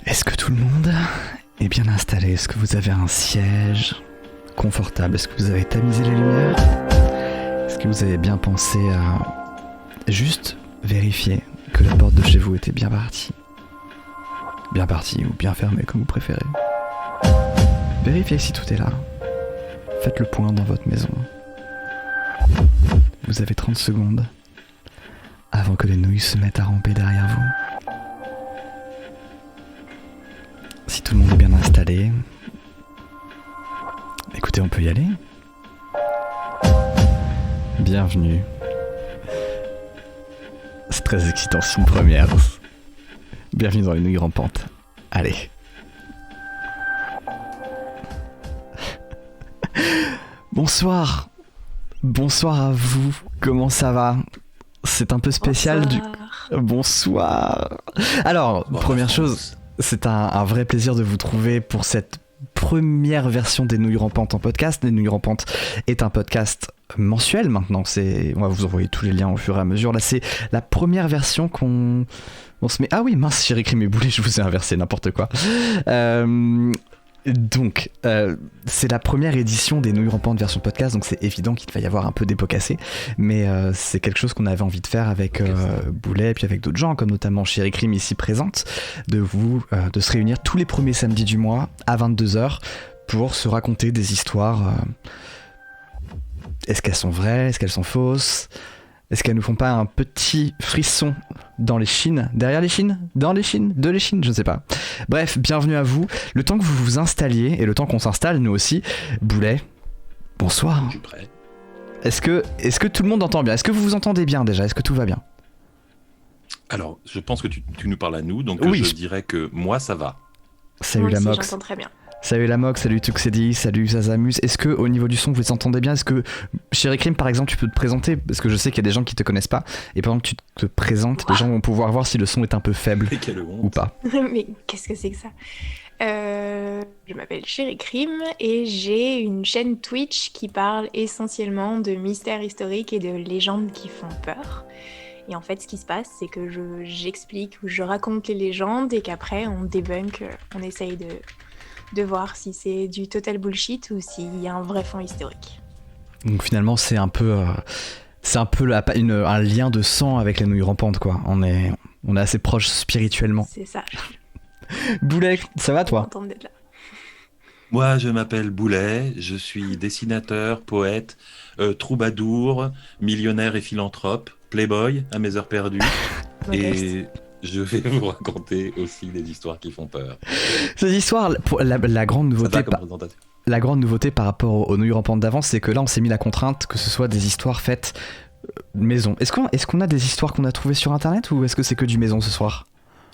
Est-ce que tout le monde est bien installé? Est-ce que vous avez un siège confortable? Est-ce que vous avez tamisé les lumières? Est-ce que vous avez bien pensé à juste vérifier que la porte de chez vous était bien partie? Bien partie ou bien fermée, comme vous préférez. Vérifiez si tout est là. Faites le point dans votre maison. Vous avez 30 secondes avant que les nouilles se mettent à ramper derrière vous. Si tout le monde est bien installé, écoutez, on peut y aller. Bienvenue. C'est très excitant, c'est une première. Bienvenue dans les nouilles rampantes. Allez. Bonsoir. Bonsoir à vous. Comment ça va? C'est un peu spécial. Bonsoir. Alors, première chose, c'est un vrai plaisir de vous trouver pour cette première version des Nouilles Rampantes en podcast. Les Nouilles Rampantes est un podcast mensuel maintenant. On va vous envoyer tous les liens au fur et à mesure. Là, c'est la première version qu'on se met... Ah oui, mince, j'ai réécrit mes boulets, je vous ai inversé, n'importe quoi. Donc, c'est la première édition des Nouilles Rampantes version podcast, donc c'est évident qu'il va y avoir un peu des pots cassés, mais c'est quelque chose qu'on avait envie de faire avec Boulet et puis avec d'autres gens, comme notamment Chérie Crime ici présente, de se réunir tous les premiers samedis du mois à 22h pour se raconter des histoires. Est-ce qu'elles sont vraies? Est-ce qu'elles sont fausses? Est-ce qu'elles nous font pas un petit frisson dans les chines? Derrière les chines? Dans les chines? De les chines? Je ne sais pas. Bref, bienvenue à vous. Le temps que vous vous installiez, et le temps qu'on s'installe, nous aussi, Boulet, bonsoir. Je suis prêt. Est-ce que tout le monde entend bien? Est-ce que vous vous entendez bien déjà? Est-ce que tout va bien? Alors, je pense que tu nous parles à nous, donc oui. Je dirais que moi, ça va. Salut moi la aussi, Mox. j'entends très bien. Salut la Mox, salut Tuxedi, salut Zazamus. Est-ce que au niveau du son vous les entendez bien? Est-ce que Chérie Crime par exemple tu peux te présenter? Parce que je sais qu'il y a des gens qui te connaissent pas. Et pendant que tu te présentes, les gens vont pouvoir voir si le son est un peu faible Et quelle honte. ou pas. Mais qu'est-ce que c'est que ça? Je m'appelle Chérie Crime et j'ai une chaîne Twitch qui parle essentiellement de mystères historiques et de légendes qui font peur. Et en fait, ce qui se passe, c'est que j'explique ou je raconte les légendes et qu'après on débunk, on essaye de voir si c'est du total bullshit ou s'il y a un vrai fond historique. Donc finalement c'est un peu un lien de sang avec les Nouilles Rampantes quoi. On est assez proches spirituellement. C'est ça. Boulet, ça va toi? Content d'être là. Moi, je m'appelle Boulet, je suis dessinateur, poète, troubadour, millionnaire et philanthrope, playboy à mes heures perdues. Et je vais vous raconter aussi des histoires qui font peur. Ces histoires, la grande nouveauté... La grande nouveauté par rapport aux Nouilles Rampantes d'avant, c'est que là on s'est mis la contrainte que ce soit des histoires faites maison. Est-ce qu'on a des histoires qu'on a trouvées sur internet ou est-ce que c'est que du maison ce soir?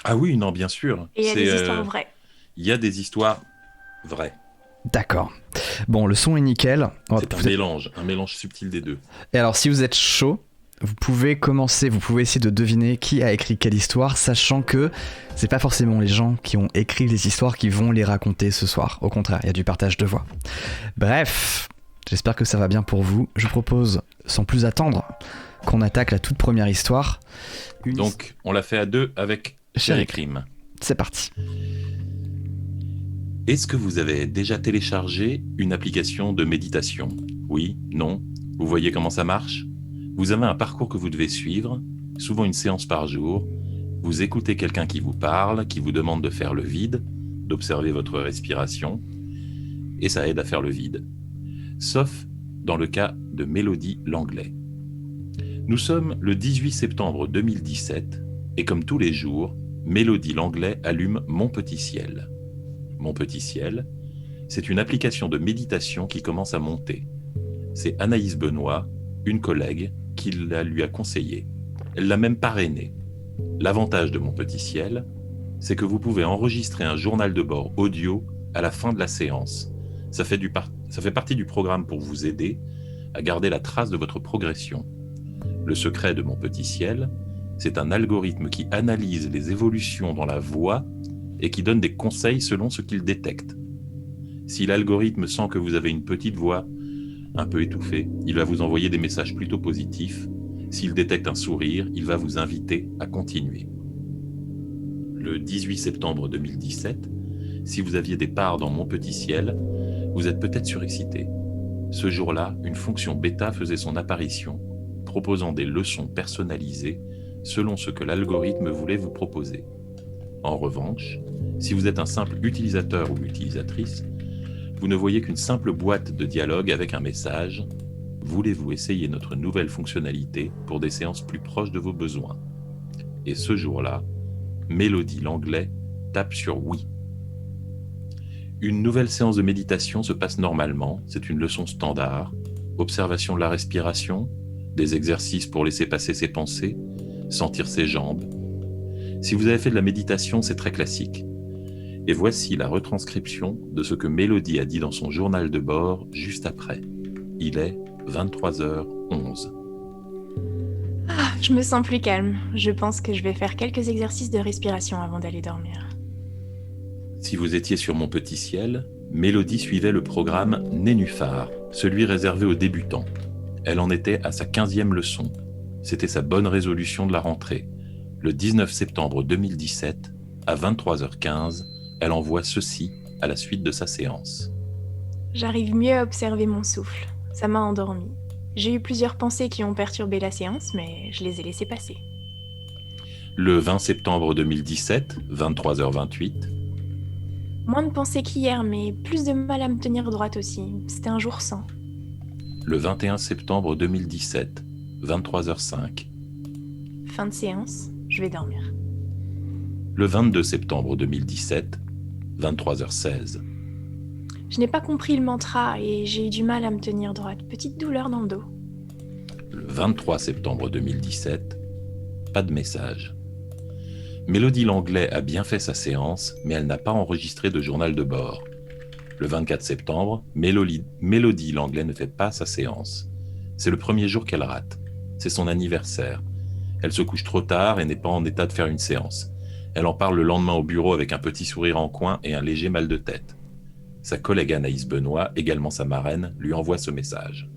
Ah oui, non, bien sûr. Et il y a des histoires vraies. Il y a des histoires vraies. D'accord. Bon, le son est nickel. C'est un mélange subtil des deux. Et alors si vous êtes chaud, vous pouvez essayer de deviner qui a écrit quelle histoire, sachant que c'est pas forcément les gens qui ont écrit les histoires qui vont les raconter ce soir. Au contraire, il y a du partage de voix. Bref, j'espère que ça va bien pour vous. Je propose, sans plus attendre, qu'on attaque la toute première histoire. Donc, on l'a fait à deux avec Chérie Crime. C'est parti. Est-ce que vous avez déjà téléchargé une application de méditation? Oui? Non? Vous voyez comment ça marche? Vous avez un parcours que vous devez suivre, souvent une séance par jour. Vous écoutez quelqu'un qui vous parle, qui vous demande de faire le vide, d'observer votre respiration, et ça aide à faire le vide. Sauf dans le cas de Mélodie Langlais. Nous sommes le 18 septembre 2017, et comme tous les jours, Mélodie Langlais allume Mon Petit Ciel. Mon Petit Ciel, c'est une application de méditation qui commence à monter. C'est Anaïs Benoît, une collègue, qui lui a conseillé. Elle l'a même parrainé. L'avantage de Mon Petit Ciel, c'est que vous pouvez enregistrer un journal de bord audio à la fin de la séance. Ça fait partie du programme pour vous aider à garder la trace de votre progression. Le secret de Mon Petit Ciel, c'est un algorithme qui analyse les évolutions dans la voix et qui donne des conseils selon ce qu'il détecte. Si l'algorithme sent que vous avez une petite voix un peu étouffée, il va vous envoyer des messages plutôt positifs. S'il détecte un sourire, il va vous inviter à continuer. Le 18 septembre 2017, si vous aviez des parts dans Mon Petit Ciel, vous êtes peut-être surexcité. Ce jour-là, une fonction bêta faisait son apparition, proposant des leçons personnalisées selon ce que l'algorithme voulait vous proposer. En revanche, si vous êtes un simple utilisateur ou utilisatrice, vous ne voyez qu'une simple boîte de dialogue avec un message « Voulez-vous essayer notre nouvelle fonctionnalité pour des séances plus proches de vos besoins ?» Et ce jour-là, Mélodie Langlais tape sur « Oui ». Une nouvelle séance de méditation se passe normalement, c'est une leçon standard, observation de la respiration, des exercices pour laisser passer ses pensées, sentir ses jambes. Si vous avez fait de la méditation, c'est très classique. Et voici la retranscription de ce que Mélodie a dit dans son journal de bord juste après. Il est 23h11. Ah, je me sens plus calme. Je pense que je vais faire quelques exercices de respiration avant d'aller dormir. Si vous étiez sur Mon Petit Ciel, Mélodie suivait le programme Nénuphar, celui réservé aux débutants. Elle en était à sa 15e leçon. C'était sa bonne résolution de la rentrée. Le 19 septembre 2017, à 23h15, elle envoie ceci à la suite de sa séance. J'arrive mieux à observer mon souffle. Ça m'a endormie. J'ai eu plusieurs pensées qui ont perturbé la séance, mais je les ai laissées passer. Le 20 septembre 2017, 23h28. Moins de pensées qu'hier, mais plus de mal à me tenir droite aussi. C'était un jour sans. Le 21 septembre 2017, 23h05. Fin de séance, je vais dormir. Le 22 septembre 2017, 23h16. Je n'ai pas compris le mantra et j'ai eu du mal à me tenir droite. Petite douleur dans le dos. Le 23 septembre 2017, pas de message. Mélodie Langlais a bien fait sa séance, mais elle n'a pas enregistré de journal de bord. Le 24 septembre, Mélodie Langlais ne fait pas sa séance. C'est le premier jour qu'elle rate. C'est son anniversaire. Elle se couche trop tard et n'est pas en état de faire une séance. Elle en parle le lendemain au bureau avec un petit sourire en coin et un léger mal de tête. Sa collègue Anaïs Benoît, également sa marraine, lui envoie ce message.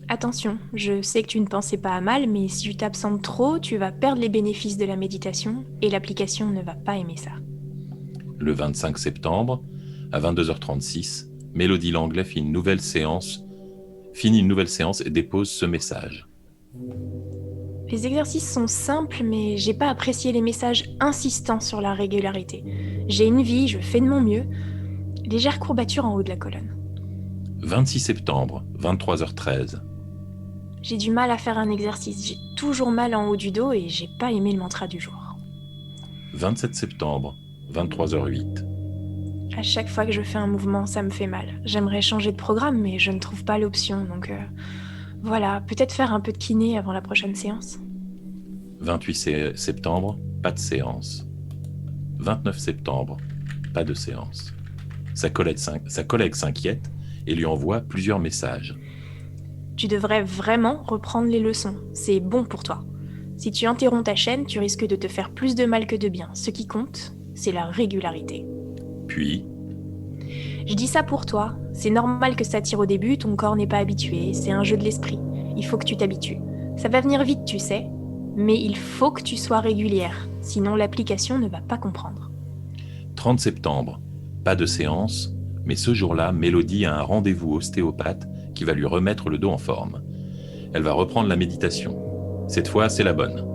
Attention, je sais que tu ne pensais pas à mal, mais si tu t'absentes trop, tu vas perdre les bénéfices de la méditation et l'application ne va pas aimer ça. Le 25 septembre, à 22h36, Mélodie Langlais finit une nouvelle séance et dépose ce message. Les exercices sont simples, mais j'ai pas apprécié les messages insistants sur la régularité. J'ai une vie, je fais de mon mieux. Légère courbature en haut de la colonne. 26 septembre, 23h13. J'ai du mal à faire un exercice, j'ai toujours mal en haut du dos et j'ai pas aimé le mantra du jour. 27 septembre, 23h08. À chaque fois que je fais un mouvement, ça me fait mal. J'aimerais changer de programme, mais je ne trouve pas l'option, donc voilà, peut-être faire un peu de kiné avant la prochaine séance. 28 septembre, pas de séance. 29 septembre, pas de séance. Sa collègue s'inquiète et lui envoie plusieurs messages. Tu devrais vraiment reprendre les leçons, c'est bon pour toi. Si tu interromps ta chaîne, tu risques de te faire plus de mal que de bien. Ce qui compte, c'est la régularité. Puis, je dis ça pour toi, c'est normal que ça tire au début, ton corps n'est pas habitué, c'est un jeu de l'esprit. Il faut que tu t'habitues. Ça va venir vite, tu sais, mais il faut que tu sois régulière, sinon l'application ne va pas comprendre. 30 septembre, pas de séance, mais ce jour-là, Mélodie a un rendez-vous ostéopathe qui va lui remettre le dos en forme. Elle va reprendre la méditation. Cette fois, c'est la bonne.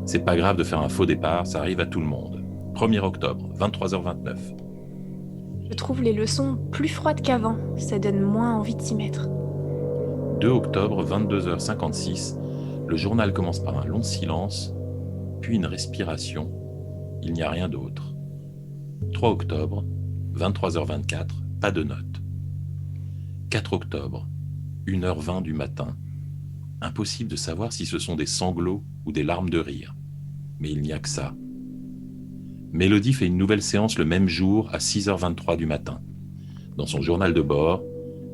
C'est pas grave de faire un faux départ, ça arrive à tout le monde. 1er octobre, 23h29. Je trouve les leçons plus froides qu'avant, ça donne moins envie de s'y mettre. 2 octobre, 22h56, le journal commence par un long silence, puis une respiration. Il n'y a rien d'autre. 3 octobre, 23h24, pas de notes. 4 octobre, 1h20 du matin. Impossible de savoir si ce sont des sanglots ou des larmes de rire. Mais il n'y a que ça. Mélodie fait une nouvelle séance le même jour à 6h23 du matin. Dans son journal de bord,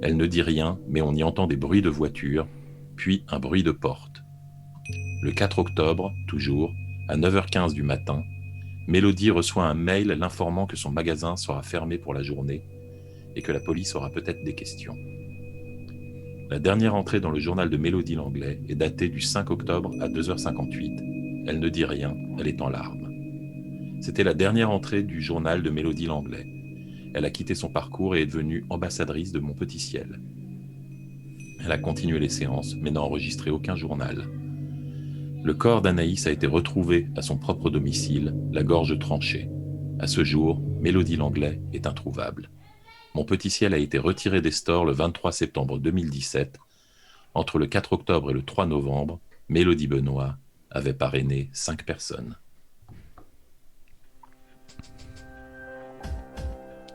elle ne dit rien, mais on y entend des bruits de voiture, puis un bruit de porte. Le 4 octobre, toujours, à 9h15 du matin, Mélodie reçoit un mail l'informant que son magasin sera fermé pour la journée et que la police aura peut-être des questions. La dernière entrée dans le journal de Mélodie Langlais est datée du 5 octobre à 2h58. Elle ne dit rien, elle est en larmes. C'était la dernière entrée du journal de Mélodie Langlais. Elle a quitté son parcours et est devenue ambassadrice de Mon Petit Ciel. Elle a continué les séances, mais n'a enregistré aucun journal. Le corps d'Anaïs a été retrouvé à son propre domicile, la gorge tranchée. À ce jour, Mélodie Langlais est introuvable. Mon Petit Ciel a été retiré des stores le 23 septembre 2017. Entre le 4 octobre et le 3 novembre, Mélodie Benoît avait parrainé 5 personnes.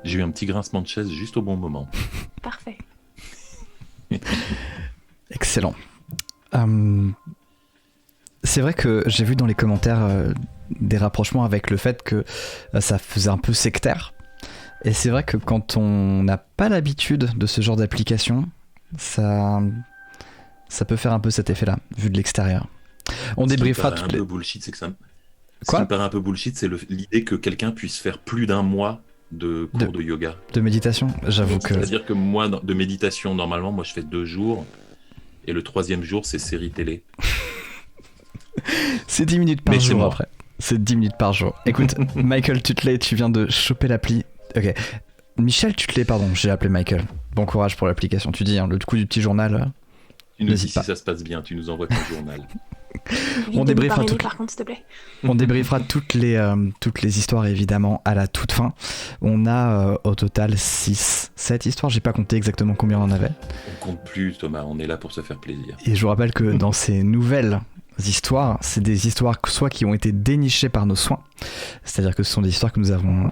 J'ai eu un petit grincement de chaise juste au bon moment. Parfait. Excellent. C'est vrai que j'ai vu dans les commentaires des rapprochements avec le fait que ça faisait un peu sectaire. Et c'est vrai que quand on n'a pas l'habitude de ce genre d'application, ça peut faire un peu cet effet-là, vu de l'extérieur. On débriefera tout. toutes les... peu bullshit, c'est que ça. Quoi ? Ce qui me paraît un peu bullshit, c'est l'idée que quelqu'un puisse faire plus d'un mois de cours de yoga. De méditation, j'avoue que... C'est-à-dire que moi, de méditation, normalement, moi je fais 2 jours, et le 3e jour, c'est série télé. C'est 10 minutes par jour après. C'est 10 minutes par jour. Écoute, Michael Tutley, tu viens de choper l'appli. Ok. Michel Tutley, pardon, j'ai appelé Michael. Bon courage pour l'application. Tu dis, hein, le coup du petit journal. Tu nous dis si ça se passe bien, tu nous envoies ton journal. On débriefera par contre, s'il te plaît. On débriefera toutes les histoires évidemment à la toute fin. On a au total 7 histoires, j'ai pas compté exactement combien on en avait. On compte plus Thomas, on est là pour se faire plaisir. Et je vous rappelle que dans ces nouvelles histoires, c'est des histoires soit qui ont été dénichées par nos soins, c'est-à-dire que ce sont des histoires que nous avons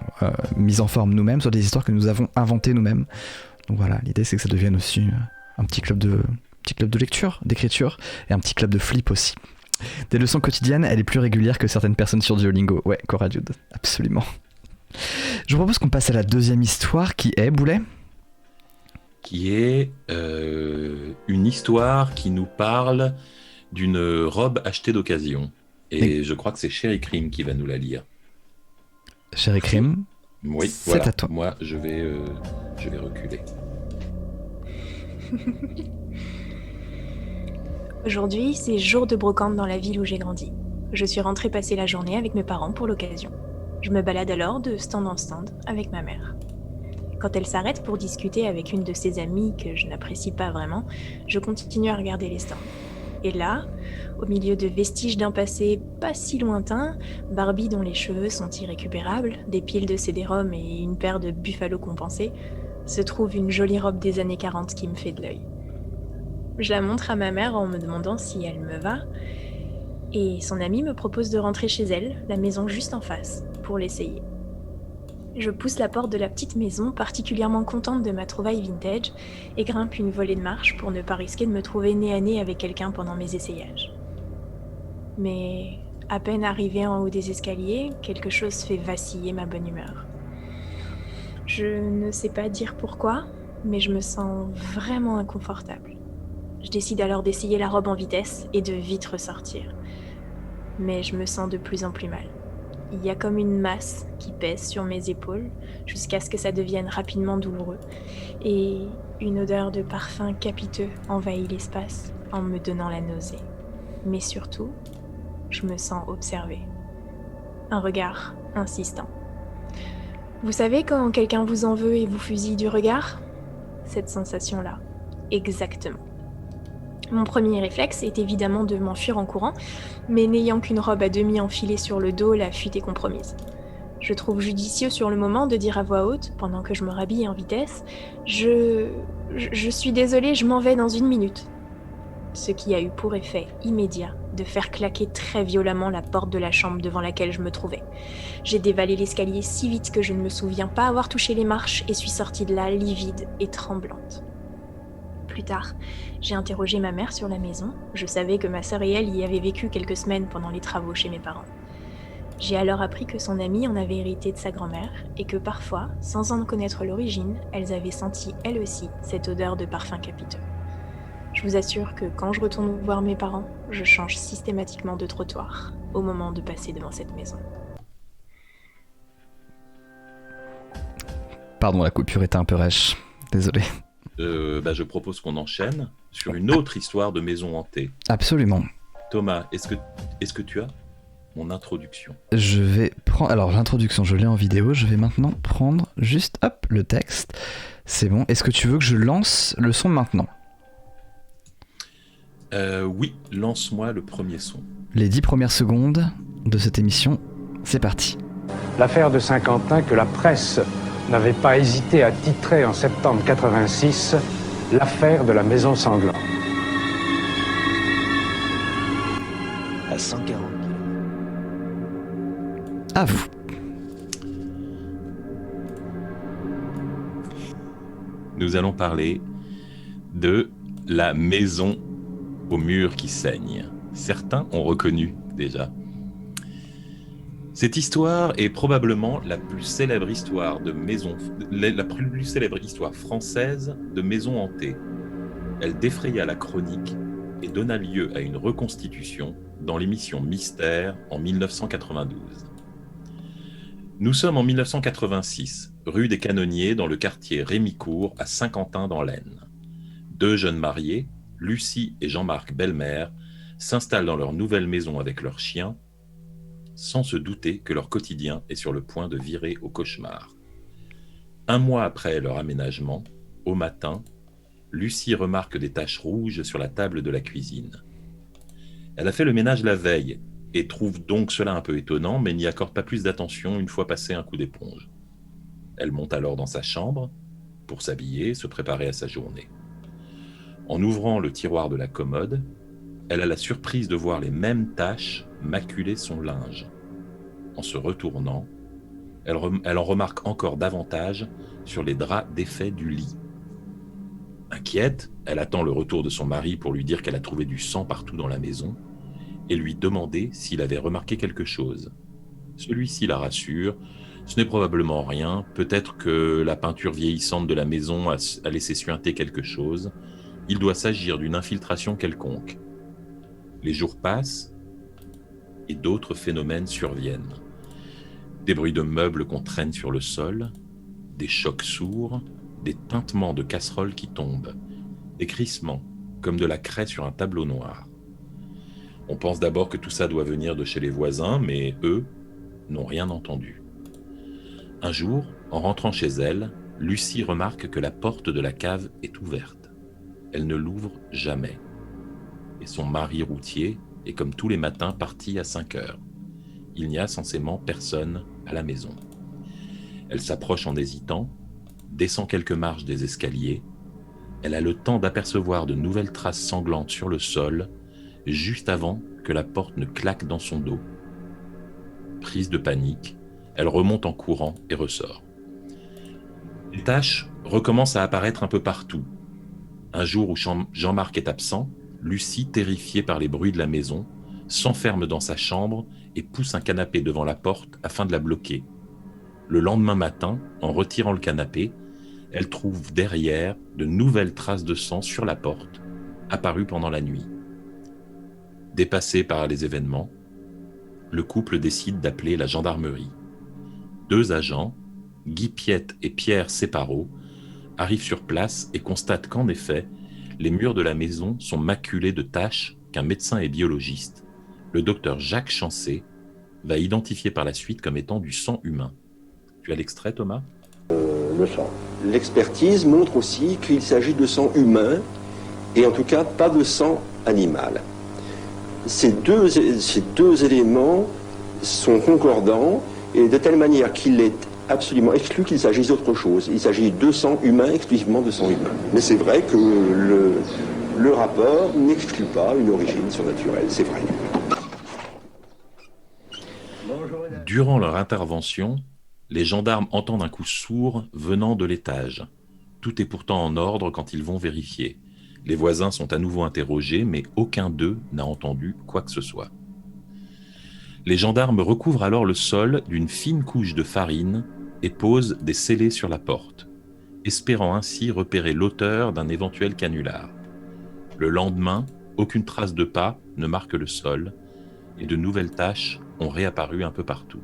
mises en forme nous-mêmes, soit des histoires que nous avons inventées nous-mêmes. Donc voilà, l'idée c'est que ça devienne aussi un petit club de lecture, d'écriture, et un petit club de flip aussi. Des leçons quotidiennes, elle est plus régulière que certaines personnes sur Duolingo. Ouais, Cora Jude, absolument. Je vous propose qu'on passe à la deuxième histoire qui est, Boulet ? Qui est une histoire qui nous parle d'une robe achetée d'occasion. Et je crois que c'est Chéri Crime qui va nous la lire. Chéri Crime ? Oui, c'est voilà. À toi. Moi, je vais reculer. Aujourd'hui, c'est jour de brocante dans la ville où j'ai grandi. Je suis rentrée passer la journée avec mes parents pour l'occasion. Je me balade alors de stand en stand avec ma mère. Quand elle s'arrête pour discuter avec une de ses amies que je n'apprécie pas vraiment, je continue à regarder les stands. Et là, au milieu de vestiges d'un passé pas si lointain, Barbie dont les cheveux sont irrécupérables, des piles de CD-ROM et une paire de Buffalo compensés, se trouve une jolie robe des années 40 qui me fait de l'œil. Je la montre à ma mère en me demandant si elle me va, et son amie me propose de rentrer chez elle, la maison juste en face, pour l'essayer. Je pousse la porte de la petite maison, particulièrement contente de ma trouvaille vintage, et grimpe une volée de marche pour ne pas risquer de me trouver nez à nez avec quelqu'un pendant mes essayages. Mais à peine arrivée en haut des escaliers, quelque chose fait vaciller ma bonne humeur. Je ne sais pas dire pourquoi, mais je me sens vraiment inconfortable. Je décide alors d'essayer la robe en vitesse et de vite ressortir. Mais je me sens de plus en plus mal. Il y a comme une masse qui pèse sur mes épaules jusqu'à ce que ça devienne rapidement douloureux. Et une odeur de parfum capiteux envahit l'espace en me donnant la nausée. Mais surtout, je me sens observée. Un regard insistant. Vous savez quand quelqu'un vous en veut et vous fusille du regard ? Cette sensation-là. Exactement. Mon premier réflexe est évidemment de m'enfuir en courant, mais n'ayant qu'une robe à demi enfilée sur le dos, la fuite est compromise. Je trouve judicieux sur le moment de dire à voix haute, pendant que je me rhabille en vitesse, je suis désolée, je m'en vais dans 1 minute. Ce qui a eu pour effet immédiat de faire claquer très violemment la porte de la chambre devant laquelle je me trouvais. J'ai dévalé l'escalier si vite que je ne me souviens pas avoir touché les marches et suis sortie de là livide et tremblante. Plus tard, j'ai interrogé ma mère sur la maison. Je savais que ma sœur et elle y avaient vécu quelques semaines pendant les travaux chez mes parents. J'ai alors appris que son amie en avait hérité de sa grand-mère et que parfois, sans en connaître l'origine, elles avaient senti elles aussi cette odeur de parfum capiteux. Je vous assure que quand je retourne voir mes parents, je change systématiquement de trottoir au moment de passer devant cette maison. Pardon, la coupure était un peu rêche. Désolé. Je propose qu'on enchaîne sur une autre histoire de maison hantée. Absolument. Thomas, est-ce que tu as mon introduction ? Je vais prendre... Alors, l'introduction, je l'ai en vidéo. Je vais maintenant prendre juste, hop, le texte. C'est bon. Est-ce que tu veux que je lance le son maintenant ? Oui, lance-moi le premier son. Les 10 premières secondes de cette émission, c'est parti. L'affaire de Saint-Quentin que la presse n'avait pas hésité à titrer en septembre 86, l'affaire de la maison sanglante. À 140 km. À vous. Nous allons parler de la maison au mur qui saigne. Certains ont reconnu déjà. Cette histoire est probablement la plus célèbre histoire de maison, la plus célèbre histoire française de maison hantée. Elle défraya la chronique et donna lieu à une reconstitution dans l'émission Mystère en 1992. Nous sommes en 1986, rue des Canonniers, dans le quartier Rémicourt, à Saint-Quentin dans l'Aisne. Deux jeunes mariés, Lucie et Jean-Marc Belmer, s'installent dans leur nouvelle maison avec leurs chiens, sans se douter que leur quotidien est sur le point de virer au cauchemar. Un mois après leur aménagement, au matin, Lucie remarque des taches rouges sur la table de la cuisine. Elle a fait le ménage la veille et trouve donc cela un peu étonnant, mais n'y accorde pas plus d'attention une fois passé un coup d'éponge. Elle monte alors dans sa chambre pour s'habiller, se préparer à sa journée. En ouvrant le tiroir de la commode, elle a la surprise de voir les mêmes taches maculer son linge. En se retournant, elle en remarque encore davantage sur les draps défaits du lit. Inquiète, elle attend le retour de son mari pour lui dire qu'elle a trouvé du sang partout dans la maison et lui demander s'il avait remarqué quelque chose. Celui-ci la rassure, ce n'est probablement rien, peut-être que la peinture vieillissante de la maison a laissé suinter quelque chose, il doit s'agir d'une infiltration quelconque. Les jours passent et d'autres phénomènes surviennent. Des bruits de meubles qu'on traîne sur le sol, des chocs sourds, des tintements de casseroles qui tombent, des crissements, comme de la craie sur un tableau noir. On pense d'abord que tout ça doit venir de chez les voisins, mais eux n'ont rien entendu. Un jour, en rentrant chez elle, Lucie remarque que la porte de la cave est ouverte. Elle ne l'ouvre jamais. Et son mari routier est comme tous les matins parti à 5 heures. Il n'y a censément personne à la maison. Elle s'approche en hésitant, descend quelques marches des escaliers. Elle a le temps d'apercevoir de nouvelles traces sanglantes sur le sol, juste avant que la porte ne claque dans son dos. Prise de panique, elle remonte en courant et ressort. Les taches recommencent à apparaître un peu partout. Un jour où Jean-Marc est absent, Lucie, terrifiée par les bruits de la maison, s'enferme dans sa chambre et pousse un canapé devant la porte afin de la bloquer. Le lendemain matin, en retirant le canapé, elle trouve derrière de nouvelles traces de sang sur la porte, apparues pendant la nuit. Dépassé par les événements, le couple décide d'appeler la gendarmerie. 2 agents, Guy Piette et Pierre Séparot, arrivent sur place et constatent qu'en effet, les murs de la maison sont maculés de taches qu'un médecin et biologiste, le docteur Jacques Chancé, va identifier par la suite comme étant du sang humain. Tu as l'extrait, Thomas ? Le sang. L'expertise montre aussi qu'il s'agit de sang humain et en tout cas pas de sang animal. Ces deux éléments sont concordants et de telle manière qu'il est absolument exclu qu'il s'agisse d'autre chose. Il s'agit de sang humain, exclusivement de sang humain. Mais c'est vrai que le rapport n'exclut pas une origine surnaturelle, c'est vrai. Durant leur intervention, les gendarmes entendent un coup sourd venant de l'étage. Tout est pourtant en ordre quand ils vont vérifier. Les voisins sont à nouveau interrogés, mais aucun d'eux n'a entendu quoi que ce soit. Les gendarmes recouvrent alors le sol d'une fine couche de farine et posent des scellés sur la porte, espérant ainsi repérer l'auteur d'un éventuel canular. Le lendemain, aucune trace de pas ne marque le sol et de nouvelles taches ont réapparu un peu partout.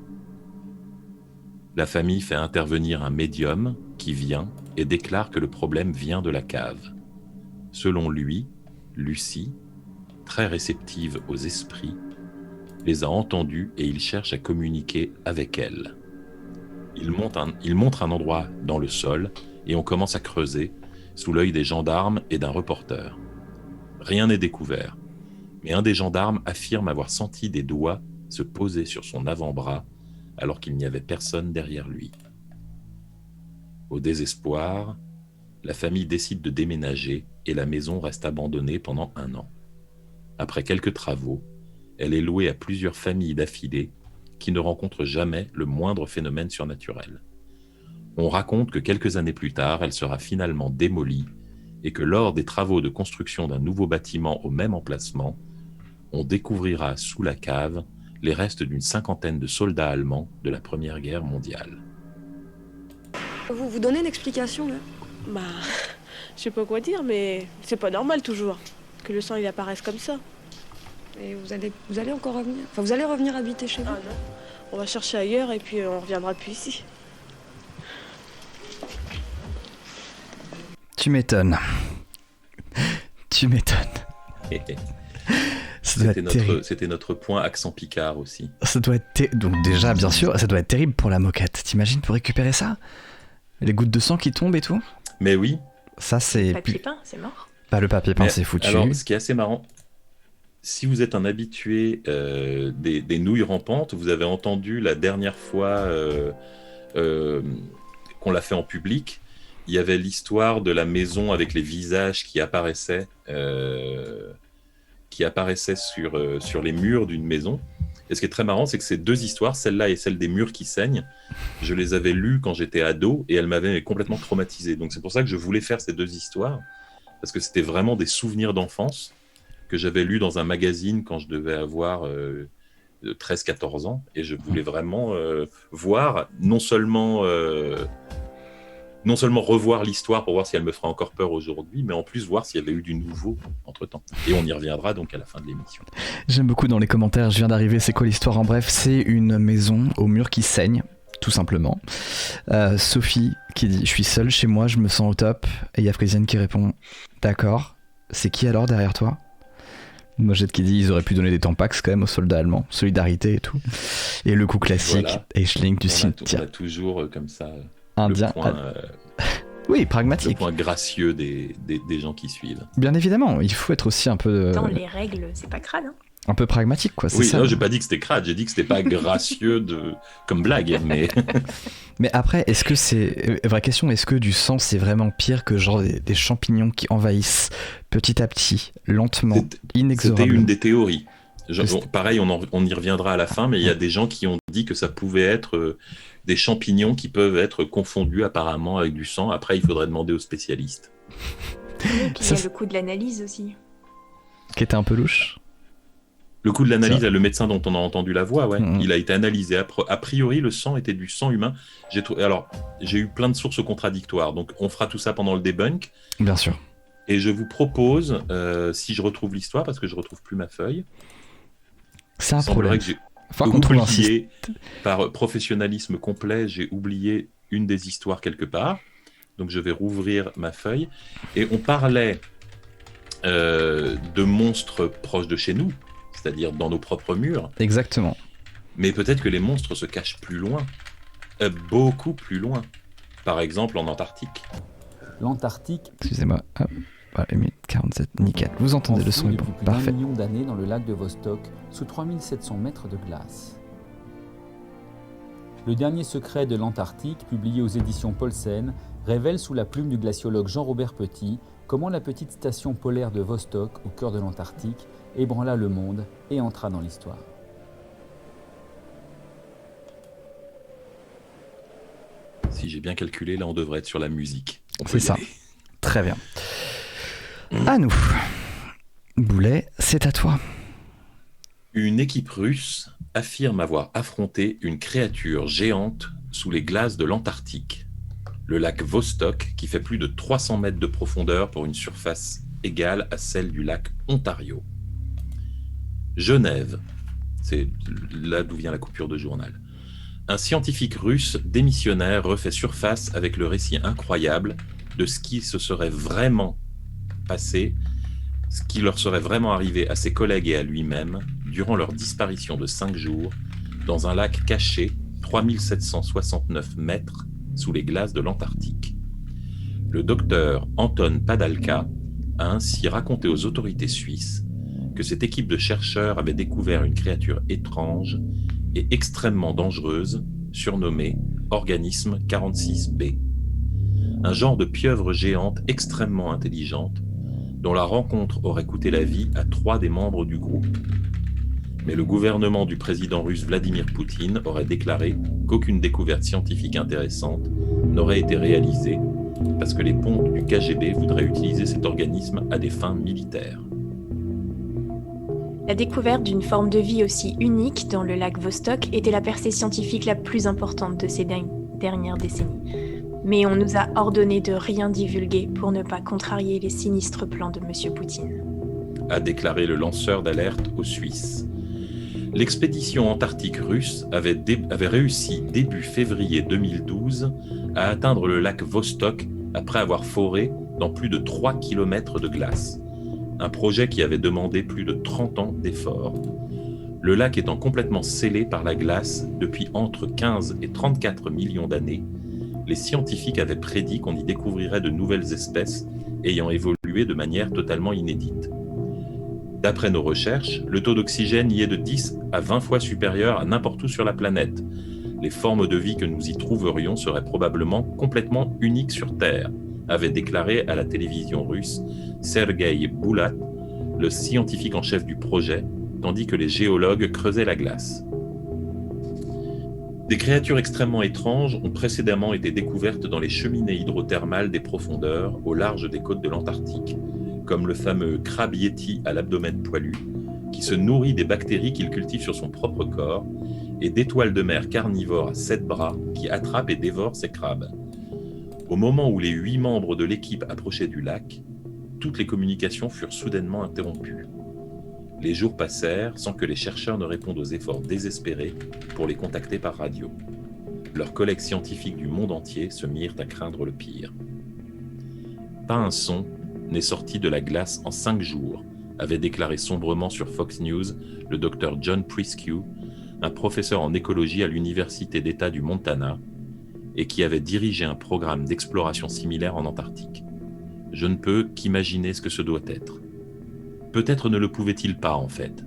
La famille fait intervenir un médium qui vient et déclare que le problème vient de la cave. Selon lui, Lucie, très réceptive aux esprits, les a entendues et il cherche à communiquer avec elles. Il montre un endroit dans le sol et on commence à creuser sous l'œil des gendarmes et d'un reporter. Rien n'est découvert, mais un des gendarmes affirme avoir senti des doigts se poser sur son avant-bras alors qu'il n'y avait personne derrière lui. Au désespoir, la famille décide de déménager et la maison reste abandonnée pendant 1 an. Après quelques travaux, elle est louée à plusieurs familles d'affilée qui ne rencontrent jamais le moindre phénomène surnaturel. On raconte que quelques années plus tard, elle sera finalement démolie et que lors des travaux de construction d'un nouveau bâtiment au même emplacement, on découvrira sous la cave les restes d'une 50aine de soldats allemands de la Première Guerre mondiale. Vous donnez une explication, là? Bah, je sais pas quoi dire, mais c'est pas normal toujours que le sang il apparaisse comme ça. Et vous allez encore revenir? Enfin, vous allez revenir habiter chez vous? Ah non, on va chercher ailleurs et puis on reviendra plus ici. Tu m'étonnes. Tu m'étonnes. Ça doit être terrible. C'était notre point accent picard aussi. Ça doit être donc déjà, bien sûr, ça doit être terrible pour la moquette. T'imagines pour récupérer ça? Les gouttes de sang qui tombent et tout? Mais oui. Ça, c'est... Le papier peint, c'est mort. Pas le papier peint, c'est foutu. Alors, ce qui est assez marrant, si vous êtes un habitué des nouilles rampantes, vous avez entendu la dernière fois qu'on l'a fait en public, il y avait l'histoire de la maison avec les visages qui apparaissaient sur les murs d'une maison. Et ce qui est très marrant, c'est que ces 2 histoires, celle-là et celle des murs qui saignent, je les avais lues quand j'étais ado et elles m'avaient complètement traumatisé. Donc c'est pour ça que je voulais faire ces 2 histoires, parce que c'était vraiment des souvenirs d'enfance que j'avais lus dans un magazine quand je devais avoir 13-14 ans. Et je voulais vraiment voir, non seulement revoir l'histoire pour voir si elle me fera encore peur aujourd'hui, mais en plus voir s'il y avait eu du nouveau entre-temps. Et on y reviendra donc à la fin de l'émission. J'aime beaucoup dans les commentaires, je viens d'arriver, c'est quoi l'histoire en bref? C'est une maison au mur qui saigne, tout simplement. Sophie qui dit « Je suis seule chez moi, je me sens au top ». Et il y a Frisienne qui répond « D'accord, c'est qui alors derrière toi ?» Mojette qui dit « Ils auraient pu donner des tampax quand même aux soldats allemands, solidarité et tout ». Et le coup classique, voilà. Aisling du cimetière. On a toujours comme ça... Indien. Oui, pragmatique. Le point gracieux des gens qui suivent. Bien évidemment, il faut être aussi un peu... Dans les règles, c'est pas crade, hein. Un peu pragmatique, quoi. Oui, ça. Non, j'ai pas dit que c'était crade, j'ai dit que c'était pas gracieux comme blague, mais... Mais après, est-ce que c'est... Vraie question, est-ce que du sang, c'est vraiment pire que genre des champignons qui envahissent petit à petit, lentement, inexorablement? C'était une des théories. Pareil, on y reviendra à la fin, mais il y a des gens qui ont dit que ça pouvait être... des champignons qui peuvent être confondus apparemment avec du sang. Après, il faudrait demander aux spécialistes. Et puis il y a le coup de l'analyse aussi. Qui était un peu louche. Le coup de l'analyse, le médecin dont on a entendu la voix, ouais, il a été analysé. A priori, le sang était du sang humain. J'ai eu plein de sources contradictoires. Donc, on fera tout ça pendant le debunk. Bien sûr. Et je vous propose, si je retrouve l'histoire, parce que je ne retrouve plus ma feuille. C'est un problème. Enfin, oublié, par professionnalisme complet, j'ai oublié une des histoires quelque part. Donc, je vais rouvrir ma feuille. Et on parlait de monstres proches de chez nous, c'est-à-dire dans nos propres murs. Exactement. Mais peut-être que les monstres se cachent plus loin, beaucoup plus loin. Par exemple, en Antarctique. L'Antarctique... Excusez-moi, hop. 47, nickel. Vous entendez le son est bon. Parfait. Depuis 1 million d'années dans le lac de Vostok, sous 3700 mètres de glace. Le dernier secret de l'Antarctique, publié aux éditions Paulsen, révèle sous la plume du glaciologue Jean-Robert Petit comment la petite station polaire de Vostok, au cœur de l'Antarctique, ébranla le monde et entra dans l'histoire. Si j'ai bien calculé, là on devrait être sur la musique. C'est ça. Très bien. À nous. Boulet, c'est à toi. Une équipe russe affirme avoir affronté une créature géante sous les glaces de l'Antarctique. Le lac Vostok, qui fait plus de 300 mètres de profondeur pour une surface égale à celle du lac Ontario. Genève, c'est là d'où vient la coupure de journal. Un scientifique russe démissionnaire refait surface avec le récit incroyable de ce qui se serait vraiment passé, ce qui leur serait vraiment arrivé à ses collègues et à lui-même durant leur disparition de 5 jours dans un lac caché 3769 mètres sous les glaces de l'Antarctique. Le docteur Anton Padalka a ainsi raconté aux autorités suisses que cette équipe de chercheurs avait découvert une créature étrange et extrêmement dangereuse, surnommée organisme 46B. Un genre de pieuvre géante extrêmement intelligente, dont la rencontre aurait coûté la vie à 3 des membres du groupe. Mais le gouvernement du président russe Vladimir Poutine aurait déclaré qu'aucune découverte scientifique intéressante n'aurait été réalisée parce que les pontes du KGB voudraient utiliser cet organisme à des fins militaires. La découverte d'une forme de vie aussi unique dans le lac Vostok était la percée scientifique la plus importante de ces dernières décennies. Mais on nous a ordonné de rien divulguer pour ne pas contrarier les sinistres plans de M. Poutine, a déclaré le lanceur d'alerte aux Suisses. L'expédition antarctique russe avait réussi début février 2012 à atteindre le lac Vostok après avoir foré dans plus de 3 km de glace. Un projet qui avait demandé plus de 30 ans d'efforts. Le lac étant complètement scellé par la glace depuis entre 15 et 34 millions d'années, les scientifiques avaient prédit qu'on y découvrirait de nouvelles espèces ayant évolué de manière totalement inédite. D'après nos recherches, le taux d'oxygène y est de 10 à 20 fois supérieur à n'importe où sur la planète. Les formes de vie que nous y trouverions seraient probablement complètement uniques sur Terre, avait déclaré à la télévision russe Sergei Boulat, le scientifique en chef du projet, tandis que les géologues creusaient la glace. Des créatures extrêmement étranges ont précédemment été découvertes dans les cheminées hydrothermales des profondeurs au large des côtes de l'Antarctique, comme le fameux crabe yéti à l'abdomen poilu, qui se nourrit des bactéries qu'il cultive sur son propre corps, et d'étoiles de mer carnivores à 7 bras qui attrapent et dévorent ces crabes. Au moment où les 8 membres de l'équipe approchaient du lac, toutes les communications furent soudainement interrompues. Les jours passèrent sans que les chercheurs ne répondent aux efforts désespérés pour les contacter par radio. Leurs collègues scientifiques du monde entier se mirent à craindre le pire. Pas un son n'est sorti de la glace en 5 jours, avait déclaré sombrement sur Fox News le docteur John Priscu, un professeur en écologie à l'Université d'État du Montana, et qui avait dirigé un programme d'exploration similaire en Antarctique. Je ne peux qu'imaginer ce que ce doit être. Peut-être ne le pouvait-il pas, en fait.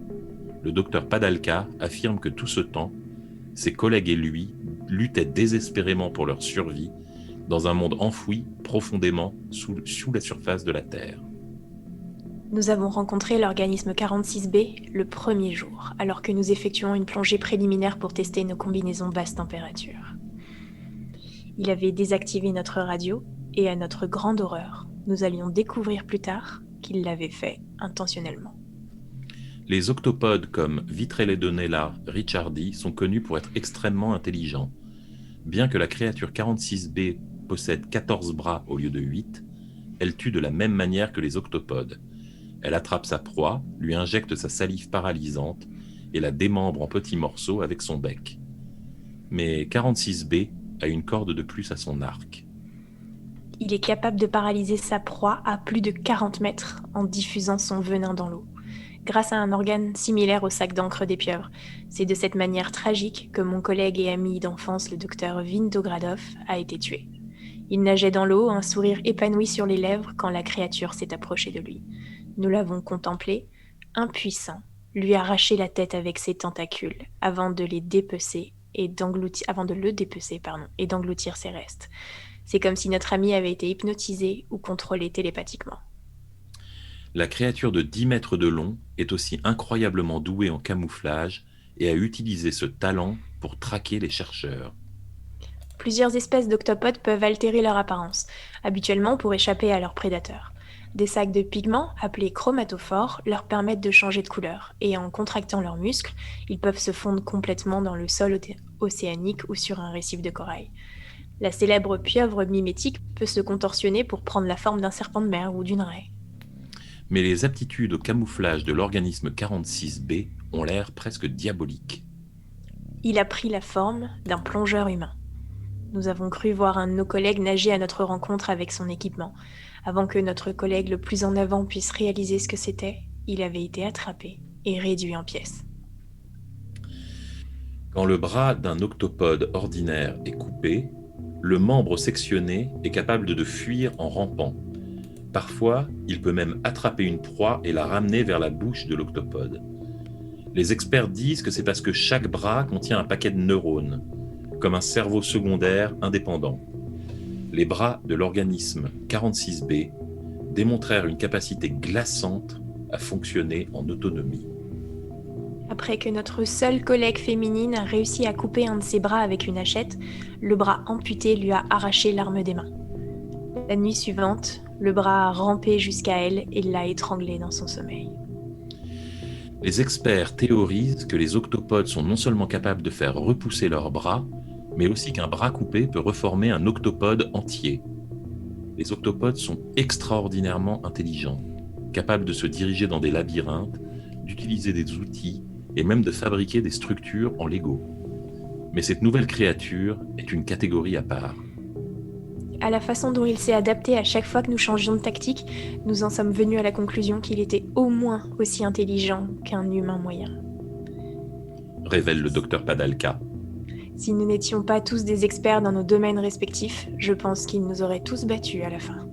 Le docteur Padalka affirme que tout ce temps, ses collègues et lui luttaient désespérément pour leur survie dans un monde enfoui profondément sous la surface de la Terre. Nous avons rencontré l'organisme 46B le premier jour, alors que nous effectuons une plongée préliminaire pour tester nos combinaisons basse température. Il avait désactivé notre radio et à notre grande horreur, nous allions découvrir plus tard qu'il l'avait fait intentionnellement. Les octopodes comme Vitreledonella richardi sont connus pour être extrêmement intelligents. Bien que la créature 46B possède 14 bras au lieu de 8, elle tue de la même manière que les octopodes. Elle attrape sa proie, lui injecte sa salive paralysante et la démembre en petits morceaux avec son bec. Mais 46B a une corde de plus à son arc. Il est capable de paralyser sa proie à plus de 40 mètres en diffusant son venin dans l'eau, grâce à un organe similaire au sac d'encre des pieuvres. C'est de cette manière tragique que mon collègue et ami d'enfance, le docteur Vindogradov, a été tué. Il nageait dans l'eau, un sourire épanoui sur les lèvres quand la créature s'est approchée de lui. Nous l'avons contemplé, impuissant, lui arracher la tête avec ses tentacules avant de le dépecer et d'engloutir ses restes. C'est comme si notre ami avait été hypnotisé ou contrôlé télépathiquement. La créature de 10 mètres de long est aussi incroyablement douée en camouflage et a utilisé ce talent pour traquer les chercheurs. Plusieurs espèces d'octopodes peuvent altérer leur apparence, habituellement pour échapper à leurs prédateurs. Des sacs de pigments, appelés chromatophores, leur permettent de changer de couleur, et en contractant leurs muscles, ils peuvent se fondre complètement dans le sol océanique ou sur un récif de corail. La célèbre pieuvre mimétique peut se contorsionner pour prendre la forme d'un serpent de mer ou d'une raie. Mais les aptitudes au camouflage de l'organisme 46B ont l'air presque diaboliques. Il a pris la forme d'un plongeur humain. Nous avons cru voir un de nos collègues nager à notre rencontre avec son équipement. Avant que notre collègue le plus en avant puisse réaliser ce que c'était, il avait été attrapé et réduit en pièces. Quand le bras d'un octopode ordinaire est coupé, le membre sectionné est capable de fuir en rampant. Parfois, il peut même attraper une proie et la ramener vers la bouche de l'octopode. Les experts disent que c'est parce que chaque bras contient un paquet de neurones, comme un cerveau secondaire indépendant. Les bras de l'organisme 46B démontrèrent une capacité glaçante à fonctionner en autonomie. Après que notre seule collègue féminine a réussi à couper un de ses bras avec une hachette, le bras amputé lui a arraché l'arme des mains. La nuit suivante, le bras a rampé jusqu'à elle et l'a étranglée dans son sommeil. Les experts théorisent que les octopodes sont non seulement capables de faire repousser leurs bras, mais aussi qu'un bras coupé peut reformer un octopode entier. Les octopodes sont extraordinairement intelligents, capables de se diriger dans des labyrinthes, d'utiliser des outils et même de fabriquer des structures en Lego. Mais cette nouvelle créature est une catégorie à part. À la façon dont il s'est adapté à chaque fois que nous changions de tactique, nous en sommes venus à la conclusion qu'il était au moins aussi intelligent qu'un humain moyen. Révèle le docteur Padalka. Si nous n'étions pas tous des experts dans nos domaines respectifs, je pense qu'ils nous auraient tous battus à la fin.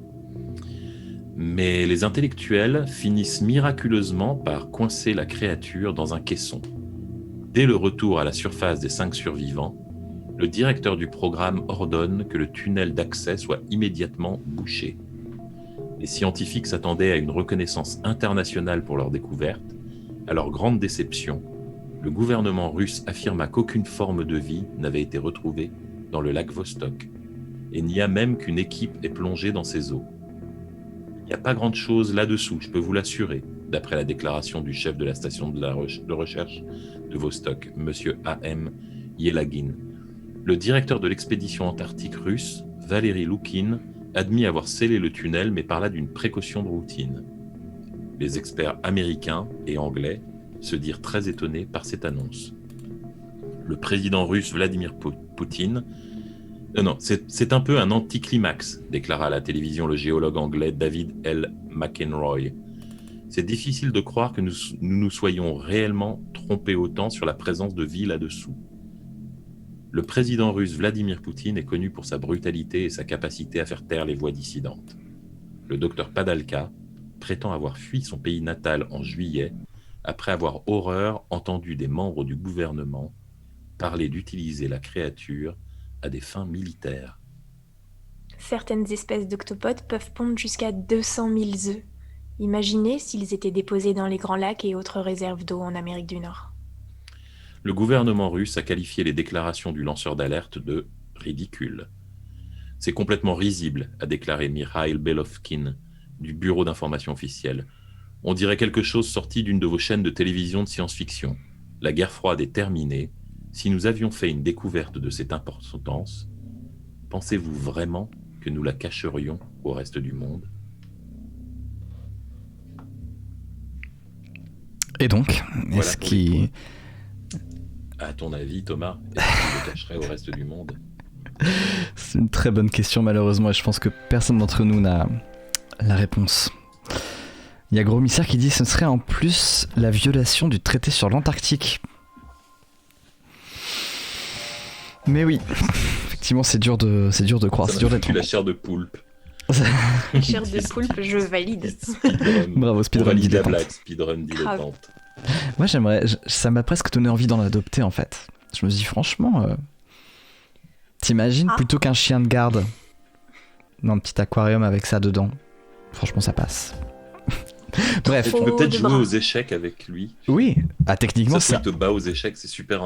Mais les intellectuels finissent miraculeusement par coincer la créature dans un caisson. Dès le retour à la surface des 5 survivants, le directeur du programme ordonne que le tunnel d'accès soit immédiatement bouché. Les scientifiques s'attendaient à une reconnaissance internationale pour leur découverte. À leur grande déception, le gouvernement russe affirma qu'aucune forme de vie n'avait été retrouvée dans le lac Vostok, et n'y a même qu'une équipe est plongée dans ces eaux. Il n'y a pas grande-chose là-dessous, je peux vous l'assurer, d'après la déclaration du chef de la station de recherche de Vostok, M. A.M. Yelagin. Le directeur de l'expédition antarctique russe, Valery Loukine, admit avoir scellé le tunnel, mais parla d'une précaution de routine. Les experts américains et anglais se dirent très étonnés par cette annonce. Le président russe Vladimir Poutine... Non, c'est un peu un anticlimax, déclara à la télévision le géologue anglais David L. McEnroy. C'est difficile de croire que nous soyons réellement trompés autant sur la présence de vie là-dessous. Le président russe Vladimir Poutine est connu pour sa brutalité et sa capacité à faire taire les voix dissidentes. Le docteur Padalka prétend avoir fui son pays natal en juillet après avoir horreur entendu des membres du gouvernement parler d'utiliser la créature à des fins militaires. Certaines espèces d'octopodes peuvent pondre jusqu'à 200 000 œufs. Imaginez s'ils étaient déposés dans les grands lacs et autres réserves d'eau en Amérique du Nord. Le gouvernement russe a qualifié les déclarations du lanceur d'alerte de « ridicules ». C'est complètement risible, a déclaré Mikhail Belovkin du Bureau d'information officielle. On dirait quelque chose sorti d'une de vos chaînes de télévision de science-fiction. La guerre froide est terminée. Si nous avions fait une découverte de cette importance, pensez-vous vraiment que nous la cacherions au reste du monde ? Et donc, Voilà est-ce qu'il... À ton avis, Thomas, est-ce qu'il le cacherait au reste du monde ? C'est une très bonne question, malheureusement, et je pense que personne d'entre nous n'a la réponse. Il y a Gros Missard qui dit que ce serait en plus la violation du traité sur l'Antarctique. Mais oui, effectivement, c'est dur de croire, c'est dur d'être... la chair de poulpe. Chair de poulpe, je valide. Bravo, speedrun dilettante. Blague, speedrun dilettante. Moi, ça m'a presque donné envie d'en adopter, en fait. Je me dis, franchement, t'imagines, plutôt qu'un chien de garde dans un petit aquarium avec ça dedans. Franchement, ça passe. Bref. Et tu peux peut-être jouer aux échecs avec lui. Oui, techniquement, ça te bat aux échecs, c'est super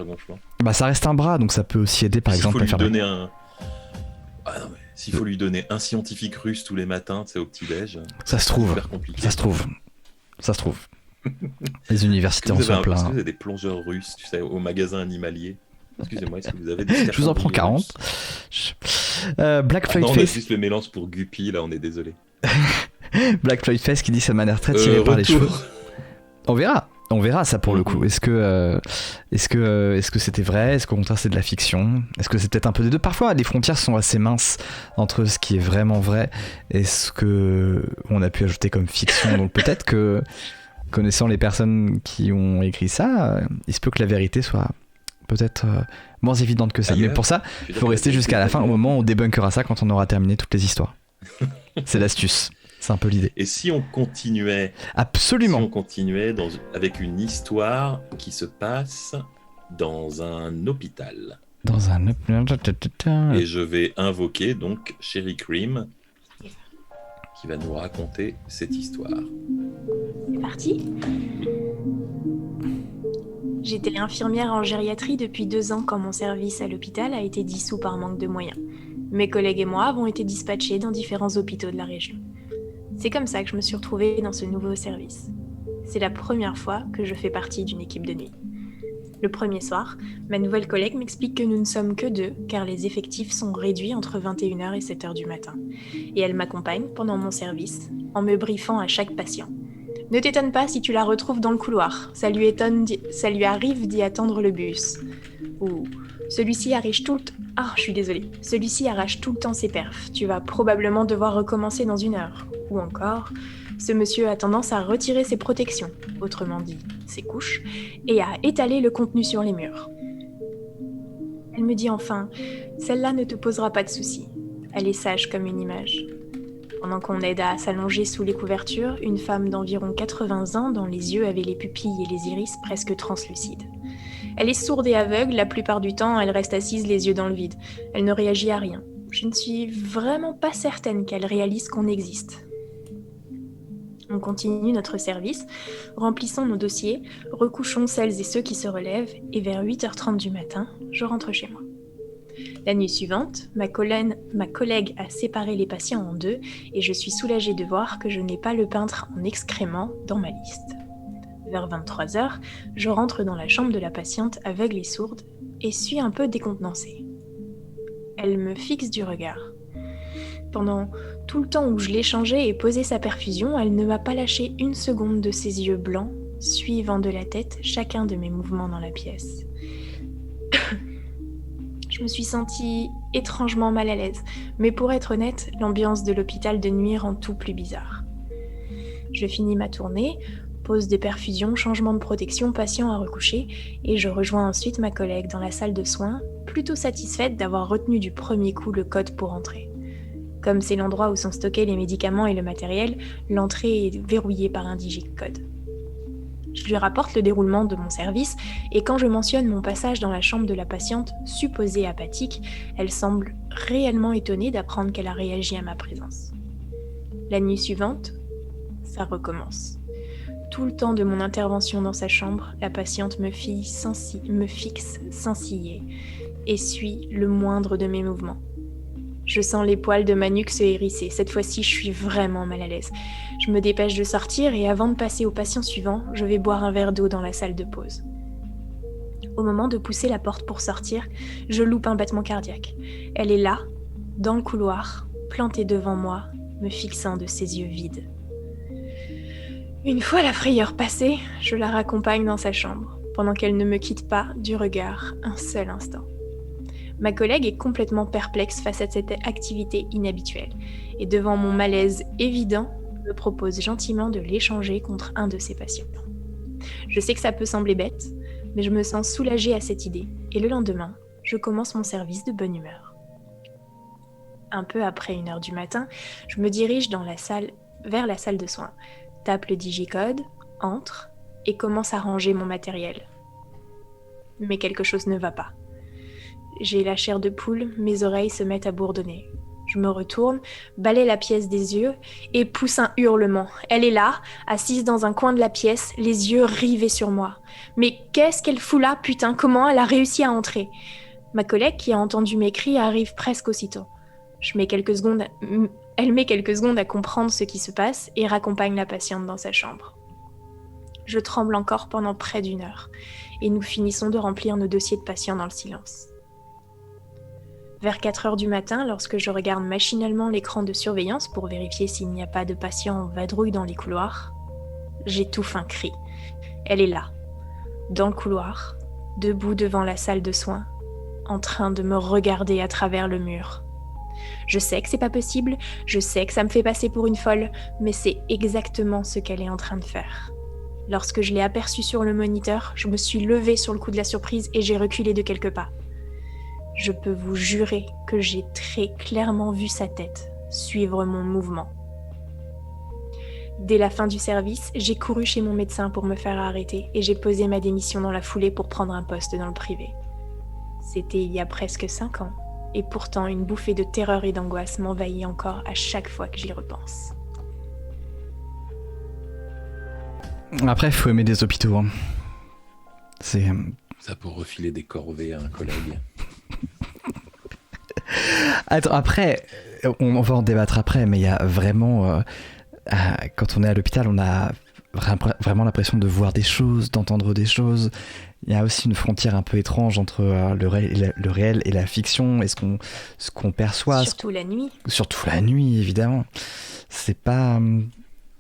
gonflant. Bah, ça reste un bras, donc ça peut aussi aider, par exemple, à faire... S'il faut lui donner un scientifique russe tous les matins, tu sais, au petit-déj, ça se trouve. Super compliqué. Ça se trouve. Les universités en sont pleins. Est-ce que vous avez des plongeurs russes, tu sais, au magasin animalier ? Excusez-moi, est-ce que vous avez des... Je vous en prends 40. Black Floyd Face. On a juste le mélange pour Guppy, là, on est désolé. Black Floyd Face qui dit ça m'a l'air très tiré par les cheveux. On verra ça pour le coup. Est-ce que c'était vrai ? Est-ce qu'au contraire c'est de la fiction ? Est-ce que c'est peut-être un peu des deux ? Parfois les frontières sont assez minces entre ce qui est vraiment vrai et ce que on a pu ajouter comme fiction. Donc peut-être que, connaissant les personnes qui ont écrit ça, il se peut que la vérité soit peut-être moins évidente que ça. Ailleurs, Mais pour ça, je suis il faut d'accord rester avec jusqu'à toi. la fin, au moment où on débunkera ça quand on aura terminé toutes les histoires. C'est l'astuce. C'est un peu l'idée. Et si on continuait, Absolument. avec une histoire qui se passe dans un hôpital. Dans un... Et je vais invoquer donc Sherry Cream qui va nous raconter cette histoire. C'est parti. J'étais infirmière en gériatrie depuis 2 ans quand mon service à l'hôpital a été dissous par manque de moyens. Mes collègues et moi avons été dispatchés dans différents hôpitaux de la région. C'est comme ça que je me suis retrouvée dans ce nouveau service. C'est la première fois que je fais partie d'une équipe de nuit. Le premier soir, ma nouvelle collègue m'explique que nous ne sommes que 2 car les effectifs sont réduits entre 21h et 7h du matin. Et elle m'accompagne pendant mon service en me briefant à chaque patient. Ne t'étonne pas si tu la retrouves dans le couloir. Ça lui arrive d'y attendre le bus. Ou celui-ci arrache tout le temps ses perfs. Tu vas probablement devoir recommencer dans 1 heure. Ou encore, ce monsieur a tendance à retirer ses protections, autrement dit ses couches, et à étaler le contenu sur les murs. Elle me dit enfin, celle-là ne te posera pas de soucis. Elle est sage comme une image. Pendant qu'on aide à s'allonger sous les couvertures, une femme d'environ 80 ans dont les yeux avaient les pupilles et les iris presque translucides. Elle est sourde et aveugle, la plupart du temps, elle reste assise les yeux dans le vide. Elle ne réagit à rien. Je ne suis vraiment pas certaine qu'elle réalise qu'on existe. On continue notre service, remplissons nos dossiers, recouchons celles et ceux qui se relèvent, et vers 8h30 du matin, je rentre chez moi. La nuit suivante, ma collègue a séparé les patients en 2 et je suis soulagée de voir que je n'ai pas le peintre en excréments dans ma liste. Vers 23h, je rentre dans la chambre de la patiente aveugle et sourde et suis un peu décontenancée. Elle me fixe du regard. Pendant tout le temps où je l'échangeais et posais sa perfusion, elle ne m'a pas lâché 1 seconde de ses yeux blancs, suivant de la tête chacun de mes mouvements dans la pièce. Je me suis sentie étrangement mal à l'aise, mais pour être honnête, l'ambiance de l'hôpital de nuit rend tout plus bizarre. Je finis ma tournée, pose de perfusion, changement de protection, patient à recoucher, et je rejoins ensuite ma collègue dans la salle de soins, plutôt satisfaite d'avoir retenu du premier coup le code pour entrer. Comme c'est l'endroit où sont stockés les médicaments et le matériel, l'entrée est verrouillée par un digicode. Je lui rapporte le déroulement de mon service et quand je mentionne mon passage dans la chambre de la patiente, supposée apathique, elle semble réellement étonnée d'apprendre qu'elle a réagi à ma présence. La nuit suivante, ça recommence. Tout le temps de mon intervention dans sa chambre, la patiente me fixe sans ciller et suit le moindre de mes mouvements. Je sens les poils de ma nuque se hérisser. Cette fois-ci, je suis vraiment mal à l'aise. Je me dépêche de sortir et avant de passer au patient suivant, je vais boire un verre d'eau dans la salle de pause. Au moment de pousser la porte pour sortir, je loupe un battement cardiaque. Elle est là, dans le couloir, plantée devant moi, me fixant de ses yeux vides. Une fois la frayeur passée, je la raccompagne dans sa chambre, pendant qu'elle ne me quitte pas du regard un seul instant. Ma collègue est complètement perplexe face à cette activité inhabituelle, et devant mon malaise évident, me propose gentiment de l'échanger contre un de ses patients. Je sais que ça peut sembler bête, mais je me sens soulagée à cette idée, et le lendemain, je commence mon service de bonne humeur. Un peu après 1h du matin, je me dirige vers la salle de soins, tape le digicode, entre, et commence à ranger mon matériel. Mais quelque chose ne va pas. J'ai la chair de poule, mes oreilles se mettent à bourdonner. Je me retourne, balaie la pièce des yeux et pousse un hurlement. Elle est là, assise dans un coin de la pièce, les yeux rivés sur moi. Mais qu'est-ce qu'elle fout là, putain? Comment elle a réussi à entrer? Ma collègue, qui a entendu mes cris, arrive presque aussitôt. Elle met quelques secondes à comprendre ce qui se passe et raccompagne la patiente dans sa chambre. Je tremble encore pendant près d'1 heure et nous finissons de remplir nos dossiers de patients dans le silence. Vers 4h du matin, lorsque je regarde machinalement l'écran de surveillance pour vérifier s'il n'y a pas de patients en vadrouille dans les couloirs, j'étouffe un cri. Elle est là, dans le couloir, debout devant la salle de soins, en train de me regarder à travers le mur. Je sais que c'est pas possible, je sais que ça me fait passer pour une folle, mais c'est exactement ce qu'elle est en train de faire. Lorsque je l'ai aperçue sur le moniteur, je me suis levée sur le coup de la surprise et j'ai reculé de quelques pas. Je peux vous jurer que j'ai très clairement vu sa tête suivre mon mouvement. Dès la fin du service, j'ai couru chez mon médecin pour me faire arrêter et j'ai posé ma démission dans la foulée pour prendre un poste dans le privé. C'était il y a presque 5 ans, et pourtant une bouffée de terreur et d'angoisse m'envahit encore à chaque fois que j'y repense. Après, il faut aimer des hôpitaux. Hein. C'est... Ça pour refiler des corvées à un collègue. Attends, après, on va en débattre après, mais il y a vraiment... quand on est à l'hôpital, on a vraiment l'impression de voir des choses, d'entendre des choses. Il y a aussi une frontière un peu étrange entre le réel et la fiction et ce qu'on perçoit. Surtout la nuit. Surtout la nuit, évidemment. C'est pas...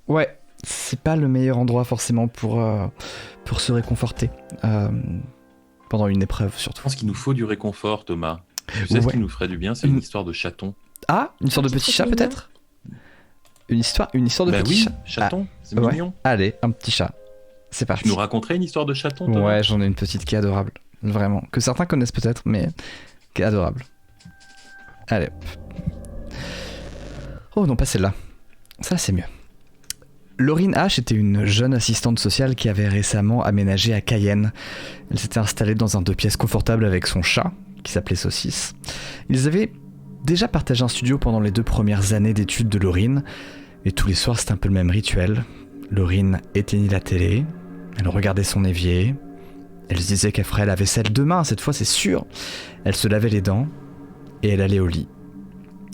Ouais, c'est pas le meilleur endroit forcément pour se réconforter. Pendant une épreuve, surtout. Je pense qu'il nous faut du réconfort, Thomas. Tu sais ce qui nous ferait du bien, c'est une histoire de chaton. Ah, une histoire de petit chat peut-être ? Une histoire de petit chat. Chaton, c'est ouais. mignon. Allez, un petit chat. C'est parti. Tu nous raconterais une histoire de chaton, Thomas ? Ouais, j'en ai une petite qui est adorable. Vraiment. Que certains connaissent peut-être, mais qui est adorable. Allez. Oh non, pas celle-là. Ça, c'est mieux. Laureen H. était une jeune assistante sociale qui avait récemment aménagé à Cayenne. Elle s'était installée dans un 2 pièces confortable avec son chat, qui s'appelait Saucisse. Ils avaient déjà partagé un studio pendant les 2 premières années d'études de Laureen, et tous les soirs c'était un peu le même rituel. Laureen éteignit la télé, elle regardait son évier, elle se disait qu'elle ferait la vaisselle demain, cette fois c'est sûr. Elle se lavait les dents, et elle allait au lit.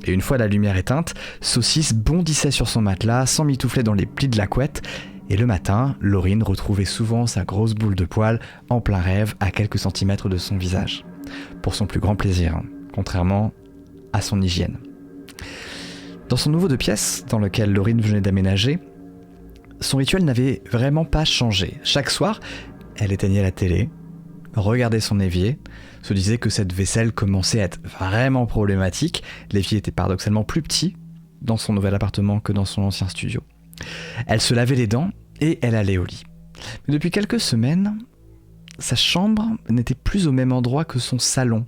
Et une fois la lumière éteinte, Saucisse bondissait sur son matelas, s'emmitouflait dans les plis de la couette, et le matin, Laureen retrouvait souvent sa grosse boule de poils en plein rêve à quelques centimètres de son visage. Pour son plus grand plaisir, contrairement à son hygiène. Dans son nouveau 2 pièces, dans lequel Laureen venait d'aménager, son rituel n'avait vraiment pas changé. Chaque soir, elle éteignait la télé, regardait son évier, se disait que cette vaisselle commençait à être vraiment problématique. L'évier était paradoxalement plus petit dans son nouvel appartement que dans son ancien studio. Elle se lavait les dents et elle allait au lit. Mais depuis quelques semaines, sa chambre n'était plus au même endroit que son salon.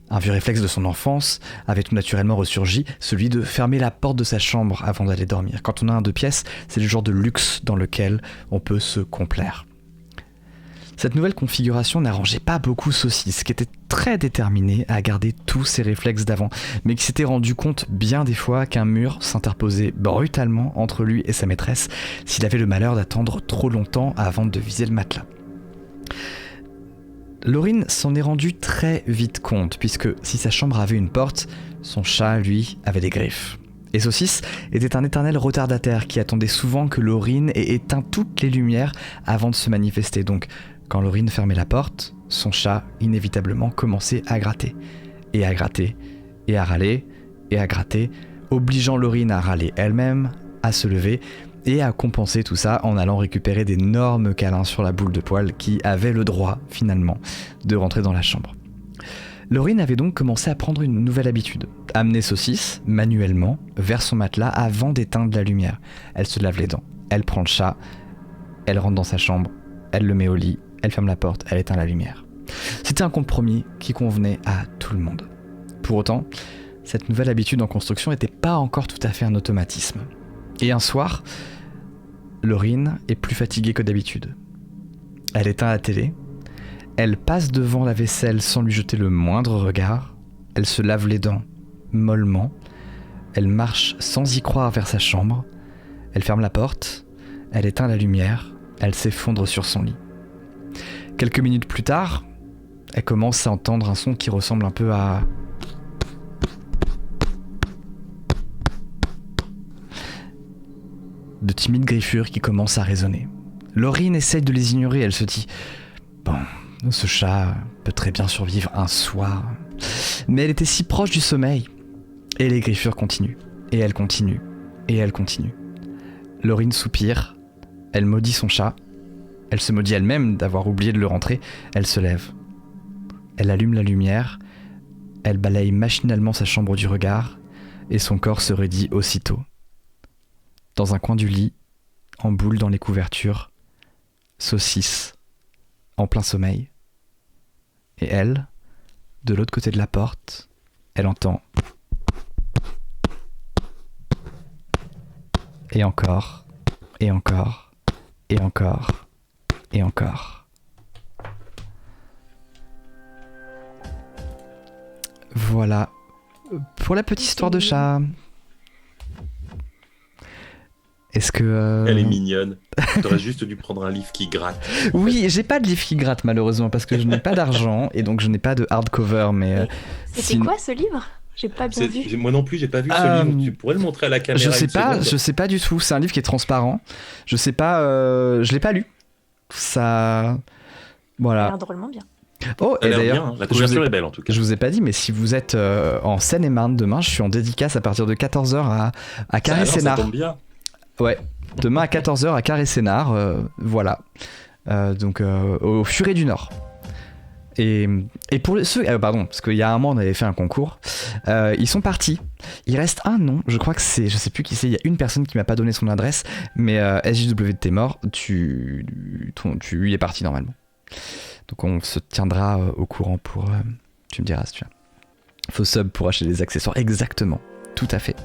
Un vieux réflexe de son enfance avait tout naturellement ressurgi, celui de fermer la porte de sa chambre avant d'aller dormir. Quand on a un 2 pièces, c'est le genre de luxe dans lequel on peut se complaire. Cette nouvelle configuration n'arrangeait pas beaucoup Saucisse, qui était très déterminé à garder tous ses réflexes d'avant, mais qui s'était rendu compte bien des fois qu'un mur s'interposait brutalement entre lui et sa maîtresse s'il avait le malheur d'attendre trop longtemps avant de viser le matelas. Laureen s'en est rendu très vite compte, puisque si sa chambre avait une porte, son chat, lui, avait des griffes. Et Saucisse était un éternel retardataire qui attendait souvent que Laureen ait éteint toutes les lumières avant de se manifester. Donc, quand Laureen fermait la porte, son chat, inévitablement, commençait à gratter. Et à gratter, et à râler, et à gratter, obligeant Laureen à râler elle-même, à se lever, et à compenser tout ça en allant récupérer d'énormes câlins sur la boule de poils qui avait le droit, finalement, de rentrer dans la chambre. Laureen avait donc commencé à prendre une nouvelle habitude, amener Saucisse, manuellement, vers son matelas avant d'éteindre la lumière. Elle se lave les dents, elle prend le chat, elle rentre dans sa chambre, elle le met au lit, elle ferme la porte, elle éteint la lumière. C'était un compromis qui convenait à tout le monde. Pour autant, cette nouvelle habitude en construction n'était pas encore tout à fait un automatisme. Et un soir, Laureen est plus fatiguée que d'habitude. Elle éteint la télé, elle passe devant la vaisselle sans lui jeter le moindre regard, elle se lave les dents mollement, elle marche sans y croire vers sa chambre, elle ferme la porte, elle éteint la lumière, elle s'effondre sur son lit. Quelques minutes plus tard, elle commence à entendre un son qui ressemble un peu à... de timides griffures qui commencent à résonner. Laureen essaye de les ignorer, elle se dit « Bon, ce chat peut très bien survivre un soir. » Mais elle était si proche du sommeil. Et les griffures continuent, et elles continuent, et elles continuent. Laureen soupire, elle maudit son chat, elle se maudit elle-même d'avoir oublié de le rentrer, elle se lève. Elle allume la lumière, elle balaye machinalement sa chambre du regard, et son corps se raidit aussitôt. Dans un coin du lit, en boule dans les couvertures, saucisse, en plein sommeil. Et elle, de l'autre côté de la porte, elle entend. Et encore, et encore, et encore, et encore. Voilà pour la petite histoire de chat. Est-ce que... Elle est mignonne. T'aurais juste dû prendre un livre qui gratte. Oui, j'ai pas de livre qui gratte malheureusement parce que je n'ai pas d'argent et donc je n'ai pas de hardcover. Mais c'était quoi ce livre? J'ai pas bien vu. Moi non plus, j'ai pas vu ce livre. Tu pourrais le montrer à la caméra? Je sais pas du tout. C'est un livre qui est transparent. Je sais pas. Je l'ai pas lu. Ça. Voilà. Ça a l'air drôlement bien. Oh, et d'ailleurs, bien, la couverture est belle en tout cas. Je vous ai pas dit, mais si vous êtes en Seine-et-Marne demain, je suis en dédicace à partir de 14h à Carré-Sénart. Ça tombe bien. Ouais, demain à 14h à Carré-Sénart, voilà. Donc au Furet du Nord. Et pour ceux... pardon, parce qu'il y a un mois on avait fait un concours. Ils sont partis. Il reste un nom, je crois que c'est... Je sais plus qui c'est, il y a une personne qui m'a pas donné son adresse, mais SJW de tes morts, tu y es parti normalement. Donc on se tiendra au courant pour... tu me diras si tu as. Faut sub pour acheter des accessoires, exactement. Tout à fait.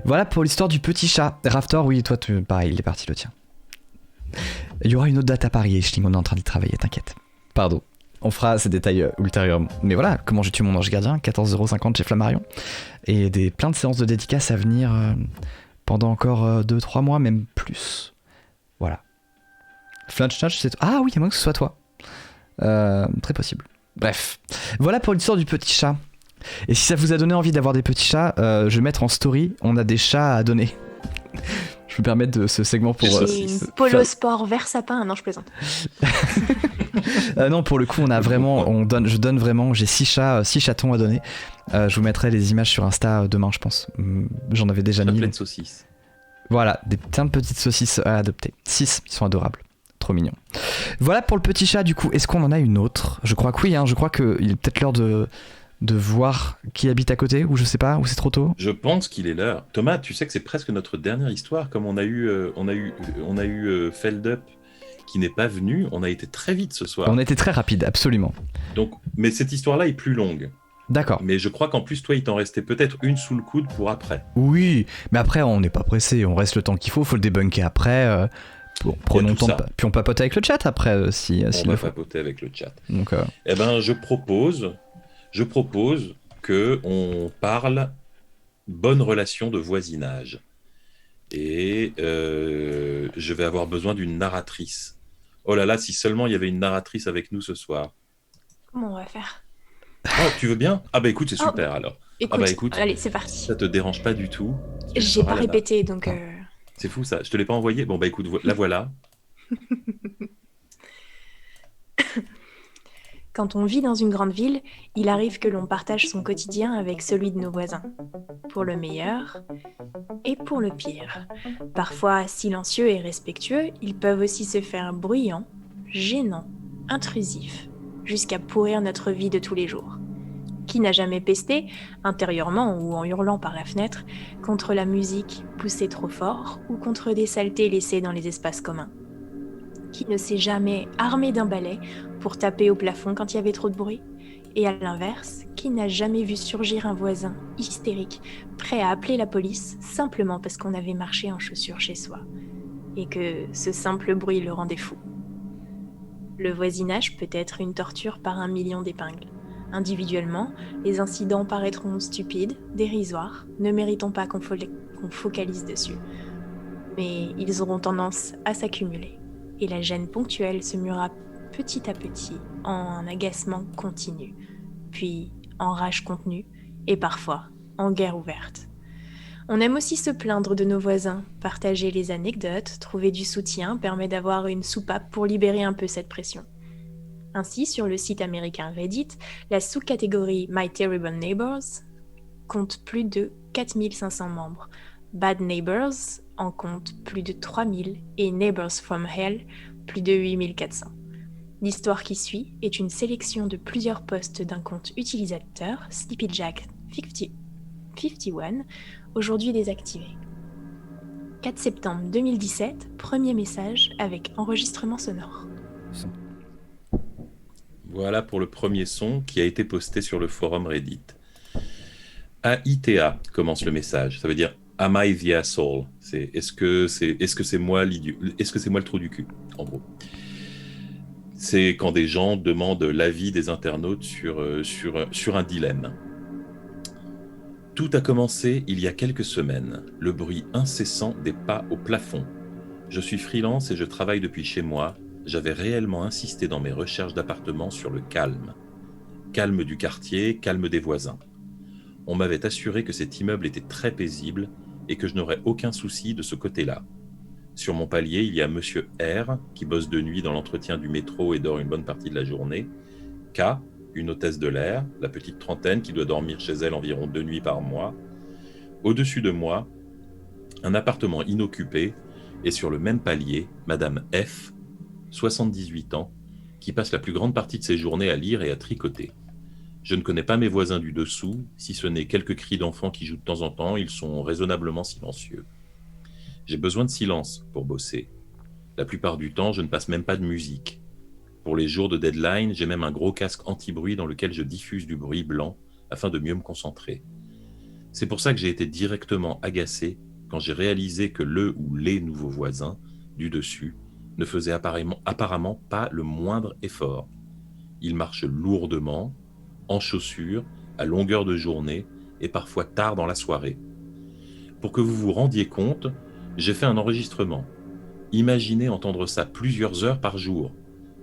Voilà pour l'histoire du petit chat. Raftor, oui, toi, pareil, il est parti le tien. Il y aura une autre date à Paris, Eishling, on est en train d'y travailler, t'inquiète. Pardon, on fera ces détails ultérieurement. Mais voilà, comment j'ai tué mon ange gardien, 14,50€ chez Flammarion. Et plein de séances de dédicaces à venir pendant encore 2-3 mois, même plus. Voilà. Flunch, c'est... Ah oui, à moins que ce soit toi. Très possible. Bref. Voilà pour l'histoire du petit chat. Et si ça vous a donné envie d'avoir des petits chats, je vais mettre en story, on a des chats à donner. Je me permettre de ce segment pour... J'ai une polo sport vert sapin, non je plaisante. Non, pour le coup, on a vraiment, je donne vraiment, j'ai 6 chatons à donner. Je vous mettrai les images sur Insta demain, je pense. J'en avais déjà mis. Plein de saucisses. Voilà, plein de petites saucisses à adopter. 6, ils sont adorables. Trop mignons. Voilà pour le petit chat, du coup. Est-ce qu'on en a une autre? Je crois que oui, hein, je crois qu'il est peut-être l'heure de voir qui habite à côté, ou je sais pas, ou c'est trop tôt. Je pense qu'il est l'heure. Thomas, tu sais que c'est presque notre dernière histoire, comme on a eu Feldup qui n'est pas venu, on a été très vite ce soir. On a été très rapide, absolument. Donc, mais cette histoire-là est plus longue. D'accord. Mais je crois qu'en plus, toi, il t'en restait peut-être une sous le coude pour après. Oui, mais après, on n'est pas pressé, on reste le temps qu'il faut le débunker après. Prenons le temps, puis on papote avec le chat après, si on va papoter avec le chat. Donc, eh ben, je propose que on parle bonne relation de voisinage. Et je vais avoir besoin d'une narratrice. Oh là là, si seulement il y avait une narratrice avec nous ce soir. Comment on va faire? Oh, tu veux bien? Ah bah écoute, c'est super alors. Écoute, allez, c'est parti. Ça te dérange pas du tout? J'ai pas répété, donc... C'est fou ça, je te l'ai pas envoyé? Bon bah écoute, la voilà. Quand on vit dans une grande ville, il arrive que l'on partage son quotidien avec celui de nos voisins. Pour le meilleur et pour le pire. Parfois silencieux et respectueux, ils peuvent aussi se faire bruyants, gênants, intrusifs, jusqu'à pourrir notre vie de tous les jours. Qui n'a jamais pesté, intérieurement ou en hurlant par la fenêtre, contre la musique poussée trop fort ou contre des saletés laissées dans les espaces communs? Qui ne s'est jamais armé d'un balai pour taper au plafond quand il y avait trop de bruit? Et à l'inverse, qui n'a jamais vu surgir un voisin hystérique, prêt à appeler la police simplement parce qu'on avait marché en chaussures chez soi, et que ce simple bruit le rendait fou? Le voisinage peut être une torture par 1 million d'épingles. Individuellement, les incidents paraîtront stupides, dérisoires, ne méritant pas qu'on focalise dessus. Mais ils auront tendance à s'accumuler. Et la gêne ponctuelle se murera petit à petit en un agacement continu, puis en rage contenue, et parfois en guerre ouverte. On aime aussi se plaindre de nos voisins, partager les anecdotes, trouver du soutien permet d'avoir une soupape pour libérer un peu cette pression. Ainsi, sur le site américain Reddit, la sous-catégorie My Terrible Neighbors compte plus de 4500 membres. Bad Neighbors en compte plus de 3000 et Neighbors from Hell plus de 8400. L'histoire qui suit est une sélection de plusieurs posts d'un compte utilisateur, SleepyJack51, aujourd'hui désactivé. 4 septembre 2017, premier message avec enregistrement sonore. Voilà pour le premier son qui a été posté sur le forum Reddit. AITA commence le message. Ça veut dire Am I the asshole? Est-ce que c'est moi l'idiot? Est-ce que c'est moi le trou du cul? En gros. C'est quand des gens demandent l'avis des internautes sur un dilemme. Tout a commencé il y a quelques semaines. Le bruit incessant des pas au plafond. Je suis freelance et je travaille depuis chez moi. J'avais réellement insisté dans mes recherches d'appartements sur le calme. Calme du quartier, calme des voisins. On m'avait assuré que cet immeuble était très paisible et que je n'aurais aucun souci de ce côté-là. Sur mon palier, il y a Monsieur R, qui bosse de nuit dans l'entretien du métro et dort une bonne partie de la journée. K, une hôtesse de l'air, la petite trentaine qui doit dormir chez elle environ 2 nuits par mois. Au-dessus de moi, un appartement inoccupé et sur le même palier, Madame F, 78 ans, qui passe la plus grande partie de ses journées à lire et à tricoter. Je ne connais pas mes voisins du dessous, si ce n'est quelques cris d'enfants qui jouent de temps en temps, ils sont raisonnablement silencieux. J'ai besoin de silence pour bosser. La plupart du temps, je ne passe même pas de musique. Pour les jours de deadline, j'ai même un gros casque anti-bruit dans lequel je diffuse du bruit blanc afin de mieux me concentrer. C'est pour ça que j'ai été directement agacé quand j'ai réalisé que le ou les nouveaux voisins du dessus ne faisaient apparemment pas le moindre effort. Ils marchent lourdement, en chaussures, à longueur de journée et parfois tard dans la soirée. Pour que vous vous rendiez compte, j'ai fait un enregistrement. Imaginez entendre ça plusieurs heures par jour.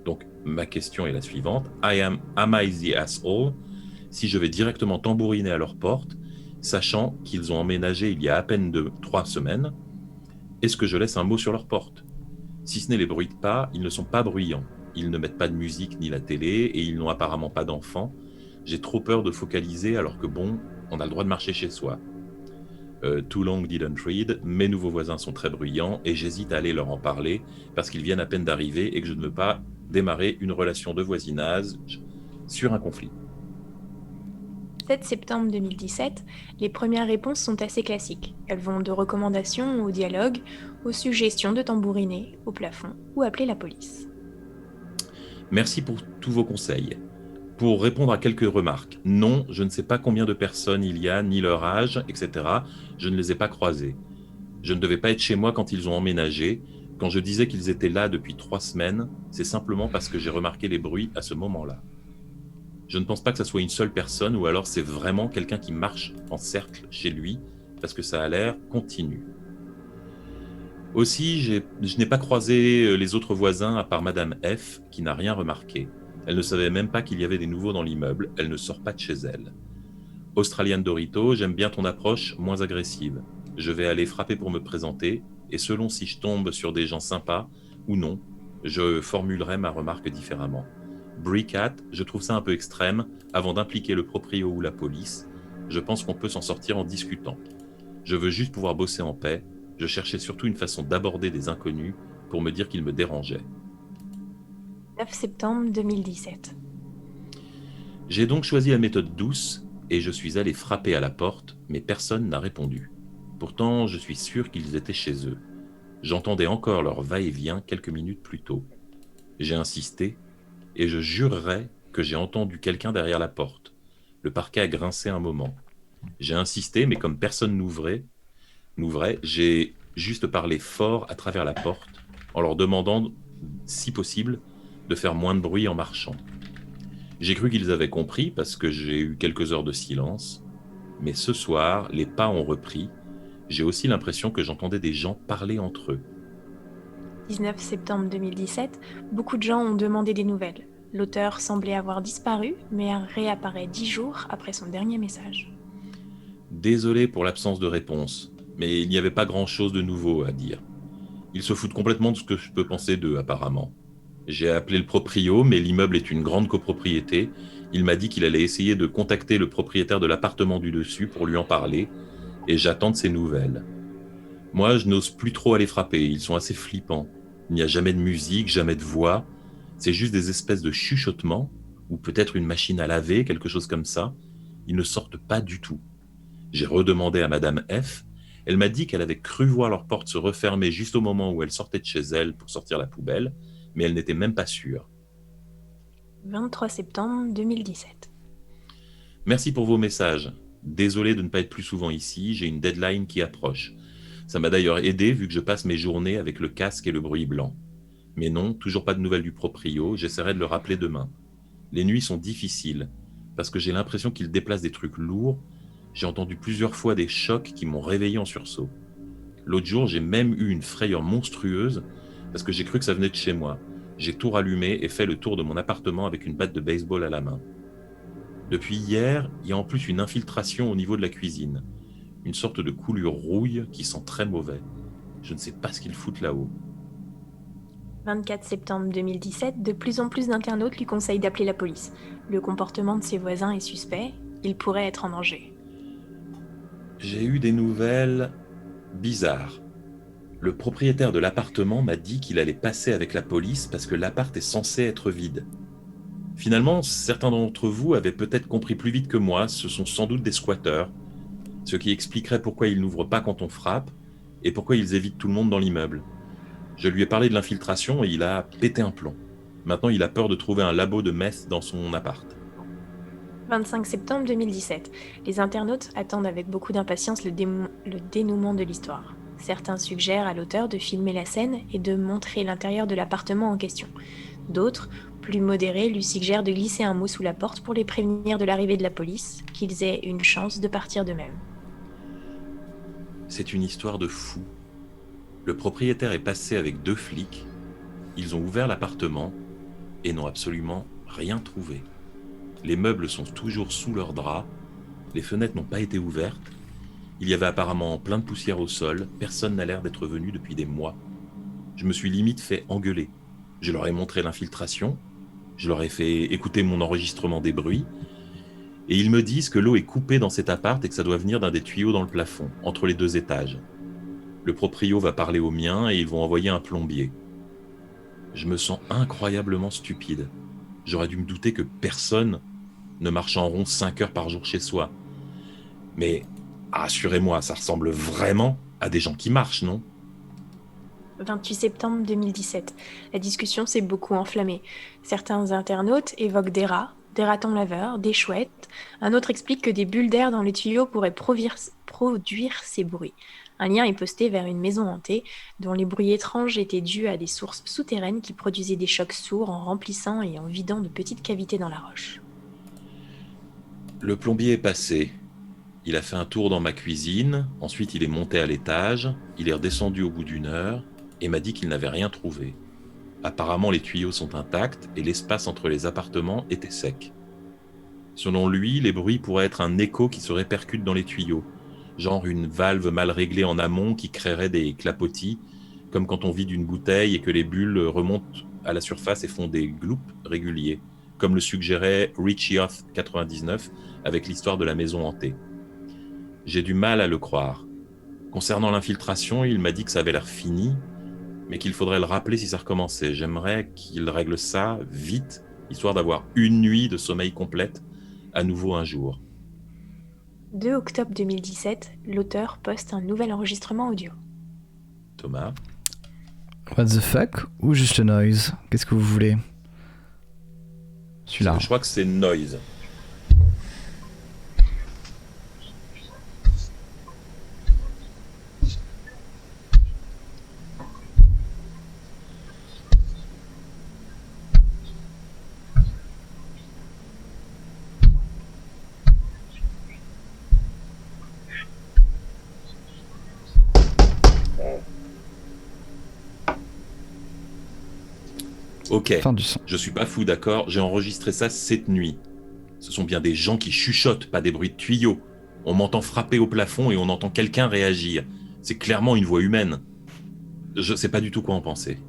Donc, ma question est la suivante. Am I the asshole? Si je vais directement tambouriner à leur porte, sachant qu'ils ont emménagé il y a à peine 3 semaines, est-ce que je laisse un mot sur leur porte? Si ce n'est les bruits de pas, ils ne sont pas bruyants. Ils ne mettent pas de musique ni la télé et ils n'ont apparemment pas d'enfants. J'ai trop peur de focaliser alors que bon, on a le droit de marcher chez soi. Too long didn't read, mes nouveaux voisins sont très bruyants et j'hésite à aller leur en parler parce qu'ils viennent à peine d'arriver et que je ne veux pas démarrer une relation de voisinage sur un conflit. 7 septembre 2017, les premières réponses sont assez classiques. Elles vont de recommandations au dialogue, aux suggestions de tambouriner, au plafond ou appeler la police. Merci pour tous vos conseils. Pour répondre à quelques remarques, non, je ne sais pas combien de personnes il y a, ni leur âge, etc. Je ne les ai pas croisés. Je ne devais pas être chez moi quand ils ont emménagé. Quand je disais qu'ils étaient là depuis 3 semaines, c'est simplement parce que j'ai remarqué les bruits à ce moment-là. Je ne pense pas que ça soit une seule personne ou alors c'est vraiment quelqu'un qui marche en cercle chez lui parce que ça a l'air continu. Aussi, je n'ai pas croisé les autres voisins à part Madame F qui n'a rien remarqué. Elle ne savait même pas qu'il y avait des nouveaux dans l'immeuble, elle ne sort pas de chez elle. Australian Dorito, j'aime bien ton approche moins agressive. Je vais aller frapper pour me présenter et selon si je tombe sur des gens sympas ou non, je formulerai ma remarque différemment. Bricat, je trouve ça un peu extrême, avant d'impliquer le proprio ou la police, je pense qu'on peut s'en sortir en discutant. Je veux juste pouvoir bosser en paix, je cherchais surtout une façon d'aborder des inconnus pour me dire qu'ils me dérangeaient. 9 septembre 2017. J'ai donc choisi la méthode douce et je suis allé frapper à la porte, mais personne n'a répondu. Pourtant, je suis sûr qu'ils étaient chez eux. J'entendais encore leur va-et-vient quelques minutes plus tôt. J'ai insisté et je jurerais que j'ai entendu quelqu'un derrière la porte. Le parquet a grincé un moment. J'ai insisté, mais comme personne n'ouvrait, j'ai juste parlé fort à travers la porte en leur demandant, si possible, de faire moins de bruit en marchant. J'ai cru qu'ils avaient compris parce que j'ai eu quelques heures de silence, mais ce soir, les pas ont repris. J'ai aussi l'impression que j'entendais des gens parler entre eux. 19 septembre 2017, beaucoup de gens ont demandé des nouvelles. L'auteur semblait avoir disparu, mais réapparaît 10 jours après son dernier message. Désolé pour l'absence de réponse, mais il n'y avait pas grand-chose de nouveau à dire. Ils se foutent complètement de ce que je peux penser d'eux, apparemment. J'ai appelé le proprio, mais l'immeuble est une grande copropriété. Il m'a dit qu'il allait essayer de contacter le propriétaire de l'appartement du dessus pour lui en parler, et j'attends de ses nouvelles. Moi, je n'ose plus trop aller frapper, ils sont assez flippants. Il n'y a jamais de musique, jamais de voix. C'est juste des espèces de chuchotements, ou peut-être une machine à laver, quelque chose comme ça. Ils ne sortent pas du tout. J'ai redemandé à Madame F. Elle m'a dit qu'elle avait cru voir leur porte se refermer juste au moment où elle sortait de chez elle pour sortir la poubelle, mais elle n'était même pas sûre. 23 septembre 2017. Merci pour vos messages. Désolé de ne pas être plus souvent ici, j'ai une deadline qui approche. Ça m'a d'ailleurs aidé vu que je passe mes journées avec le casque et le bruit blanc. Mais non, toujours pas de nouvelles du proprio, j'essaierai de le rappeler demain. Les nuits sont difficiles, parce que j'ai l'impression qu'il déplace des trucs lourds. J'ai entendu plusieurs fois des chocs qui m'ont réveillé en sursaut. L'autre jour, j'ai même eu une frayeur monstrueuse, parce que j'ai cru que ça venait de chez moi. J'ai tout rallumé et fait le tour de mon appartement avec une batte de baseball à la main. Depuis hier, il y a en plus une infiltration au niveau de la cuisine. Une sorte de coulure rouille qui sent très mauvais. Je ne sais pas ce qu'ils foutent là-haut. 24 septembre 2017, de plus en plus d'internautes lui conseillent d'appeler la police. Le comportement de ses voisins est suspect, il pourrait être en danger. J'ai eu des nouvelles bizarres. Le propriétaire de l'appartement m'a dit qu'il allait passer avec la police parce que l'appart est censé être vide. Finalement, certains d'entre vous avaient peut-être compris plus vite que moi, ce sont sans doute des squatteurs, ce qui expliquerait pourquoi ils n'ouvrent pas quand on frappe et pourquoi ils évitent tout le monde dans l'immeuble. Je lui ai parlé de l'infiltration et il a pété un plomb. Maintenant, il a peur de trouver un labo de meth dans son appart. 25 septembre 2017. Les internautes attendent avec beaucoup d'impatience le dénouement de l'histoire. Certains suggèrent à l'auteur de filmer la scène et de montrer l'intérieur de l'appartement en question. D'autres, plus modérés, lui suggèrent de glisser un mot sous la porte pour les prévenir de l'arrivée de la police, qu'ils aient une chance de partir d'eux-mêmes. C'est une histoire de fou. Le propriétaire est passé avec 2 flics, ils ont ouvert l'appartement et n'ont absolument rien trouvé. Les meubles sont toujours sous leurs draps, les fenêtres n'ont pas été ouvertes, il y avait apparemment plein de poussière au sol, personne n'a l'air d'être venu depuis des mois. Je me suis limite fait engueuler. Je leur ai montré l'infiltration, je leur ai fait écouter mon enregistrement des bruits, et ils me disent que l'eau est coupée dans cet appart et que ça doit venir d'un des tuyaux dans le plafond, entre les 2 étages. Le proprio va parler au mien et ils vont envoyer un plombier. Je me sens incroyablement stupide. J'aurais dû me douter que personne ne marche en rond 5 heures par jour chez soi. Mais assurez-moi, ça ressemble vraiment à des gens qui marchent, non ? 28 septembre 2017. La discussion s'est beaucoup enflammée. Certains internautes évoquent des rats, des ratons laveurs, des chouettes. Un autre explique que des bulles d'air dans les tuyaux pourraient produire ces bruits. Un lien est posté vers une maison hantée dont les bruits étranges étaient dus à des sources souterraines qui produisaient des chocs sourds en remplissant et en vidant de petites cavités dans la roche. Le plombier est passé. Il a fait un tour dans ma cuisine, ensuite il est monté à l'étage, il est redescendu au bout d'1 heure et m'a dit qu'il n'avait rien trouvé. Apparemment les tuyaux sont intacts et l'espace entre les appartements était sec. Selon lui, les bruits pourraient être un écho qui se répercute dans les tuyaux. Genre une valve mal réglée en amont qui créerait des clapotis, comme quand on vide une bouteille et que les bulles remontent à la surface et font des gloops réguliers, comme le suggérait Richioth 99 avec l'histoire de la maison hantée. J'ai du mal à le croire. Concernant l'infiltration, il m'a dit que ça avait l'air fini, mais qu'il faudrait le rappeler si ça recommençait. J'aimerais qu'il règle ça vite, histoire d'avoir une nuit de sommeil complète à nouveau un jour. 2 octobre 2017, l'auteur poste un nouvel enregistrement audio. Thomas ? What the fuck ou juste noise? Qu'est-ce que vous voulez? Celui-là. Je crois que c'est noise. Ok, Fin du son. je suis pas fou, d'accord, j'ai enregistré ça cette nuit. Ce sont bien des gens qui chuchotent, pas des bruits de tuyaux. On m'entend frapper au plafond et on entend quelqu'un réagir. C'est clairement une voix humaine. Je sais pas du tout quoi en penser.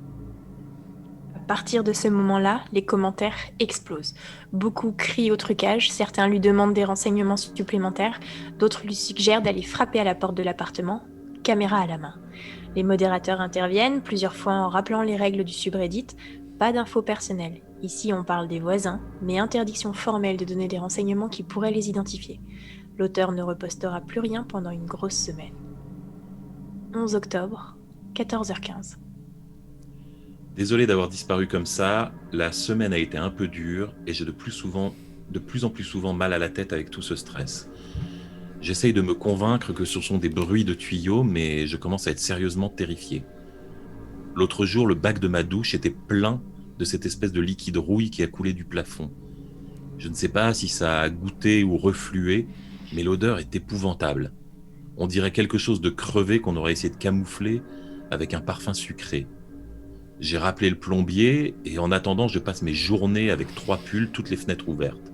À partir de ce moment-là, les commentaires explosent. Beaucoup crient au trucage, certains lui demandent des renseignements supplémentaires, d'autres lui suggèrent d'aller frapper à la porte de l'appartement, caméra à la main. Les modérateurs interviennent, plusieurs fois en rappelant les règles du subreddit. Pas d'infos personnelles. Ici, on parle des voisins, mais interdiction formelle de donner des renseignements qui pourraient les identifier. L'auteur ne repostera plus rien pendant une grosse semaine. 11 octobre, 14h15. Désolé d'avoir disparu comme ça, la semaine a été un peu dure et j'ai de plus en plus souvent mal à la tête avec tout ce stress. J'essaye de me convaincre que ce sont des bruits de tuyaux, mais je commence à être sérieusement terrifié. L'autre jour, le bac de ma douche était plein de cette espèce de liquide rouille qui a coulé du plafond. Je ne sais pas si ça a goûté ou reflué, mais l'odeur est épouvantable. On dirait quelque chose de crevé qu'on aurait essayé de camoufler avec un parfum sucré. J'ai rappelé le plombier et en attendant, je passe mes journées avec 3 pulls, toutes les fenêtres ouvertes.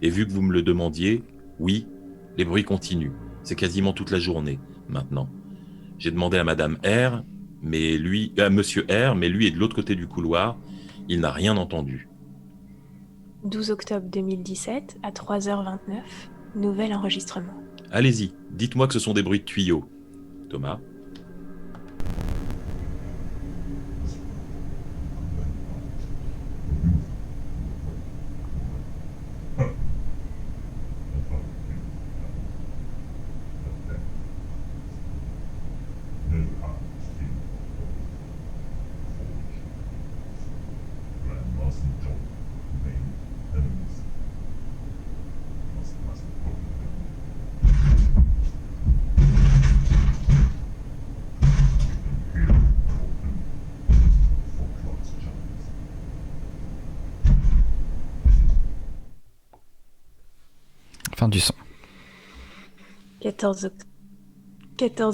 Et vu que vous me le demandiez, oui, les bruits continuent. C'est quasiment toute la journée, maintenant. J'ai demandé à Madame R, Monsieur R, mais lui est de l'autre côté du couloir. Il n'a rien entendu. 12 octobre 2017, à 3h29, nouvel enregistrement. Allez-y, dites-moi que ce sont des bruits de tuyaux. Thomas. Fin du son. 14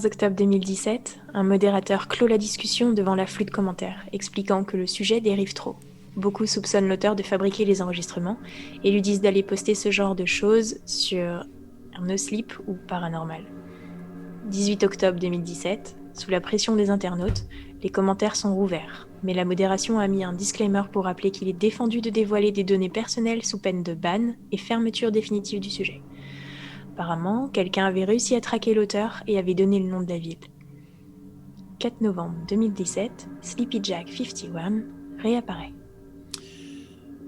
octobre 2017, un modérateur clôt la discussion devant l'afflux de commentaires, expliquant que le sujet dérive trop. Beaucoup soupçonnent l'auteur de fabriquer les enregistrements et lui disent d'aller poster ce genre de choses sur NoSleep ou Paranormal. 18 octobre 2017, sous la pression des internautes, les commentaires sont rouverts, mais la modération a mis un disclaimer pour rappeler qu'il est défendu de dévoiler des données personnelles sous peine de ban et fermeture définitive du sujet. Apparemment, quelqu'un avait réussi à traquer l'auteur et avait donné le nom de la ville. 4 novembre 2017, Sleepy Jack 51 réapparaît.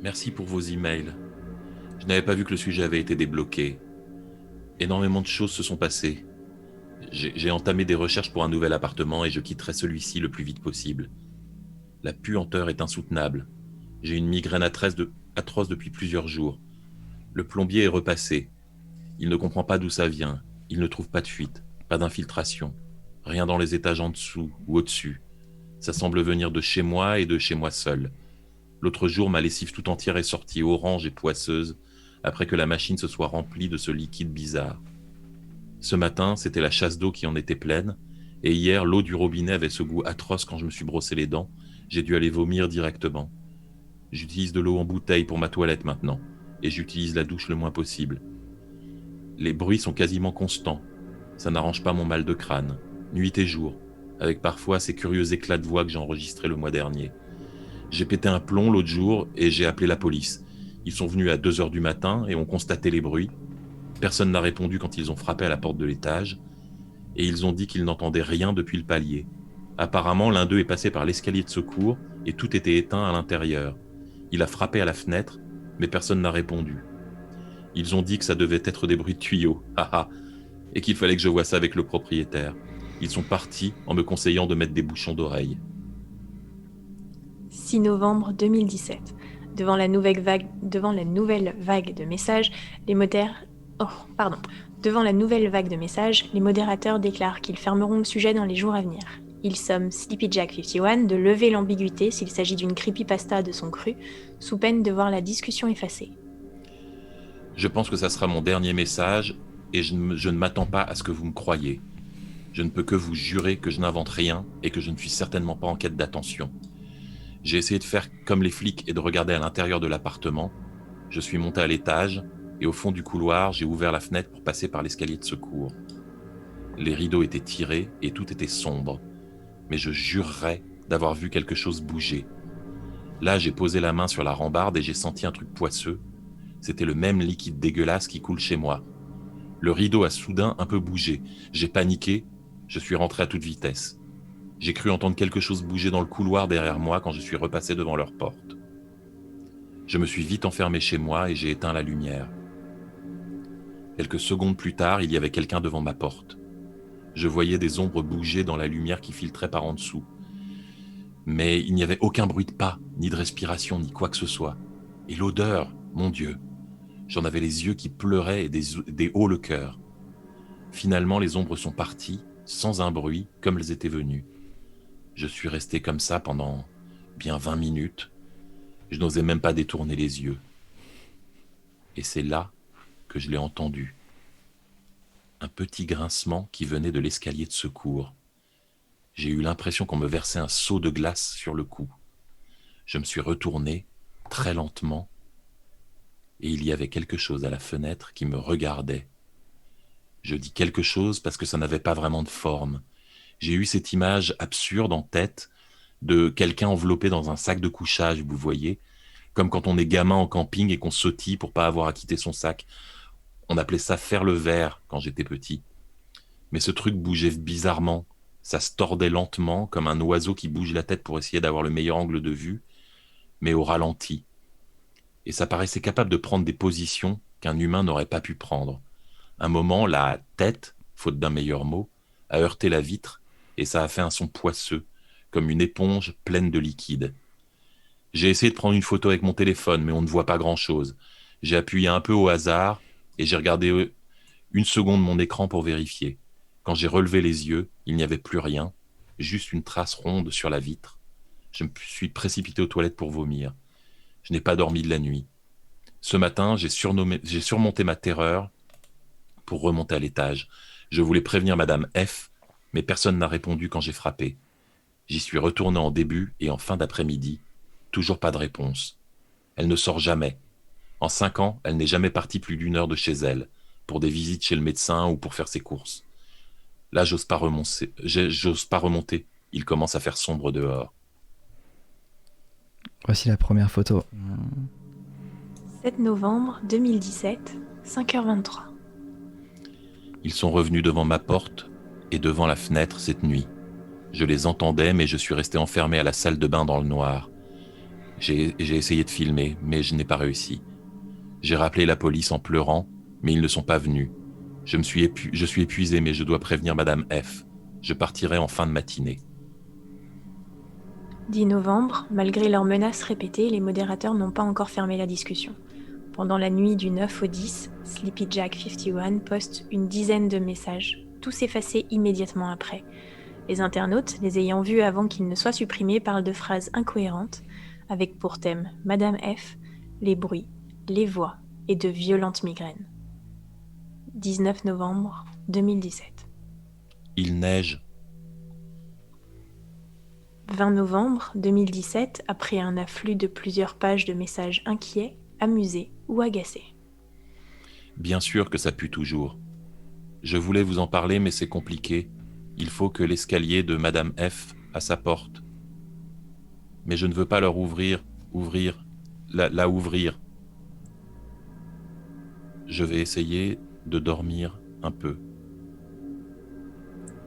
Merci pour vos emails. Je n'avais pas vu que le sujet avait été débloqué. Énormément de choses se sont passées. J'ai entamé des recherches pour un nouvel appartement et je quitterai celui-ci le plus vite possible. La puanteur est insoutenable. J'ai une migraine atroce depuis plusieurs jours. Le plombier est repassé. Il ne comprend pas d'où ça vient. Il ne trouve pas de fuite, pas d'infiltration. Rien dans les étages en dessous ou au-dessus. Ça semble venir de chez moi et de chez moi seul. L'autre jour, ma lessive tout entière est sortie orange et poisseuse après que la machine se soit remplie de ce liquide bizarre. Ce matin, c'était la chasse d'eau qui en était pleine, et hier, l'eau du robinet avait ce goût atroce quand je me suis brossé les dents. J'ai dû aller vomir directement. J'utilise de l'eau en bouteille pour ma toilette maintenant, et j'utilise la douche le moins possible. Les bruits sont quasiment constants. Ça n'arrange pas mon mal de crâne, nuit et jour, avec parfois ces curieux éclats de voix que j'ai enregistrés le mois dernier. J'ai pété un plomb l'autre jour et j'ai appelé la police. Ils sont venus à 2h du matin et ont constaté les bruits. Personne n'a répondu quand ils ont frappé à la porte de l'étage, et ils ont dit qu'ils n'entendaient rien depuis le palier. Apparemment, l'un d'eux est passé par l'escalier de secours et tout était éteint à l'intérieur. Il a frappé à la fenêtre, mais personne n'a répondu. Ils ont dit que ça devait être des bruits de tuyaux, et qu'il fallait que je voie ça avec le propriétaire. Ils sont partis en me conseillant de mettre des bouchons d'oreille. 6 novembre 2017. Devant la nouvelle vague de messages, Devant la nouvelle vague de messages, les modérateurs déclarent qu'ils fermeront le sujet dans les jours à venir. Ils somment Sleepy Jack 51 de lever l'ambiguïté s'il s'agit d'une creepypasta de son cru, sous peine de voir la discussion effacée. Je pense que ça sera mon dernier message, et je ne m'attends pas à ce que vous me croyiez. Je ne peux que vous jurer que je n'invente rien et que je ne suis certainement pas en quête d'attention. J'ai essayé de faire comme les flics et de regarder à l'intérieur de l'appartement. Je suis monté à l'étage, et au fond du couloir, j'ai ouvert la fenêtre pour passer par l'escalier de secours. Les rideaux étaient tirés et tout était sombre, mais je jurerais d'avoir vu quelque chose bouger. Là, j'ai posé la main sur la rambarde et j'ai senti un truc poisseux. C'était le même liquide dégueulasse qui coule chez moi. Le rideau a soudain un peu bougé. J'ai paniqué, je suis rentré à toute vitesse. J'ai cru entendre quelque chose bouger dans le couloir derrière moi quand je suis repassé devant leur porte. Je me suis vite enfermé chez moi et j'ai éteint la lumière. Quelques secondes plus tard, il y avait quelqu'un devant ma porte. Je voyais des ombres bouger dans la lumière qui filtrait par en dessous. Mais il n'y avait aucun bruit de pas, ni de respiration, ni quoi que ce soit. Et l'odeur, mon Dieu. J'en avais les yeux qui pleuraient et des hauts le cœur. Finalement, les ombres sont parties, sans un bruit, comme elles étaient venues. Je suis resté comme ça pendant bien 20 minutes. Je n'osais même pas détourner les yeux. Et c'est là que je l'ai entendu. Un petit grincement qui venait de l'escalier de secours. J'ai eu l'impression qu'on me versait un seau de glace sur le cou. Je me suis retourné, très lentement, et il y avait quelque chose à la fenêtre qui me regardait. Je dis quelque chose parce que ça n'avait pas vraiment de forme. J'ai eu cette image absurde en tête de quelqu'un enveloppé dans un sac de couchage, vous voyez, comme quand on est gamin en camping et qu'on sautille pour pas avoir à quitter son sac. On appelait ça faire le vert quand j'étais petit. Mais ce truc bougeait bizarrement, ça se tordait lentement comme un oiseau qui bouge la tête pour essayer d'avoir le meilleur angle de vue, mais au ralenti. Et ça paraissait capable de prendre des positions qu'un humain n'aurait pas pu prendre. Un moment, la tête, faute d'un meilleur mot, a heurté la vitre et ça a fait un son poisseux, comme une éponge pleine de liquide. J'ai essayé de prendre une photo avec mon téléphone, mais on ne voit pas grand-chose. J'ai appuyé un peu au hasard et j'ai regardé une seconde mon écran pour vérifier. Quand j'ai relevé les yeux, il n'y avait plus rien, juste une trace ronde sur la vitre. Je me suis précipité aux toilettes pour vomir. Je n'ai pas dormi de la nuit. Ce matin, j'ai surmonté ma terreur pour remonter à l'étage. Je voulais prévenir Madame F, mais personne n'a répondu quand j'ai frappé. J'y suis retourné en début et en fin d'après-midi. Toujours pas de réponse. Elle ne sort jamais. En 5 ans, elle n'est jamais partie plus d'1 heure de chez elle, pour des visites chez le médecin ou pour faire ses courses. Là, j'ose pas remonter. Il commence à faire sombre dehors. Voici la première photo. 7 novembre 2017, 5h23. Ils sont revenus devant ma porte et devant la fenêtre cette nuit. Je les entendais, mais je suis resté enfermé à la salle de bain dans le noir. J'ai essayé de filmer, mais je n'ai pas réussi. J'ai rappelé la police en pleurant, mais ils ne sont pas venus. Je suis épuisé, mais je dois prévenir Madame F. Je partirai en fin de matinée. 10 novembre, malgré leurs menaces répétées, les modérateurs n'ont pas encore fermé la discussion. Pendant la nuit du 9 au 10, Sleepy Jack 51 poste une dizaine de messages, tous effacés immédiatement après. Les internautes, les ayant vus avant qu'ils ne soient supprimés, parlent de phrases incohérentes, avec pour thème Madame F, les bruits, les voix et de violentes migraines. 19 novembre 2017. Il neige. 20 novembre 2017, après un afflux de plusieurs pages de messages inquiets, amusés ou agacés. Bien sûr que ça pue toujours. Je voulais vous en parler, mais c'est compliqué. Il faut que l'escalier de Madame F à sa porte. Mais je ne veux pas leur ouvrir. Je vais essayer de dormir un peu.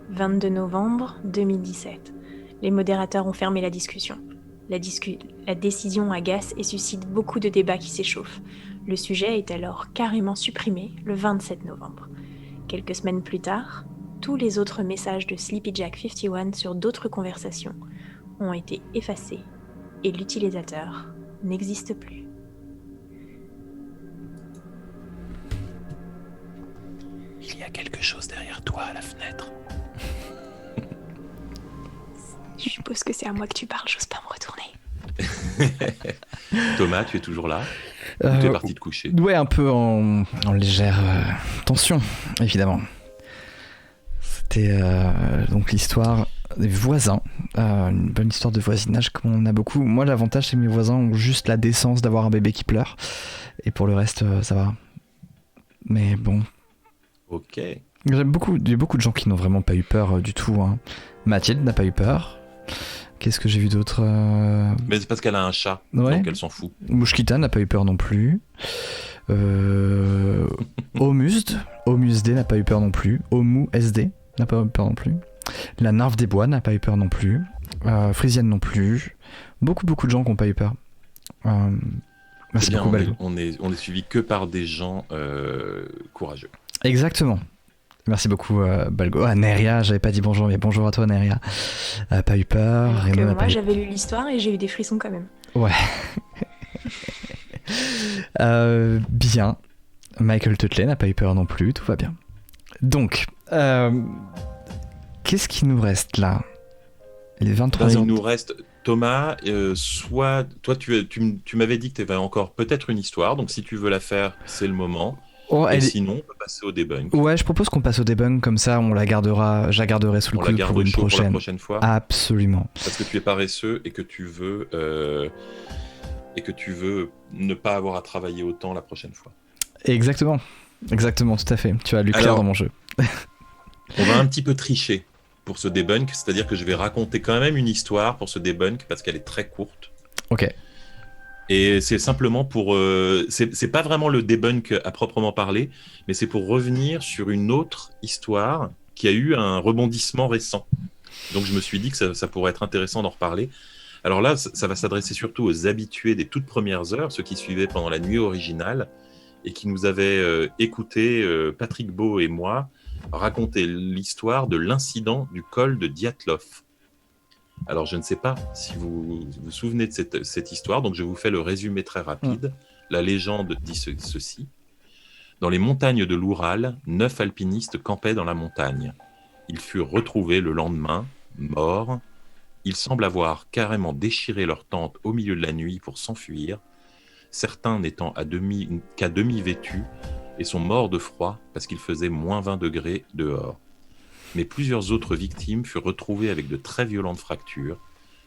22 novembre 2017. Les modérateurs ont fermé la discussion. La décision agace et suscite beaucoup de débats qui s'échauffent. Le sujet est alors carrément supprimé le 27 novembre. Quelques semaines plus tard, tous les autres messages de Sleepy Jack 51 sur d'autres conversations ont été effacés et l'utilisateur n'existe plus. Il y a quelque chose derrière toi à la fenêtre. Je suppose que c'est à moi que tu parles, j'ose pas me retourner. Thomas, tu es toujours là? Ou tu es parti te coucher? Ouais, un peu en légère tension, évidemment. C'était donc l'histoire des voisins, une bonne histoire de voisinage comme on a beaucoup. Moi, l'avantage, c'est que mes voisins ont juste la décence d'avoir un bébé qui pleure. Et pour le reste, ça va. Mais bon. Ok. Il y a beaucoup de gens qui n'ont vraiment pas eu peur du tout. Hein. Mathilde n'a pas eu peur. Qu'est-ce que j'ai vu d'autre Mais c'est parce qu'elle a un chat, ouais. Donc elle s'en fout. Mouchkita n'a pas eu peur non plus. Omusd n'a pas eu peur non plus. Omu SD n'a pas eu peur non plus. La Narve des Bois n'a pas eu peur non plus. Frisienne non plus. Beaucoup de gens qui n'ont pas eu peur. Merci beaucoup, Baldo. On est suivi que par des gens courageux. Exactement. Merci beaucoup, Balgo. Ah, Neria, j'avais pas dit bonjour, mais bonjour à toi, Neria. Pas eu peur. Alors que Raymond n'a moi, pas eu- j'avais lu l'histoire et j'ai eu des frissons quand même. Ouais. Bien. Michael Tutley n'a pas eu peur non plus, tout va bien. Donc, qu'est-ce qui nous reste là? Les 23 Il heures. nous reste Thomas, soit toi tu m'avais dit que tu avais encore peut-être une histoire, donc si tu veux la faire, c'est le moment. Oh, Et elle est- sinon, on peut passer au debunk. Ouais, je propose qu'on passe au debunk, comme ça je la garderai sous le On la coude garde pour au une chaud pour la prochaine. prochaine fois. Absolument. Parce que tu es paresseux et que tu veux ne pas avoir à travailler autant la prochaine fois. Exactement, tout à fait. Tu as lu clair Alors, dans mon jeu. On va un petit peu tricher pour ce debunk, c'est-à-dire que je vais raconter quand même une histoire pour ce debunk parce qu'elle est très courte. Ok. Et c'est simplement pour... c'est pas vraiment le debunk à proprement parler, mais c'est pour revenir sur une autre histoire qui a eu un rebondissement récent. Donc je me suis dit que ça pourrait être intéressant d'en reparler. Alors là, ça va s'adresser surtout aux habitués des toutes premières heures, ceux qui suivaient pendant la nuit originale et qui nous avaient écouté, Patrick Beau et moi, raconter l'histoire de l'incident du col de Dyatlov. Alors, je ne sais pas si vous vous souvenez de cette histoire, donc je vous fais le résumé très rapide. La légende dit ceci. Dans les montagnes de l'Oural, 9 alpinistes campaient dans la montagne. Ils furent retrouvés le lendemain, morts. Ils semblent avoir carrément déchiré leur tente au milieu de la nuit pour s'enfuir, certains n'étant qu'à demi vêtus et sont morts de froid parce qu'il faisait moins 20 degrés dehors. Mais plusieurs autres victimes furent retrouvées avec de très violentes fractures,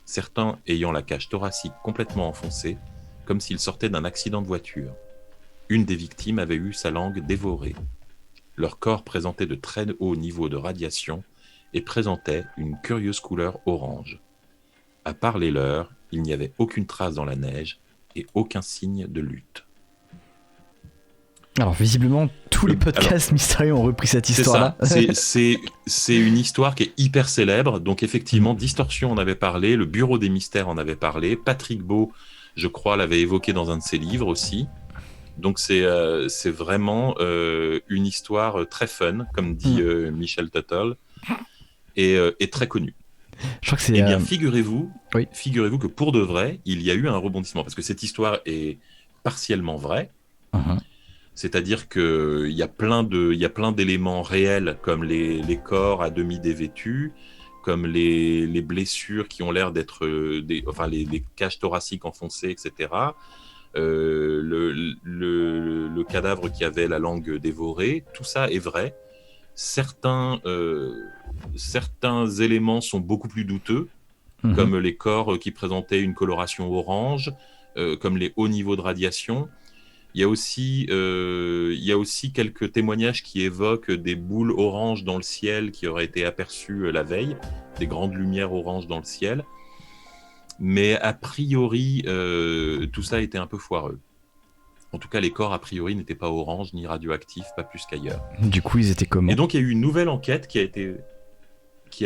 certains ayant la cage thoracique complètement enfoncée, comme s'ils sortaient d'un accident de voiture. Une des victimes avait eu sa langue dévorée. Leur corps présentait de très hauts niveaux de radiation et présentait une curieuse couleur orange. À part les leurs, il n'y avait aucune trace dans la neige et aucun signe de lutte. Alors, visiblement, tous les podcasts mystérieux ont repris cette histoire-là. C'est une histoire qui est hyper célèbre. Donc, effectivement, Distorsion en avait parlé, le Bureau des Mystères en avait parlé, Patrick Beau, je crois, l'avait évoqué dans un de ses livres aussi. Donc, c'est vraiment une histoire très fun, comme dit Michel Tuttle, et très connue. Je crois que c'est. Eh bien, figurez-vous que pour de vrai, il y a eu un rebondissement, parce que cette histoire est partiellement vraie. C'est-à-dire qu'il y a plein d'éléments réels, comme les corps à demi dévêtus, comme les blessures qui ont l'air d'être les cages thoraciques enfoncées, etc. Le cadavre qui avait la langue dévorée, tout ça est vrai. Certains éléments sont beaucoup plus douteux, comme les corps qui présentaient une coloration orange, comme les hauts niveaux de radiation. Il y a aussi quelques témoignages qui évoquent des boules oranges dans le ciel qui auraient été aperçues la veille, des grandes lumières oranges dans le ciel. Mais a priori, tout ça était un peu foireux. En tout cas, les corps, a priori, n'étaient pas oranges ni radioactifs, pas plus qu'ailleurs. Du coup, ils étaient comment ? Et donc, il y a eu une nouvelle enquête qui a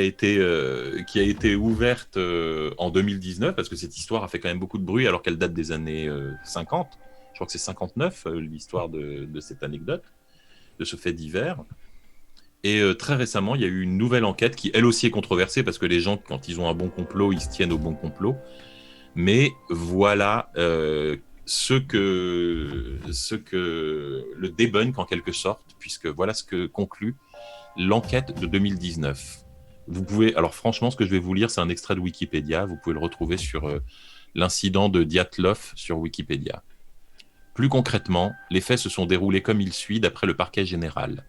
été ouverte en 2019, parce que cette histoire a fait quand même beaucoup de bruit, alors qu'elle date des années 50. Je crois que c'est 59, l'histoire de cette anecdote, de ce fait divers. Et très récemment, il y a eu une nouvelle enquête qui, elle aussi, est controversée, parce que les gens, quand ils ont un bon complot, ils se tiennent au bon complot. Mais voilà ce que le debunk, en quelque sorte, puisque voilà ce que conclut l'enquête de 2019. Vous pouvez, alors franchement, ce que je vais vous lire, c'est un extrait de Wikipédia. Vous pouvez le retrouver sur l'incident de Dyatlov sur Wikipédia. Plus concrètement, les faits se sont déroulés comme il suit d'après le parquet général.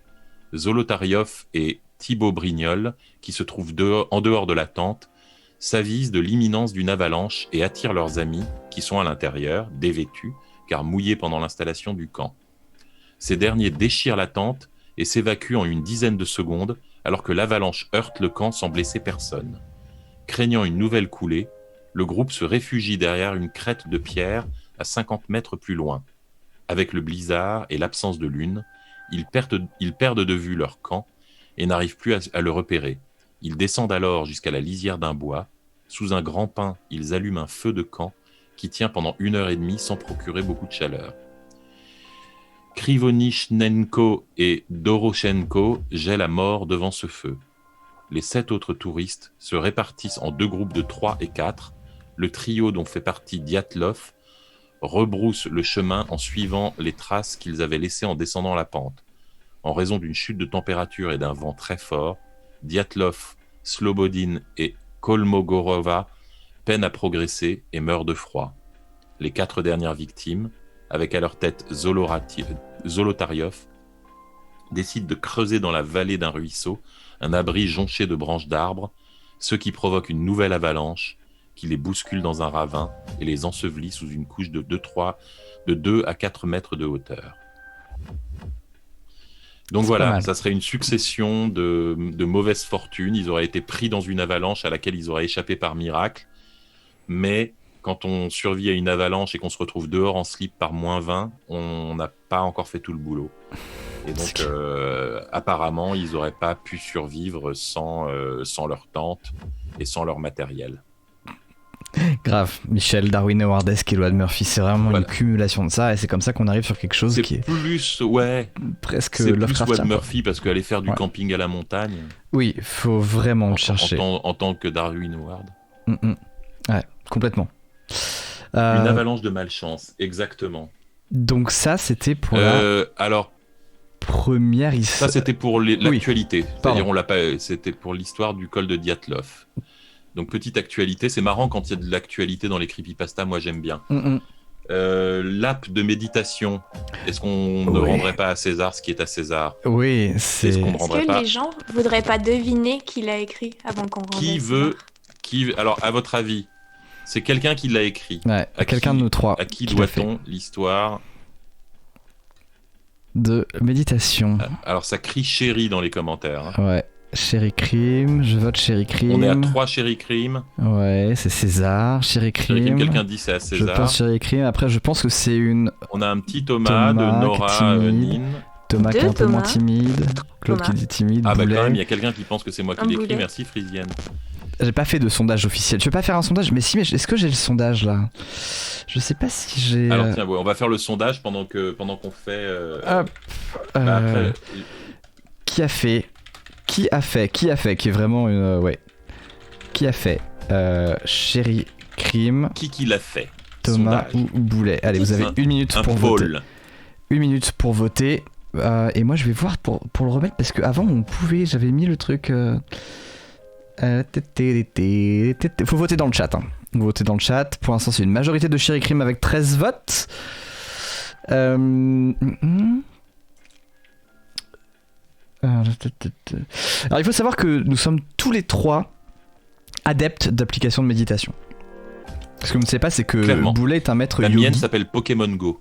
Zolotariov et Thibaut Brignol, qui se trouvent en dehors de la tente, s'avisent de l'imminence d'une avalanche et attirent leurs amis, qui sont à l'intérieur, dévêtus, car mouillés pendant l'installation du camp. Ces derniers déchirent la tente et s'évacuent en une dizaine de secondes, alors que l'avalanche heurte le camp sans blesser personne. Craignant une nouvelle coulée, le groupe se réfugie derrière une crête de pierre à 50 mètres plus loin. Avec le blizzard et l'absence de lune, ils perdent de vue leur camp et n'arrivent plus à le repérer. Ils descendent alors jusqu'à la lisière d'un bois. Sous un grand pin, ils allument un feu de camp qui tient pendant 1h30 sans procurer beaucoup de chaleur. Krivonichnenko et Doroshenko gèlent à mort devant ce feu. Les 7 autres touristes se répartissent en 2 groupes de 3 et 4. Le trio dont fait partie Dyatlov rebrousse le chemin en suivant les traces qu'ils avaient laissées en descendant la pente. En raison d'une chute de température et d'un vent très fort, Dyatlov, Slobodin et Kolmogorova peinent à progresser et meurent de froid. Les 4 dernières victimes, avec à leur tête Zolotaryov, décident de creuser dans la vallée d'un ruisseau un abri jonché de branches d'arbres, ce qui provoque une nouvelle avalanche qui les bouscule dans un ravin et les ensevelit sous une couche de 2 à 4 mètres de hauteur. Donc voilà, ça serait une succession de mauvaises fortunes. Ils auraient été pris dans une avalanche à laquelle ils auraient échappé par miracle, mais quand on survit à une avalanche et qu'on se retrouve dehors en slip par -20, on n'a pas encore fait tout le boulot. Et donc, apparemment, ils n'auraient pas pu survivre sans leur tente et sans leur matériel. Grave, Michel, Darwin Awardesque et Edward Murphy, c'est vraiment une cumulation de ça, et c'est comme ça qu'on arrive sur quelque chose qui est plus, presque c'est Lovecraftien. plus Edward Murphy, parce qu'aller faire du camping à la montagne... Oui, faut vraiment le chercher. En tant que Darwin Award. Ouais, complètement. Une avalanche de malchance, exactement. Donc ça, c'était pour alors, première histoire. Ça, c'était pour l'actualité. Oui. C'est-à-dire, c'était pour l'histoire du col de Dyatlov. Donc, petite actualité. C'est marrant quand il y a de l'actualité dans les creepypastas. Moi, j'aime bien. L'app de méditation. Est-ce qu'on ne rendrait pas à César ce qui est à César? Oui, c'est... Est-ce qu'on ne rendrait pas... les gens voudraient pas deviner qui l'a écrit avant qu'on rende Alors, à votre avis, c'est quelqu'un qui l'a écrit. Ouais, à quelqu'un de nous trois. À qui doit-on l'histoire de méditation? Alors, ça crie chéri dans les commentaires. Ouais. Chéri Crime, je vote Chéri Crime. On est à 3 Chéri Crime. Ouais, c'est César, Chéri Crime. Quelqu'un dit c'est à César. Je pense Chéri Crime. Après, je pense que c'est une. On a un petit Thomas de Nora Nin. Thomas qui est un peu moins timide. Claude qui dit timide. Ah, bah Boulet. quand même, il y a quelqu'un qui pense que c'est moi qui l'écris. Merci, Frisienne. J'ai pas fait de sondage officiel. Tu veux pas faire un sondage? Mais si, mais est-ce que j'ai le sondage là? Je sais pas si j'ai. Alors tiens, on va faire le sondage pendant qu'on fait. Après... Qui a fait? Qui est vraiment une. Ouais. Qui a fait Chéri Crime. Qui l'a fait? Thomas sondage. ou Boulet. Allez, vous avez 1 minute pour voter. 1 minute pour voter. Et moi, je vais voir pour le remettre parce qu'avant, on pouvait. J'avais mis le truc. Faut voter dans le chat. Hein. Voter dans le chat. Pour l'instant, c'est une majorité de Chéri Crime avec 13 votes. Alors il faut savoir que nous sommes tous les 3 adeptes d'applications de méditation. Ce que vous ne savez pas, c'est que Clairement. Boulet est un maître La yogi. mienne s'appelle Pokémon Go.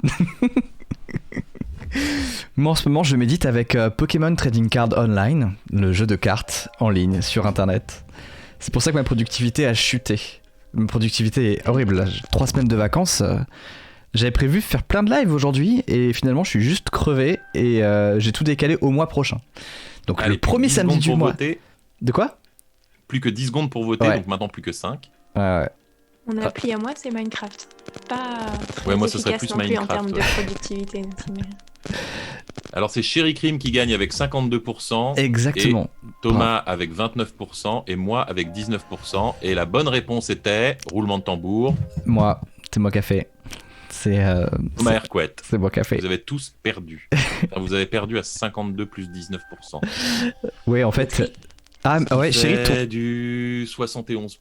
Moi en ce moment je médite avec Pokémon Trading Card Online, le jeu de cartes en ligne sur internet. C'est pour ça que ma productivité a chuté. Ma productivité est horrible. J'ai 3 semaines de vacances. J'avais prévu faire plein de lives aujourd'hui et finalement je suis juste crevé et j'ai tout décalé au mois prochain. Donc allez, le premier samedi du mois. Voter. De quoi? Plus que 10 secondes pour voter, Ouais. donc maintenant plus que 5. Ouais. Mon appli à moi, c'est Minecraft. Pas très Ouais, moi, ce serait efficace plus non plus en Minecraft, termes de ouais. productivité. Alors c'est Chéri Crime qui gagne avec 52%. Exactement. Et Thomas avec 29% et moi avec 19%. Et la bonne réponse était, roulement de tambour, Moi, c'est moi qui a fait. Thomas Hercouet. C'est moi qui a fait. Vous avez tous perdu. Enfin, vous avez perdu à 52 plus 19%. Ouais, en fait. Ah ouais, chérie, C'est du 71%.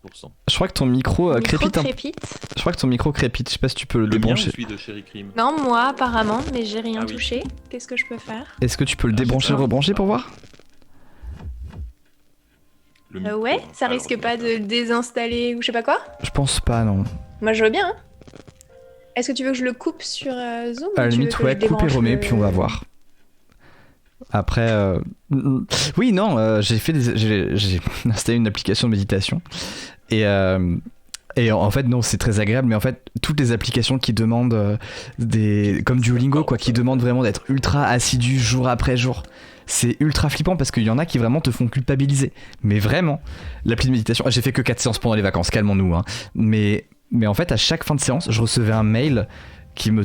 je crois que ton micro Mon crépite micro un peu. crépite. Je crois que ton micro crépite. Je sais pas si tu peux le Le mien ou débrancher. celui de Chéri Crime? Non, moi apparemment, mais j'ai rien Ah oui. touché. Qu'est-ce que je peux faire? Est-ce que tu peux le Ah, débrancher j'ai et pas. rebrancher pour voir? Le micro, Ouais, hein, ça pas risque pas de le désinstaller ou je sais pas quoi? Je pense pas, non. Moi je veux bien. Hein. Est-ce que tu veux que je le coupe sur Zoom? À la ou tu veux limite, que ouais, je coupe et débranche remets, le- puis on va voir. Après, oui, non, j'ai installé une application de méditation et en fait, non, c'est très agréable, mais en fait, toutes les applications qui demandent comme Duolingo, quoi, qui demandent vraiment d'être ultra assidu jour après jour. C'est ultra flippant parce qu'il y en a qui vraiment te font culpabiliser. Mais vraiment, l'appli de méditation, j'ai fait que 4 séances pendant les vacances, calmons-nous, hein. Mais en fait, à chaque fin de séance, je recevais un mail qui me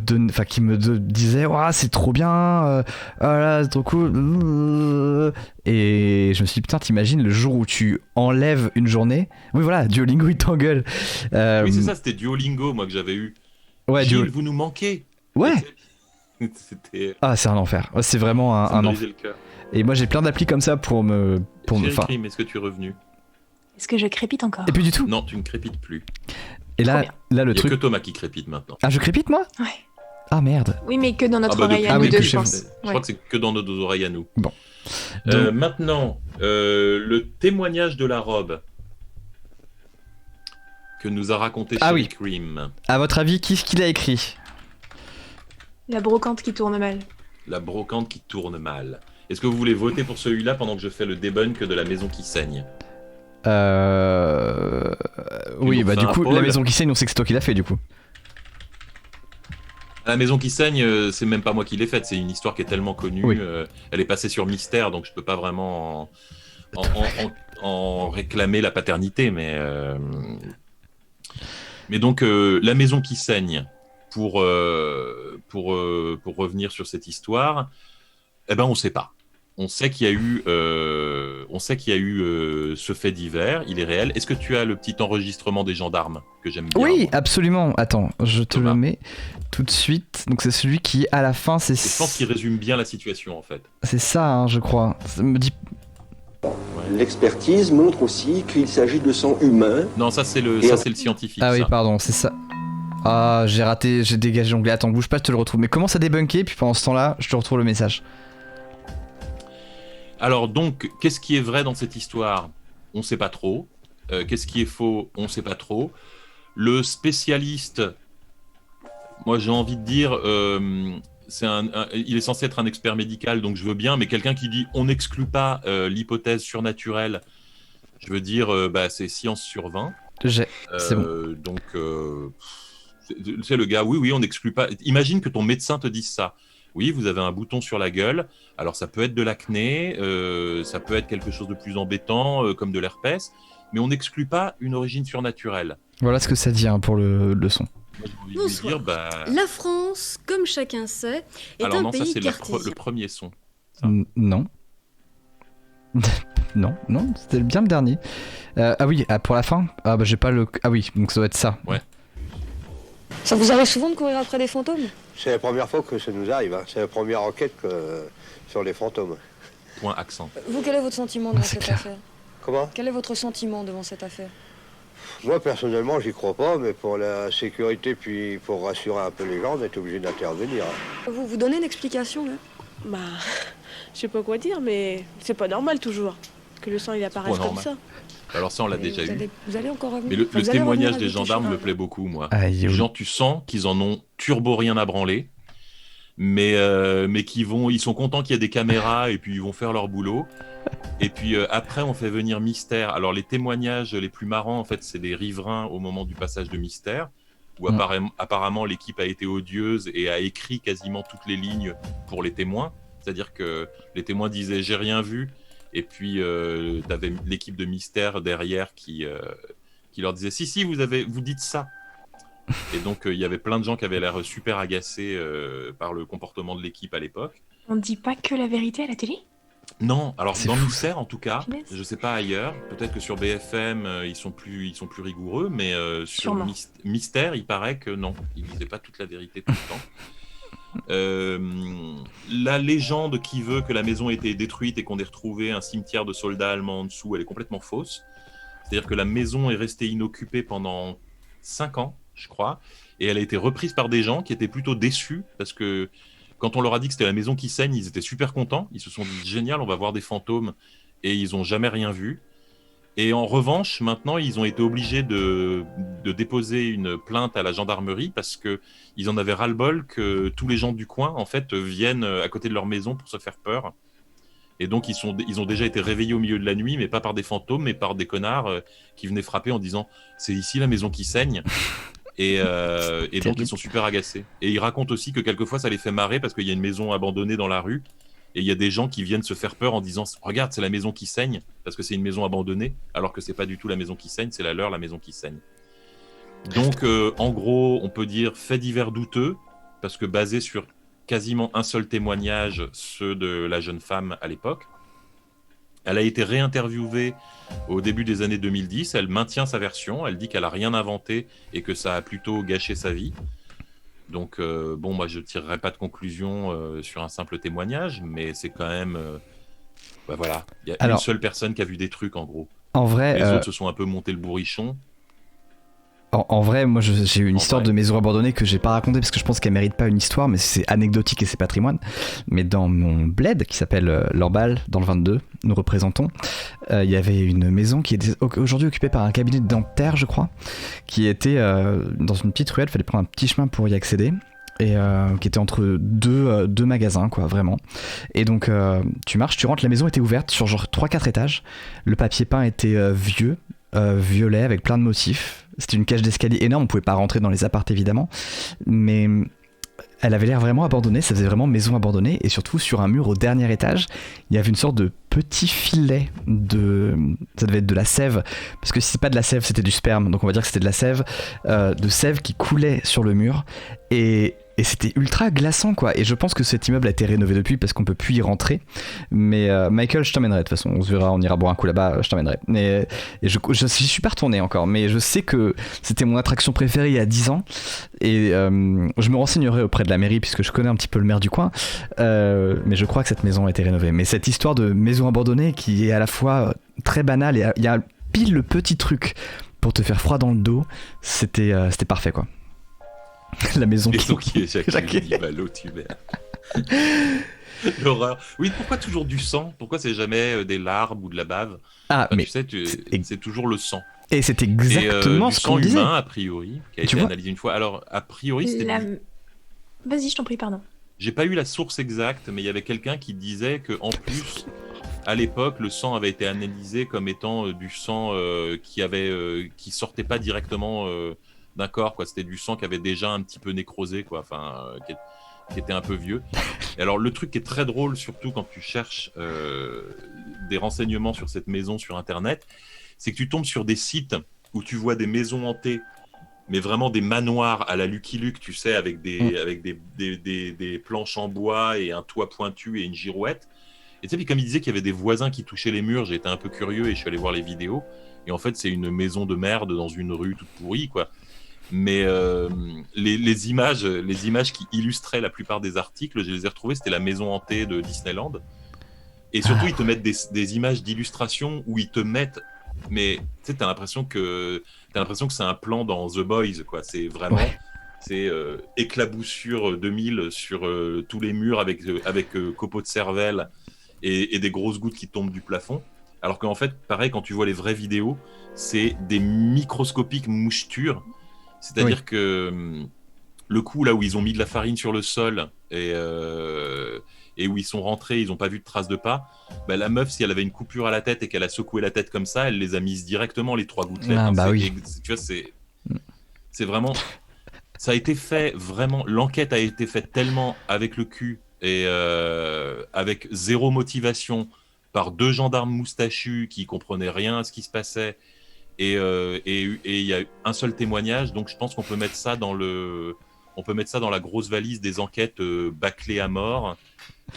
disait ouah, c'est trop bien, voilà, c'est trop cool. Et je me suis dit putain, t'imagines le jour où tu enlèves une journée. Oui voilà, Duolingo il t'engueule. Oui, c'est ça, c'était Duolingo moi que j'avais eu. Ouais, Gilles, vous nous manquez. Ouais. C'était Ah, c'est un enfer. Ouais, c'est vraiment un enfer. le cœur. Et moi j'ai plein d'applis comme ça pour me Chérie enfin, Crime, est-ce que tu es revenu? Est-ce que je crépite encore? et puis du tout. Non, tu ne crépites plus. Et là Trop le Il n'y a truc. que Thomas qui crépite maintenant. Ah, je crépite moi? Ouais. Ah merde. Oui, mais que dans notre bah, oreille depuis- à nous oui, deux, que je chez vous. pense. Je crois que c'est que dans nos deux oreilles à nous. Bon. Donc- Maintenant, le témoignage de la robe que nous a raconté Ah Chérie oui. Cream. À votre avis, qui est-ce qu'il a écrit? La brocante qui tourne mal. La brocante qui tourne mal. Est-ce que vous voulez voter pour celui-là pendant que je fais le debunk de la maison qui saigne? Oui, nous bah refais du un coup, poll. la maison qui saigne, on sait que c'est toi qui l'as fait du coup. La maison qui saigne, c'est même pas moi qui l'ai faite, c'est une histoire qui est tellement connue. Oui. Elle est passée sur Mystère, donc je peux pas vraiment en réclamer la paternité. Mais donc, la maison qui saigne, pour revenir sur cette histoire, eh ben on sait pas. On sait qu'il y a eu, ce fait divers, il est réel. Est-ce que tu as le petit enregistrement des gendarmes que j'aime bien? Oui, moi absolument. Attends, je te Thomas. le mets tout de suite. Donc c'est celui qui, à la fin, Et je pense qu'il résume bien la situation en fait. c'est ça, hein, je crois. Ça me dit. L'expertise montre aussi qu'il s'agit de sang humain. Non, ça c'est le scientifique. Ah oui, ça. pardon, c'est ça. Ah, j'ai raté, j'ai dégagé l'onglet. Attends, bouge pas, je te le retrouve. Mais commence à débunker, puis pendant ce temps-là, je te retrouve le message. Alors donc, qu'est-ce qui est vrai dans cette histoire? On ne sait pas trop. Qu'est-ce qui est faux? On ne sait pas trop. Le spécialiste, moi j'ai envie de dire, il est censé être un expert médical, donc je veux bien, mais quelqu'un qui dit on n'exclut pas l'hypothèse surnaturelle, je veux dire, c'est science sur 20. C'est bon. Donc, c'est le gars, oui, on n'exclut pas. Imagine que ton médecin te dise ça. Oui, vous avez un bouton sur la gueule. Alors, ça peut être de l'acné, ça peut être quelque chose de plus embêtant, comme de l'herpès, mais on n'exclut pas une origine surnaturelle. Voilà ce que ça dit hein, pour le son. Moi, j'ai envie de Bonsoir. lui dire, La France, comme chacun sait, est alors un non, ça pays c'est cartésien. le premier son. Non. non, c'était bien le dernier. Ah oui, pour la fin. Ah bah j'ai pas le. Ah oui, donc ça doit être ça. Ouais. Ça vous arrive souvent de courir après des fantômes? C'est la première fois que ça nous arrive. C'est la première enquête sur les fantômes. Point accent. Vous, quel est votre sentiment devant c'est cette clair. affaire? Comment? Quel est votre sentiment devant cette affaire? Moi, personnellement, j'y crois pas, mais pour la sécurité, puis pour rassurer un peu les gens, on est obligé d'intervenir. Vous donnez une explication, là? Bah, je sais pas quoi dire, mais c'est pas normal toujours que le sang il apparaisse pas comme normal. ça. Alors ça, on l'a Et déjà eu. vous allez encore revenir? Mais le Enfin, vous allez témoignage revenir des habiter gendarmes chez me moi. plaît beaucoup, moi. Aïe, Les oui. gens, tu sens qu'ils en ont turbo rien à branler, mais ils sont contents qu'il y ait des caméras et puis ils vont faire leur boulot. Et puis après, on fait venir Mystère. Alors les témoignages les plus marrants, en fait, c'est des riverains au moment du passage de Mystère, où apparemment l'équipe a été odieuse et a écrit quasiment toutes les lignes pour les témoins. C'est-à-dire que les témoins disaient j'ai rien vu, et puis t'avais l'équipe de Mystère derrière qui leur disait si vous dites ça. Et donc il y avait plein de gens qui avaient l'air super agacés par le comportement de l'équipe à l'époque. On dit pas que la vérité à la télé? Non, alors C'est dans fou, Mystère en tout cas, Punaise. je sais pas ailleurs, peut-être que sur BFM ils sont plus rigoureux, mais sur Sûrement. Mystère il paraît que non, ils disaient pas toute la vérité tout le temps. La légende qui veut que la maison ait été détruite et qu'on ait retrouvé un cimetière de soldats allemands en dessous, elle est complètement fausse. C'est-à-dire que la maison est restée inoccupée pendant 5 ans, je crois, et elle a été reprise par des gens qui étaient plutôt déçus parce que quand on leur a dit que c'était la maison qui saigne, ils étaient super contents. Ils se sont dit génial, on va voir des fantômes, et ils n'ont jamais rien vu. Et en revanche, maintenant, ils ont été obligés de déposer une plainte à la gendarmerie parce qu'ils en avaient ras-le-bol que tous les gens du coin, en fait, viennent à côté de leur maison pour se faire peur. Et donc, ils ont déjà été réveillés au milieu de la nuit, mais pas par des fantômes, mais par des connards qui venaient frapper en disant « C'est ici la maison qui saigne ». Et donc, ils sont super agacés. Et ils racontent aussi que quelquefois, ça les fait marrer parce qu'il y a une maison abandonnée dans la rue. Et il y a des gens qui viennent se faire peur en disant « Regarde, c'est la maison qui saigne », parce que c'est une maison abandonnée, alors que c'est pas du tout la maison qui saigne, c'est la maison qui saigne. Donc, en gros, on peut dire fait divers douteux, parce que basé sur quasiment un seul témoignage, ceux de la jeune femme à l'époque. Elle a été réinterviewée au début des années 2010. Elle maintient sa version. Elle dit qu'elle n'a rien inventé et que ça a plutôt gâché sa vie. Donc, moi, je ne tirerai pas de conclusion sur un simple témoignage, mais c'est quand même... voilà. Il y a une seule personne qui a vu des trucs, en gros. En vrai... Les autres se sont un peu monté le bourrichon. En vrai, moi j'ai eu une histoire de maison abandonnée que j'ai pas racontée parce que je pense qu'elle mérite pas une histoire, mais c'est anecdotique et c'est patrimoine. Mais dans mon bled qui s'appelle L'Orbal, dans le 22, nous représentons, il y avait une maison qui était aujourd'hui occupée par un cabinet dentaire, je crois, qui était dans une petite ruelle, il fallait prendre un petit chemin pour y accéder. Et qui était entre deux magasins, quoi, vraiment. Et donc tu marches, tu rentres, la maison était ouverte sur genre 3-4 étages. Le papier peint était vieux, violet avec plein de motifs. C'était une cage d'escalier énorme, on pouvait pas rentrer dans les apparts évidemment, mais elle avait l'air vraiment abandonnée, ça faisait vraiment maison abandonnée, et surtout sur un mur au dernier étage, il y avait une sorte de petit filet ça devait être de la sève, parce que si c'est pas de la sève, c'était du sperme, donc on va dire que c'était de la sève, de sève qui coulait sur le mur, et c'était ultra glaçant, quoi. Et je pense que cet immeuble a été rénové depuis parce qu'on peut plus y rentrer. Mais Michael, je t'emmènerai de toute façon. On se verra, on ira boire un coup là-bas, je t'emmènerai. Et je suis pas retourné encore, mais je sais que c'était mon attraction préférée il y a 10 ans. Et je me renseignerai auprès de la mairie puisque je connais un petit peu le maire du coin. Mais je crois que cette maison a été rénovée. Mais cette histoire de maison abandonnée qui est à la fois très banale et il y a pile le petit truc pour te faire froid dans le dos, c'était parfait, quoi. La maison qui éjacule 10 ballots tubaires. L'horreur. Oui, pourquoi toujours du sang? Pourquoi c'est jamais des larmes ou de la bave? Mais tu sais, c'est toujours le sang. Et c'est exactement ce qu'on disait. Du sang humain, a priori, qui a été analysé une fois. Alors, a priori, c'était... Vas-y, je t'en prie, pardon. J'ai pas eu la source exacte, mais il y avait quelqu'un qui disait que en plus, à l'époque, le sang avait été analysé comme étant du sang qui sortait pas directement... d'un corps, quoi. C'était du sang qui avait déjà un petit peu nécrosé, quoi. Enfin, qui était un peu vieux. Et alors, le truc qui est très drôle, surtout quand tu cherches des renseignements sur cette maison sur Internet, c'est que tu tombes sur des sites où tu vois des maisons hantées, mais vraiment des manoirs à la Lucky Luke, tu sais, avec des planches en bois et un toit pointu et une girouette. Et tu sais, puis comme il disait qu'il y avait des voisins qui touchaient les murs, j'ai été un peu curieux et je suis allé voir les vidéos. Et en fait, c'est une maison de merde dans une rue toute pourrie, quoi. Mais les images qui illustraient la plupart des articles, je les ai retrouvées, c'était la maison hantée de Disneyland. Et surtout, ils te mettent des images d'illustration où ils te mettent... Mais tu sais, t'as l'impression que c'est un plan dans The Boys, quoi. C'est vraiment... Ouais. C'est éclaboussure 2000 sur tous les murs avec copeaux de cervelle et des grosses gouttes qui tombent du plafond. Alors qu'en fait, pareil, quand tu vois les vraies vidéos, c'est des microscopiques mouchetures. C'est-à-dire que le coup là où ils ont mis de la farine sur le sol et où ils sont rentrés, ils n'ont pas vu de traces de pas, bah, la meuf, si elle avait une coupure à la tête et qu'elle a secoué la tête comme ça, elle les a mises directement, les 3 gouttelettes. Oui. Tu vois, c'est vraiment... Ça a été fait vraiment... L'enquête a été faite tellement avec le cul et avec zéro motivation par 2 gendarmes moustachus qui comprenaient rien à ce qui se passait. Et il y a un seul témoignage, donc je pense qu'on peut mettre ça dans la grosse valise des enquêtes bâclées à mort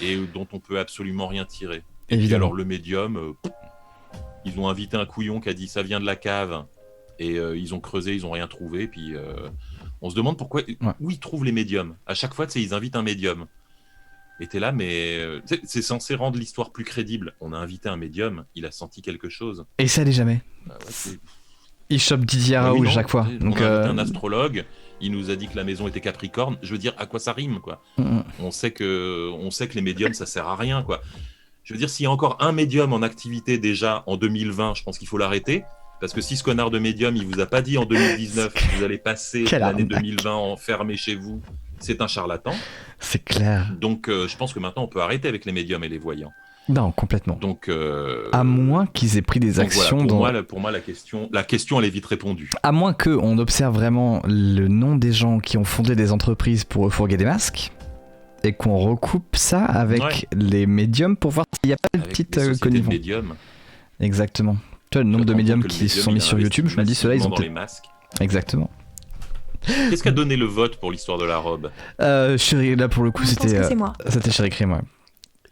et dont on peut absolument rien tirer. Et puis alors le médium, ils ont invité un couillon qui a dit ça vient de la cave et ils ont creusé, ils ont rien trouvé. Puis on se demande pourquoi où ils trouvent les médiums. À chaque fois, ils invitent un médium. Et t'es là, mais c'est censé rendre l'histoire plus crédible. On a invité un médium, il a senti quelque chose. Et ça l'est jamais. Il chope Didier Raoult chaque fois. Donc, on a invité un astrologue, il nous a dit que la maison était Capricorne. Je veux dire, à quoi ça rime, quoi. On sait que les médiums, ça sert à rien, quoi. Je veux dire, s'il y a encore un médium en activité déjà en 2020, je pense qu'il faut l'arrêter. Parce que si ce connard de médium, il vous a pas dit en 2019 que vous allez passer l'année 2020 enfermé chez vous, c'est un charlatan. C'est clair. Donc, je pense que maintenant, on peut arrêter avec les médiums et les voyants. Non, complètement. Donc, à moins qu'ils aient pris des actions... Voilà, pour moi, la question, elle est vite répondue. À moins qu'on observe vraiment le nom des gens qui ont fondé des entreprises pour refourguer des masques et qu'on recoupe ça avec les médiums pour voir s'il n'y a pas de petite connivence. Exactement. Tu vois, le nombre de médiums qui se sont mis sur YouTube, je me dis, ceux-là, ils ont... dans les masques. Exactement. Qu'est-ce qu'a donné le vote pour l'histoire de la robe? Chérie, là pour le coup, Je pense c'était que c'est moi. c'était Chéri Crime, ouais.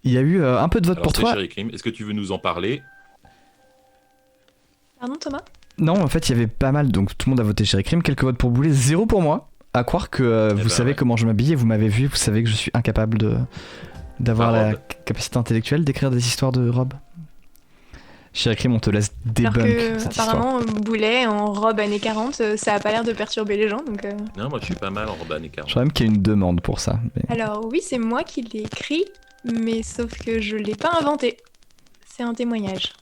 Il y a eu un peu de vote Alors, pour c'est toi. Chéri Crime. Est-ce que tu veux nous en parler? Pardon, Thomas? Non, en fait, il y avait pas mal, donc tout le monde a voté Chéri Crime, quelques votes pour Boulet, 0 pour moi. À croire que vous ben, savez ouais. comment je m'habille, et vous m'avez vu, vous savez que je suis incapable d'avoir La la robe. capacité intellectuelle d'écrire des histoires de robes. Chéri Crime, on te laisse Alors debunk que, cette histoire. apparemment, Boulet en robe années 40, ça a pas l'air de perturber les gens. Donc, Non, moi je suis pas mal en robe années Je 40. crois même qu'il y a une demande pour ça. mais- Alors, oui, c'est moi qui l'ai écrit, mais sauf que je l'ai pas inventé. C'est un témoignage.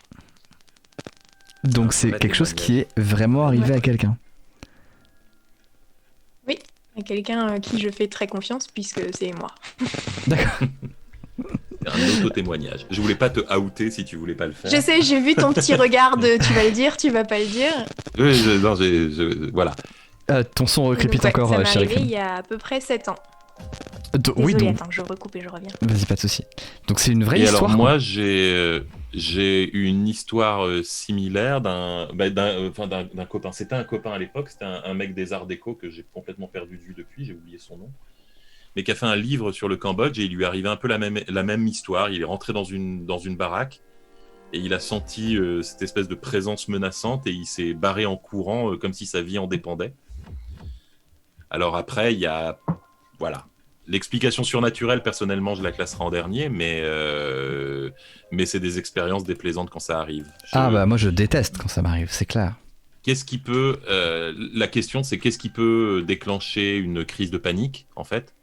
Donc c'est la quelque chose témoignage. qui est vraiment arrivé Ouais. à quelqu'un. Oui, à quelqu'un à qui je fais très confiance, puisque c'est moi. D'accord. C'est un auto-témoignage. Je voulais pas te outer si tu voulais pas le faire. Je sais, j'ai vu ton petit regard de tu vas le dire, tu vas pas le dire. Oui, non, voilà. Ton son recrépite Donc, ouais, encore, ça m'est Chéri arrivé Crime. il y a à peu près 7 ans. Oui, Désolée, donc. attends, je recoupe et je reviens. Vas-y, pas de souci. Donc c'est une vraie Et histoire. alors quoi. moi j'ai une histoire similaire d'un copain. C'était un copain à l'époque, c'était un mec des Arts Déco que j'ai complètement perdu de vue depuis, j'ai oublié son nom, mais qui a fait un livre sur le Cambodge et il lui est arrivé un peu la même histoire. Il est rentré dans une baraque et il a senti cette espèce de présence menaçante et il s'est barré en courant comme si sa vie en dépendait. Alors après, il y a... Voilà. L'explication surnaturelle, personnellement, je la classerai en dernier, mais c'est des expériences déplaisantes quand ça arrive. Ah bah moi je déteste quand ça m'arrive, c'est clair. Qu'est-ce qui peut... la question, c'est qu'est-ce qui peut déclencher une crise de panique, en fait?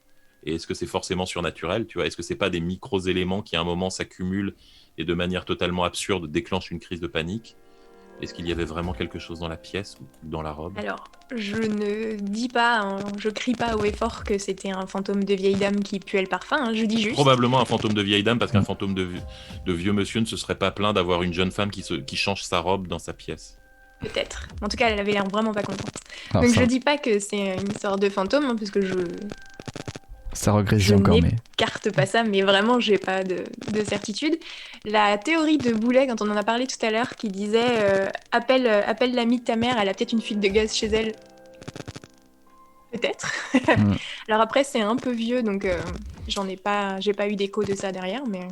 Et est-ce que c'est forcément surnaturel, tu vois? Est-ce que c'est pas des micro-éléments qui, à un moment, s'accumulent et de manière totalement absurde déclenchent une crise de panique? Est-ce qu'il y avait vraiment quelque chose dans la pièce ou dans la robe? Alors, je ne dis pas, hein, je crie pas haut et fort que c'était un fantôme de vieille dame qui puait le parfum, hein, je dis juste. Probablement un fantôme de vieille dame, parce qu'un fantôme de vieux monsieur ne se serait pas plaint d'avoir une jeune femme qui change sa robe dans sa pièce. Peut-être. En tout cas, elle avait l'air vraiment pas contente. Alors, Donc ça, je dis pas que c'est une sorte de fantôme, hein, parce que ça regrésille je encore, mais... n'écarte pas ça, mais vraiment, j'ai pas de certitude. La théorie de Boulet, quand on en a parlé tout à l'heure, qui disait appelle l'amie de ta mère, elle a peut-être une fuite de gaz chez elle. Peut-être. Mm. Alors après, c'est un peu vieux, donc j'ai pas eu d'écho de ça derrière, mais...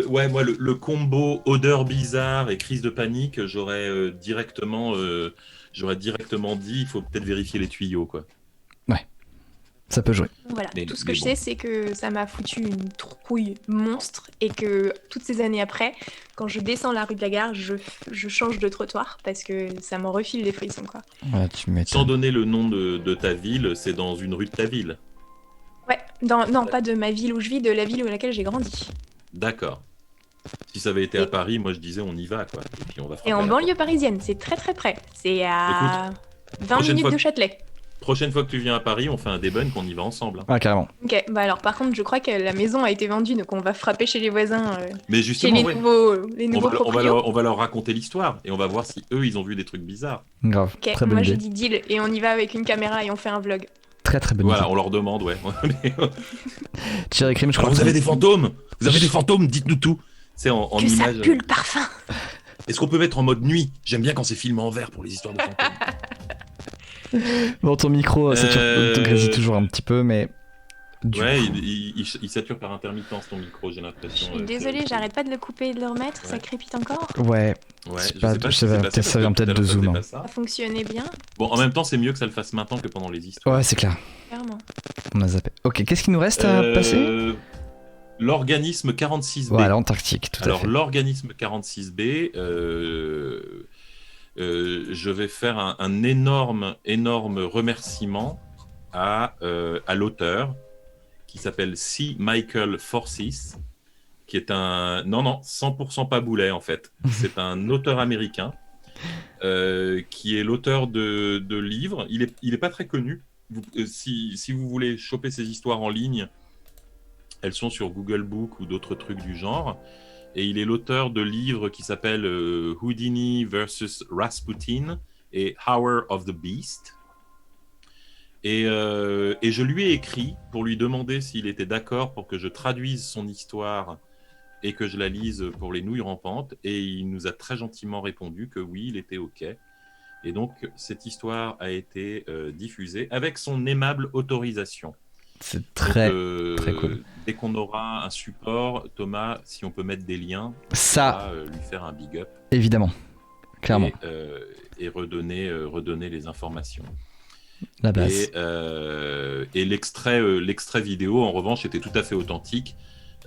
Ouais, moi, le combo odeur bizarre et crise de panique, j'aurais directement dit, il faut peut-être vérifier les tuyaux, quoi. Ça peut jouer. Voilà, Mais- tout ce mais que je bon. sais, c'est que ça m'a foutu une trouille monstre et que toutes ces années après, quand je descends la rue de la Gare, je change de trottoir parce que ça m'en refile des frissons, quoi. Ouais, tu Sans m'étonnes. donner le nom de ta ville, c'est dans une rue de ta ville. Ouais, non, pas de ma ville où je vis, de la ville où laquelle j'ai grandi. D'accord. Si ça avait été à Paris, moi je disais on y va, quoi. Et puis on va frapper Et à en la banlieue parisienne, c'est très très près. C'est à 20 prochaine minutes fois de que- Châtelet. Prochaine fois que tu viens à Paris, on fait un debunk, on y va ensemble. Hein. Ah, carrément. Ok, bah alors par contre, je crois que la maison a été vendue, donc on va frapper chez les voisins, Mais chez justement, les ouais. nouveaux proprios. On va leur raconter l'histoire et on va voir si eux ils ont vu des trucs bizarres. Grave. Ok, Très bonne moi je idée. dis deal, et on y va avec une caméra et on fait un vlog. Très très bonne Voilà, idée. on leur demande, ouais. Chéri Crime, je Alors, crois vous que avez des fantômes? Vous avez des fantômes? Dites-nous tout. C'est en Que ça image. pue le parfum. Est-ce qu'on peut mettre en mode nuit? J'aime bien quand c'est filmé en vert pour les histoires de fantômes. Bon, ton micro Euh, te grésille toujours un petit peu, mais... Du Ouais, coup- il sature par intermittence ton micro, j'ai Je l'impression. suis désolée, j'arrête pas de le couper et de le remettre, ça Ouais. crépite encore. Ouais, Ouais, c'est je pas- sais pas je ce sais qui s'est pas, passé, ça vient parce que peut-être tout à de l'heure, Zoom, ça hein. faisait pas ça. Ça fonctionnait bien, Bon, en même temps, c'est mieux que ça le fasse maintenant que pendant les histoires. Ouais, c'est clair. clairement. On a zappé. Ok, qu'est-ce qu'il nous reste à passer L'organisme 46B. Ouais, l'Antarctique, tout à Alors, fait. l'organisme 46B, je vais faire un énorme remerciement à l'auteur qui s'appelle C. Michael Forsyth, qui est un... Non, 100% pas Boulet, en fait. C'est un auteur américain qui est l'auteur de livres. Il est pas très connu. Si vous voulez choper ses histoires en ligne, elles sont sur Google Book ou d'autres trucs du genre. Et il est l'auteur de livres qui s'appellent Houdini versus Rasputin et Hour of the Beast. Et je lui ai écrit pour lui demander s'il était d'accord pour que je traduise son histoire et que je la lise pour les nouilles rampantes. Et il nous a très gentiment répondu que oui, il était OK. Et donc, cette histoire a été diffusée avec son aimable autorisation. C'est très, Donc, très cool. Dès qu'on aura un support, Thomas, si on peut mettre des liens, Ça, on va lui faire un big up. évidemment. Clairement. Et redonner les informations. La base. Et l'extrait vidéo, en revanche, était tout à fait authentique.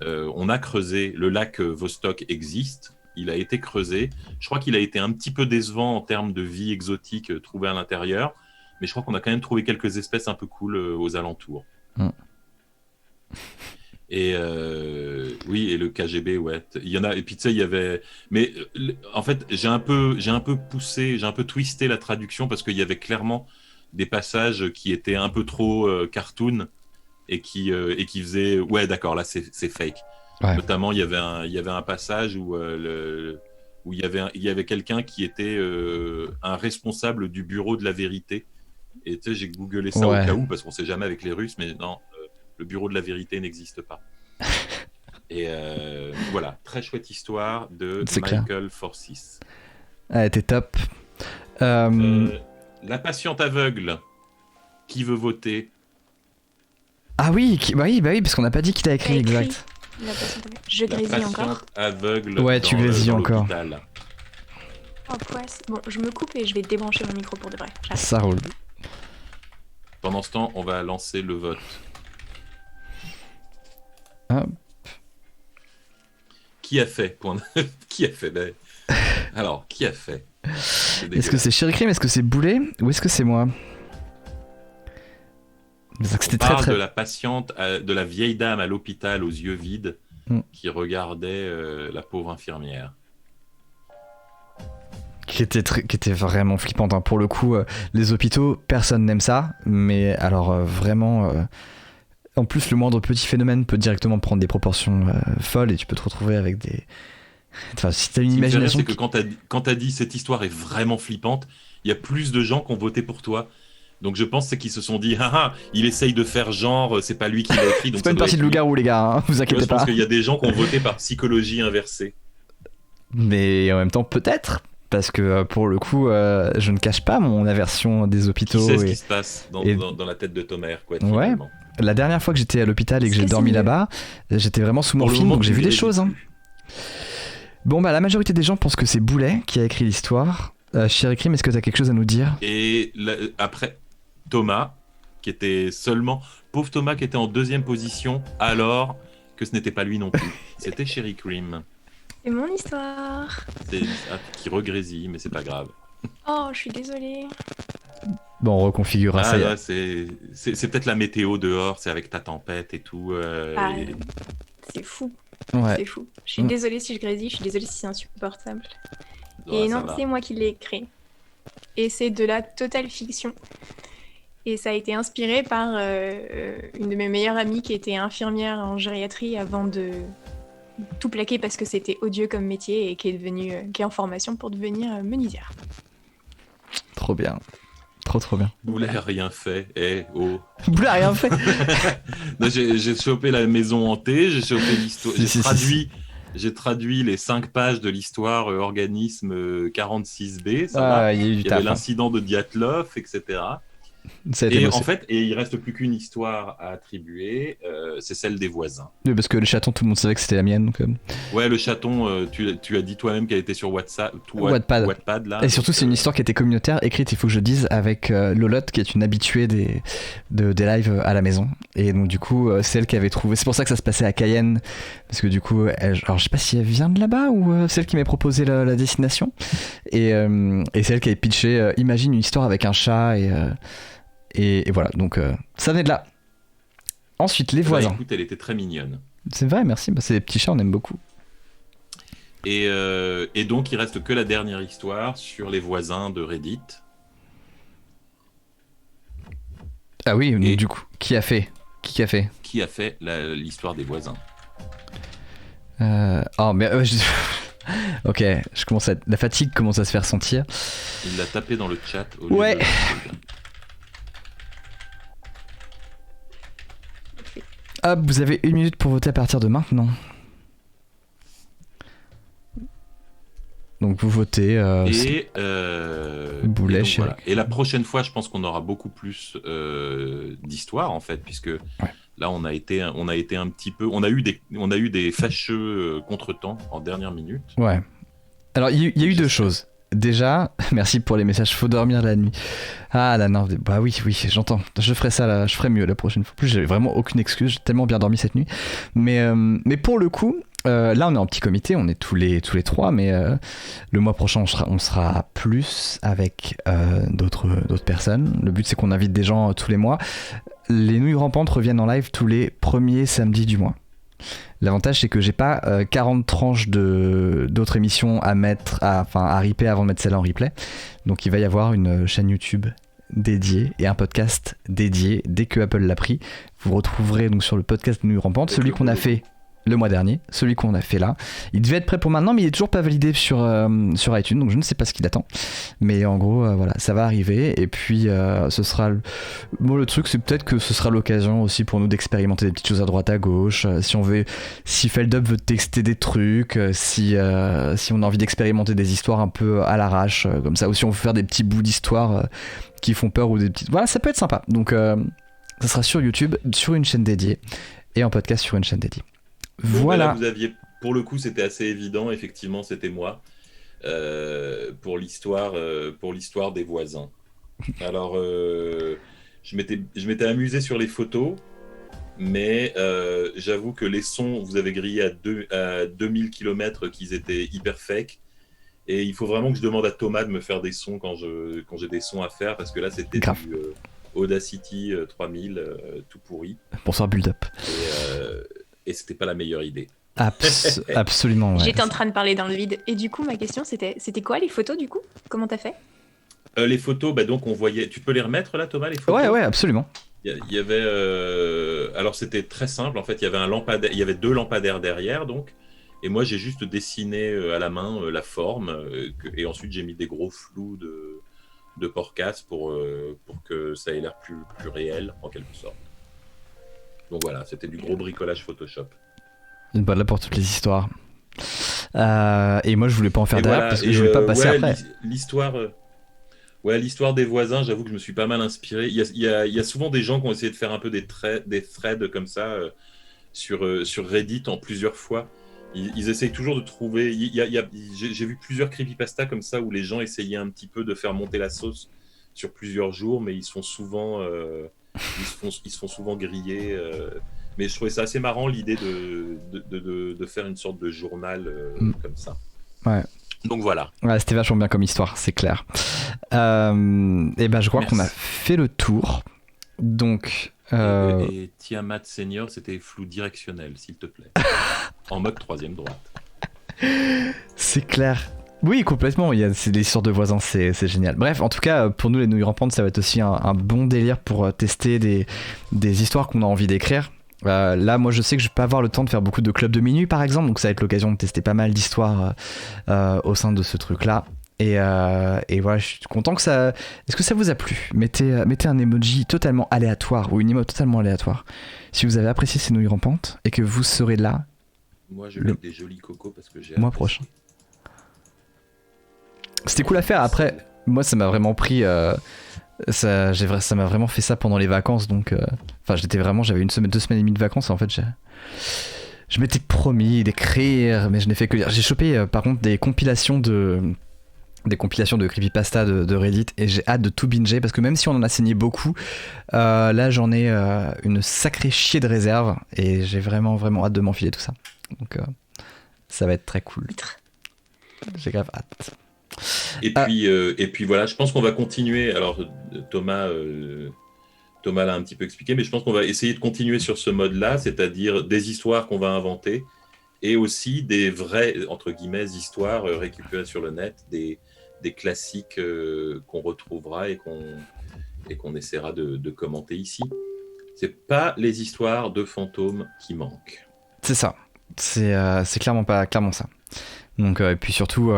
On a creusé, le lac Vostok existe, il a été creusé. Je crois qu'il a été un petit peu décevant en termes de vie exotique trouvée à l'intérieur, mais je crois qu'on a quand même trouvé quelques espèces un peu cool aux alentours. Et oui, et le KGB, ouais, il y en a. Et puis tu sais, il y avait. Mais en fait, j'ai un peu twisté la traduction parce qu'il y avait clairement des passages qui étaient un peu trop cartoon et qui faisaient. Ouais, d'accord, là c'est fake. Ouais. Notamment, il y avait un passage où il y avait quelqu'un qui était un responsable du bureau de la vérité. Et tu sais, j'ai googlé ça au cas où parce qu'on sait jamais avec les Russes, mais non. Le bureau de la vérité n'existe pas. Et voilà, très chouette histoire de Michael Forsis. Elle était top. La patiente aveugle, qui veut voter? Ah oui, bah oui, parce qu'on n'a pas dit qu'il a écrit, exact. Je grésille encore. La patiente aveugle. Ouais, tu grésilles encore. Oh, poisse. Bon, je me coupe et je vais débrancher mon micro pour de vrai. Ça roule. Pendant ce temps, on va lancer le vote. Ah. Qui a fait Qui a fait Alors, qui a fait? Est-ce que c'est Chéri Crime? Est-ce que c'est Boulet? Ou est-ce que c'est moi? On parle de la patiente, de la vieille dame à l'hôpital aux yeux vides qui regardait la pauvre infirmière. Qui était vraiment flippante. Hein. Pour le coup, les hôpitaux, personne n'aime ça. Mais alors vraiment... En plus, le moindre petit phénomène peut directement prendre des proportions folles et tu peux te retrouver avec des... Enfin, si t'as une imagination... C'est que quand t'as dit cette histoire est vraiment flippante, il y a plus de gens qui ont voté pour toi. Donc je pense qu'ils se sont dit, il essaye de faire genre, c'est pas lui qui l'a écrit. C'est pas une partie de loup-garou, les gars, hein, vous inquiétez pas. Je pense qu'il y a des gens qui ont voté par psychologie inversée. Mais en même temps, peut-être, parce que pour le coup, je ne cache pas mon aversion des hôpitaux. Qui sait ce qui se passe dans la tête de Thomas, quoi, ouais. La dernière fois que j'étais à l'hôpital et que j'ai dormi là-bas, j'étais vraiment sous morphine, donc j'ai vu des choses. Hein. Bon, bah la majorité des gens pensent que c'est Boulet qui a écrit l'histoire. Chéri Crime, est-ce que tu as quelque chose à nous dire? Et après, Thomas, qui était seulement... Pauvre Thomas qui était en deuxième position, alors que ce n'était pas lui non plus. C'était Chéri Crime. C'est mon histoire. Qui regrésille, mais c'est pas grave. Oh, je suis désolée. Bon, on reconfigurera ça. Là, c'est peut-être la météo dehors, c'est avec ta tempête et tout. C'est fou. Ouais. C'est fou. Je suis désolée si je grésille, je suis désolée si c'est insupportable. Et non, c'est moi qui l'ai écrit. Et c'est de la totale fiction. Et ça a été inspiré par une de mes meilleures amies qui était infirmière en gériatrie avant de tout plaquer parce que c'était odieux comme métier et qui est en formation pour devenir menuisière. Trop bien. Trop bien. Boulet a rien fait. Boulet a rien fait. J'ai chopé la maison hantée, j'ai chopé l'histoire. J'ai traduit les 5 pages de l'histoire organisme 46B. Il y avait l'incident de Dyatlov, etc. Et en fait, il reste plus qu'une histoire à attribuer, c'est celle des voisins. Oui, parce que le chaton, tout le monde savait que c'était la mienne. Donc, ouais, le chaton, tu as dit toi-même qu'elle était sur WhatsApp, Wattpad là. Et surtout, c'est une histoire qui était communautaire, écrite, il faut que je dise, avec Lolotte, qui est une habituée des lives à la maison. Et donc, du coup, c'est elle qui avait trouvé. C'est pour ça que ça se passait à Cayenne, parce que du coup, alors je sais pas si elle vient de là-bas ou c'est elle qui m'a proposé la destination. Et c'est elle qui avait pitché. Imagine une histoire avec un chat et voilà, donc ça venait de là. Ensuite, les voisins. Écoute, elle était très mignonne. C'est vrai, merci. C'est des petits chats, on aime beaucoup. Et donc, il reste que la dernière histoire sur les voisins de Reddit. Ah oui, donc, du coup, qui a fait l'histoire des voisins? Oh, mais... Ok, la fatigue commence à se faire sentir. Il l'a tapé dans le chat. Ouais. Hop, vous avez 1 minute pour voter à partir de maintenant. Donc vous votez. Boulet, et donc, Chéric. voilà. Et la prochaine fois, je pense qu'on aura beaucoup plus d'histoires en fait, puisque là on a été un petit peu, on a eu des fâcheux contretemps en dernière minute. Ouais. Alors il y a eu deux choses. Déjà, merci pour les messages. Faut dormir la nuit. Ah là non, bah oui, j'entends. Je ferai ça, là, je ferai mieux la prochaine fois. En plus, j'ai vraiment aucune excuse. J'ai tellement bien dormi cette nuit. Mais pour le coup, là, on est en petit comité. On est tous les trois. Mais le mois prochain, on sera plus avec d'autres personnes. Le but, c'est qu'on invite des gens tous les mois. Les Nouilles Rampantes reviennent en live tous les premiers samedis du mois. L'avantage, c'est que j'ai pas 40 tranches d'autres émissions à ripper avant de mettre celle-là en replay. Donc il va y avoir une chaîne YouTube dédiée et un podcast dédié dès que Apple l'a pris. Vous retrouverez donc sur le podcast de Nouilles Rampantes celui qu'on a fait le mois dernier, celui qu'on a fait là. Il devait être prêt pour maintenant, mais il est toujours pas validé sur iTunes, donc je ne sais pas ce qu'il attend. Mais en gros, voilà, ça va arriver. Et puis, ce sera le truc, c'est peut-être que ce sera l'occasion aussi pour nous d'expérimenter des petites choses à droite à gauche. Si Feldup veut texter des trucs, si on a envie d'expérimenter des histoires un peu à l'arrache, comme ça, ou si on veut faire des petits bouts d'histoire qui font peur ou des petites, voilà, ça peut être sympa. Donc, ça sera sur YouTube, sur une chaîne dédiée, et en podcast sur une chaîne dédiée. Voilà. Là, vous aviez, pour le coup, c'était assez évident. Effectivement, c'était moi pour l'histoire des voisins. Alors, je m'étais amusé sur les photos, mais j'avoue que les sons, vous avez grillé à 2000 km qu'ils étaient hyper fake. Et il faut vraiment que je demande à Thomas de me faire des sons quand j'ai des sons à faire, parce que là, c'était du Audacity 3000 tout pourri. Bonsoir Build-Up. Et c'était pas la meilleure idée. Absolument, ouais. J'étais en train de parler dans le vide. Et du coup, ma question, c'était quoi les photos du coup? Comment t'as fait? Les photos, donc on voyait... Tu peux les remettre là, Thomas, les photos? Ouais, absolument. Il y avait... Alors c'était très simple, en fait, il y avait 2 lampadaires derrière, donc. Et moi, j'ai juste dessiné à la main la forme. Et ensuite, j'ai mis des gros flous de porcasse pour que ça ait l'air plus réel, en quelque sorte. Donc voilà, c'était du gros bricolage Photoshop. Une bonne là pour toutes les histoires. Et moi, je voulais pas en faire derrière parce que je voulais pas passer après. L'histoire des voisins, j'avoue que je me suis pas mal inspiré. Il y a souvent des gens qui ont essayé de faire un peu des threads comme ça sur Reddit en plusieurs fois. Ils essayent toujours de trouver... J'ai vu plusieurs creepypasta comme ça où les gens essayaient un petit peu de faire monter la sauce sur plusieurs jours, mais ils se font souvent... Ils se font souvent griller, mais je trouvais ça assez marrant l'idée de faire une sorte de journal comme ça. Ouais. Donc voilà. Ouais, c'était vachement bien comme histoire, c'est clair. Et je crois qu'on a fait le tour. Donc. Et Tiamat Senior, c'était flou directionnel, s'il te plaît. En mode 3e droite. C'est clair. Oui, complètement. C'est des histoires de voisins, c'est génial. Bref, en tout cas, pour nous, les Nouilles Rampantes, ça va être aussi un bon délire pour tester des histoires qu'on a envie d'écrire. Là, moi, je sais que je vais pas avoir le temps de faire beaucoup de clubs de minuit, par exemple, donc ça va être l'occasion de tester pas mal d'histoires au sein de ce truc-là. Et voilà, je suis content que ça... Est-ce que ça vous a plu? Mettez un emoji totalement aléatoire ou une emote totalement aléatoire si vous avez apprécié ces Nouilles Rampantes et que vous serez là. Moi, je mets des jolis cocos parce que j'ai... Mois prochain. C'était cool à faire. Après, moi, ça m'a vraiment pris... ça m'a vraiment fait ça pendant les vacances. Donc, j'avais 2 semaines et demie de vacances. Et en fait, je m'étais promis d'écrire, mais je n'ai fait que lire. J'ai chopé, par contre, des compilations de creepypasta de Reddit. Et j'ai hâte de tout binger. Parce que même si on en a saigné beaucoup, là, j'en ai une sacrée chier de réserve. Et j'ai vraiment, vraiment hâte de m'enfiler tout ça. Donc, ça va être très cool. J'ai grave hâte. Et puis voilà, je pense qu'on va continuer. Alors Thomas l'a un petit peu expliqué, mais je pense qu'on va essayer de continuer sur ce mode-là, c'est-à-dire des histoires qu'on va inventer et aussi des vraies, entre guillemets, histoires récupérées sur le net, des classiques qu'on retrouvera et qu'on essaiera de commenter ici. C'est pas les histoires de fantômes qui manquent. C'est ça. C'est clairement ça. Donc, et puis surtout,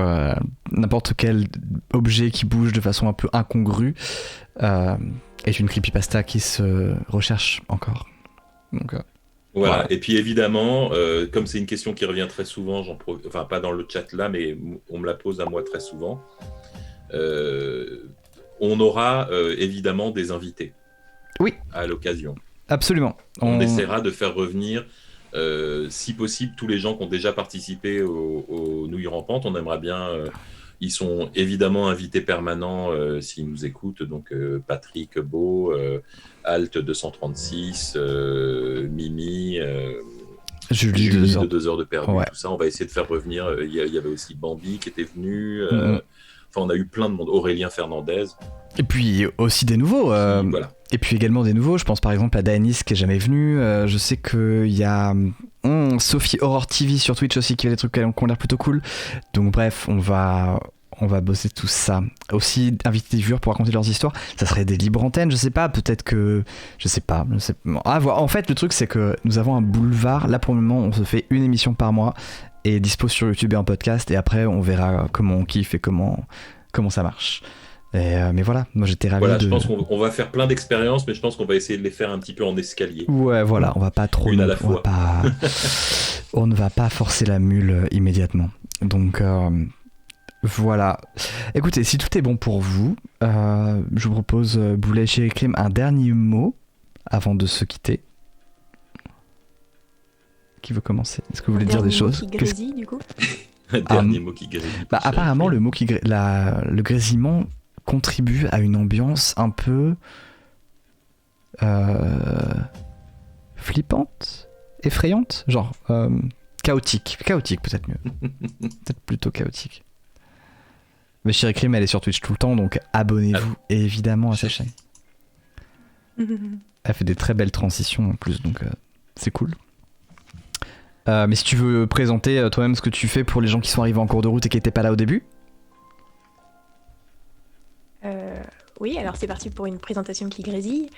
n'importe quel objet qui bouge de façon un peu incongrue est une creepypasta qui se recherche encore. Donc, Voilà. Et puis évidemment, comme c'est une question qui revient très souvent, enfin pas dans le chat là, mais on me la pose à moi très souvent, on aura évidemment des invités. Oui. À l'occasion. Absolument. On essaiera de faire revenir, si possible, tous les gens qui ont déjà participé aux Nouilles Rampantes. On aimerait bien... ils sont évidemment invités permanents s'ils nous écoutent. Donc Patrick Beau, Alt 236, Mimi, Julie de 2 heures de perdu, ouais. tout ça. On va essayer de faire revenir. Il y avait aussi Bambi qui était venu. Enfin, on a eu plein de monde. Aurélien Fernandez. Et puis aussi des nouveaux. Voilà. Et puis également des nouveaux. Je pense par exemple à Danis qui est jamais venu. Je sais qu'il y a Sophie Horror TV sur Twitch aussi qui a des trucs qui ont l'air plutôt cool. Donc bref, on va bosser tout ça. Aussi inviter des viewers pour raconter leurs histoires. Ça serait des libres antennes, je sais pas. Peut-être que... Je sais pas. Ah, en fait, le truc c'est que nous avons un boulevard. Là pour le moment, on se fait une émission par mois. Et dispo sur YouTube et en podcast. Et après, on verra comment on kiffe et comment ça marche. Mais voilà, moi j'étais ravi je pense qu'on va faire plein d'expériences, mais je pense qu'on va essayer de les faire un petit peu en escalier. Ouais, voilà, on va pas trop... Une à la fois. On ne va pas forcer la mule immédiatement. Donc, voilà. Écoutez, si tout est bon pour vous, je vous propose, Boulet, Chéri Crime, un dernier mot avant de se quitter. Qui veut commencer ? Est-ce que vous voulez dire des choses ? Un dernier mot qui grésille, du coup ? Un dernier mot qui grésille. Apparemment, le mot le grésillement contribue à une ambiance un peu flippante, effrayante, genre chaotique peut-être mieux. Peut-être plutôt chaotique. Mais Chéri Crime, elle est sur Twitch tout le temps, donc abonnez-vous évidemment à sa chaîne. Elle fait des très belles transitions en plus, donc c'est cool. Mais si tu veux présenter toi-même ce que tu fais pour les gens qui sont arrivés en cours de route et qui n'étaient pas là au début. Oui, alors c'est parti pour une présentation qui grésille.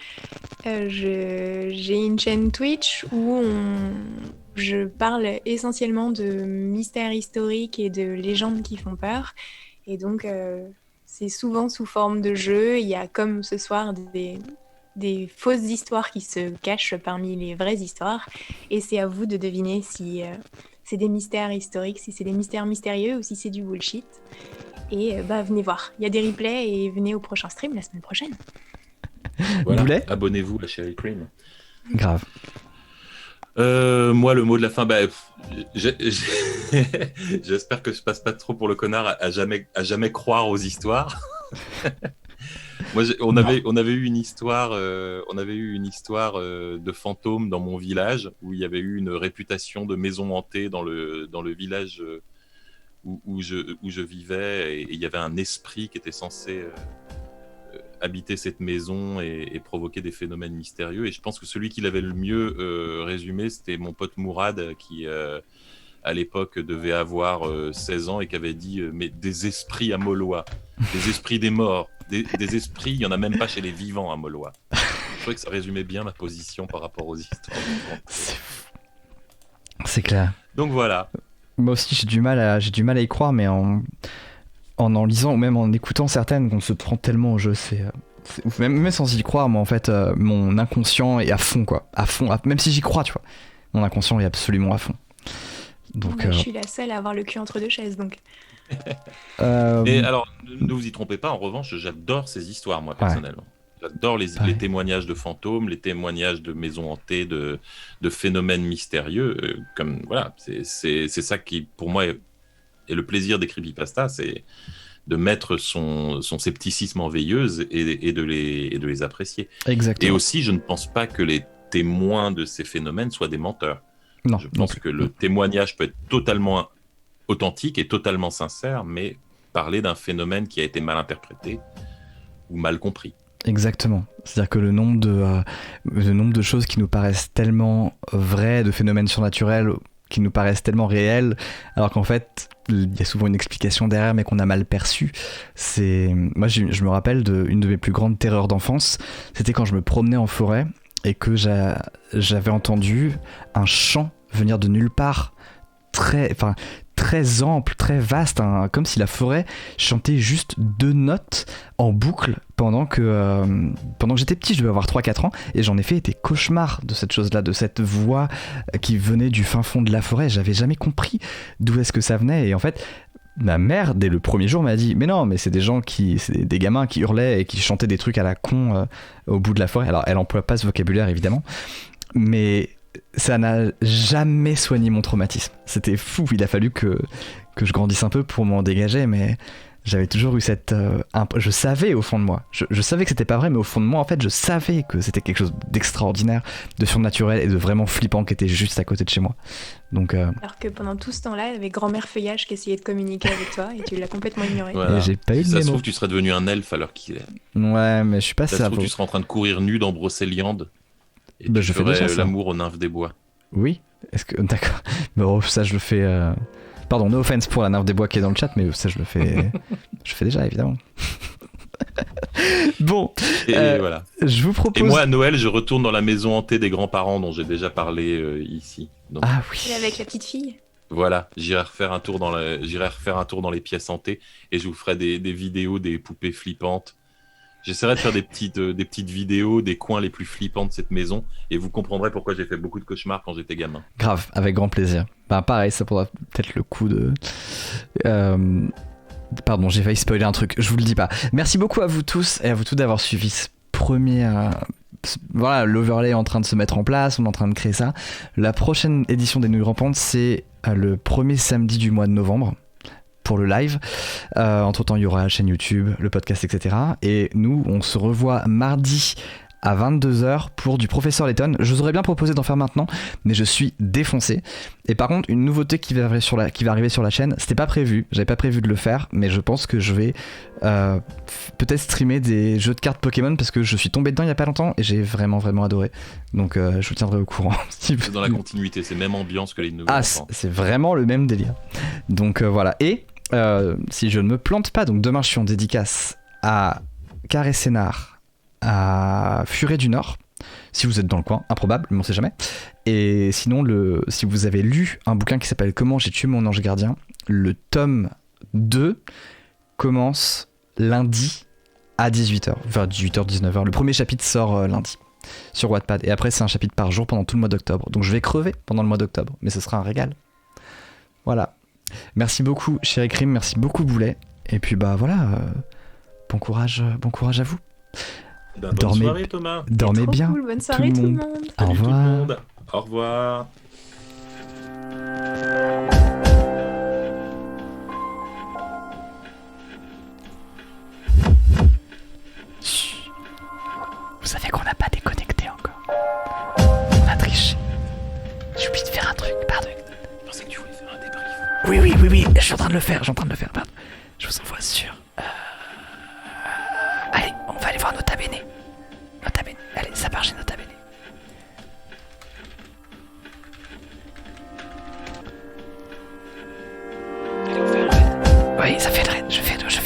J'ai une chaîne Twitch où je parle essentiellement de mystères historiques et de légendes qui font peur. Et donc, c'est souvent sous forme de jeu. Il y a, comme ce soir, des fausses histoires qui se cachent parmi les vraies histoires. Et c'est à vous de deviner si c'est des mystères historiques, si c'est des mystères mystérieux ou si c'est du bullshit. Et venez voir. Il y a des replays et venez au prochain stream la semaine prochaine. Voilà. Boulet ? Abonnez-vous à Chéri Crime. Grave. Moi, le mot de la fin, j'espère que je passe pas trop pour le connard à jamais croire aux histoires. Moi, on avait eu une histoire, de fantômes dans mon village où il y avait eu une réputation de maison hantée dans le village où je vivais, et il y avait un esprit qui était censé habiter cette maison et provoquer des phénomènes mystérieux. Et je pense que celui qui l'avait le mieux résumé, c'était mon pote Mourad qui à l'époque devait avoir 16 ans et qui avait dit mais des esprits à Maulois, des esprits des morts, des esprits, il n'y en a même pas chez les vivants à Maulois. Je trouvais que ça résumait bien ma position par rapport aux histoires. C'est clair. Donc voilà. Moi aussi j'ai du mal à y croire, mais en lisant ou même en écoutant certaines, on se prend tellement au jeu, c'est même sans y croire, moi en fait mon inconscient est à fond quoi, même si j'y crois, tu vois, mon inconscient est absolument à fond. Donc je suis la seule à avoir le cul entre deux chaises, donc. Et alors ne vous y trompez pas, en revanche j'adore ces histoires moi personnellement. J'adore les témoignages de fantômes, les témoignages de maisons hantées, de phénomènes mystérieux. Comme voilà, c'est ça qui, pour moi, est le plaisir des creepypastas, c'est de mettre son scepticisme en veilleuse et de les apprécier. Exactement. Et aussi, je ne pense pas que les témoins de ces phénomènes soient des menteurs. Non. Je pense que le témoignage peut être totalement authentique et totalement sincère, mais parler d'un phénomène qui a été mal interprété ou mal compris. Exactement. C'est-à-dire que le nombre de choses qui nous paraissent tellement vraies, de phénomènes surnaturels qui nous paraissent tellement réels, alors qu'en fait, il y a souvent une explication derrière, mais qu'on a mal perçue. Moi, je me rappelle d'une de mes plus grandes terreurs d'enfance, c'était quand je me promenais en forêt et que j'avais entendu un chant venir de nulle part, très très ample, très vaste, hein, comme si la forêt chantait juste 2 notes en boucle pendant que j'étais petit. Je devais avoir 3-4 ans et j'en ai fait des cauchemars de cette chose-là, de cette voix qui venait du fin fond de la forêt. J'avais jamais compris d'où est-ce que ça venait, et en fait ma mère dès le premier jour m'a dit mais non, mais c'est des gamins qui hurlaient et qui chantaient des trucs à la con au bout de la forêt. Alors elle emploie pas ce vocabulaire évidemment, mais ça n'a jamais soigné mon traumatisme. C'était fou, il a fallu que je grandisse un peu pour m'en dégager, mais j'avais toujours eu cette... je savais au fond de moi, je savais que c'était pas vrai, mais au fond de moi, en fait, je savais que c'était quelque chose d'extraordinaire, de surnaturel et de vraiment flippant qui était juste à côté de chez moi. Donc, Alors que pendant tout ce temps-là, il y avait grand-mère Feuillage qui essayait de communiquer avec toi et tu l'as complètement ignoré. Voilà. Et j'ai pas eu de Ça se mémo. trouve, tu serais devenu un elfe alors qu'il est. Ouais, mais je suis pas Ça se trouve, tu serais en train de courir nu dans Brocéliande. Et Bah, tu je fais ferais déjà ça. l'amour aux nymphes des bois. Oui, est-ce que... D'accord. Bon, ça je le fais... Pardon, no offense pour la nymphe des bois qui est dans le chat, mais ça je le fais... je fais déjà, évidemment. Bon, Et voilà. je vous propose... Et moi, à Noël, je retourne dans la maison hantée des grands-parents dont j'ai déjà parlé ici. Donc, Ah oui. Et avec la petite fille. voilà, j'irai refaire un tour dans les pièces hantées et je vous ferai des vidéos des poupées flippantes. J'essaierai de faire des petites vidéos des coins les plus flippants de cette maison et vous comprendrez pourquoi j'ai fait beaucoup de cauchemars quand j'étais gamin. Grave, avec grand plaisir. Bah pareil, ça pourra peut-être le coup de... Pardon, j'ai failli spoiler un truc, je vous le dis pas. Merci beaucoup à vous tous et à vous tous d'avoir suivi ce premier... Voilà, l'overlay est en train de se mettre en place, on est en train de créer ça. La prochaine édition des Nuits Rampantes, c'est le premier samedi du mois de novembre pour le live. Entre temps, il y aura la chaîne YouTube, le podcast, etc. Et nous, on se revoit mardi à 22h pour du Professeur Layton. Je vous aurais bien proposé d'en faire maintenant, mais je suis défoncé. Et par contre, une nouveauté qui va arriver sur la chaîne, c'était pas prévu, j'avais pas prévu de le faire, mais je pense que je vais peut-être streamer des jeux de cartes Pokémon parce que je suis tombé dedans il y a pas longtemps et j'ai vraiment adoré. Donc je vous tiendrai au courant. C'est dans la continuité, c'est même ambiance que les nouveaux Ah, enfants. c'est vraiment le même délire. Donc voilà. Et si je ne me plante pas, donc demain je suis en dédicace à Carré Sénard, à Furet du Nord, si vous êtes dans le coin, improbable, mais on sait jamais. Et sinon, si vous avez lu un bouquin qui s'appelle Comment j'ai tué mon ange gardien, le tome 2 commence lundi à 18h, vers 18h, 19h. Le premier chapitre sort lundi sur Wattpad, et après c'est un chapitre par jour pendant tout le mois d'octobre. Donc je vais crever pendant le mois d'octobre, mais ce sera un régal. Voilà. Merci beaucoup, Chéri Crime, merci beaucoup, Boulet. Et puis bah voilà, bon courage à vous. Bonne soirée, Thomas. Dormez bien. Cool. Bonne soirée tout le monde. Au Salut tout le revoir. monde. Au revoir. Vous savez qu'on n'a pas déconnecté encore. On a triché. J'ai oublié de faire un truc, pardon. Je pensais que tu voulais faire un débrief. Oui, je suis en train de le faire, pardon. Je vous envoie sur... Allez, on va aller voir Nota Bene. Allez, ça part chez Nota Bene. Oui, ça fait le raid, je fais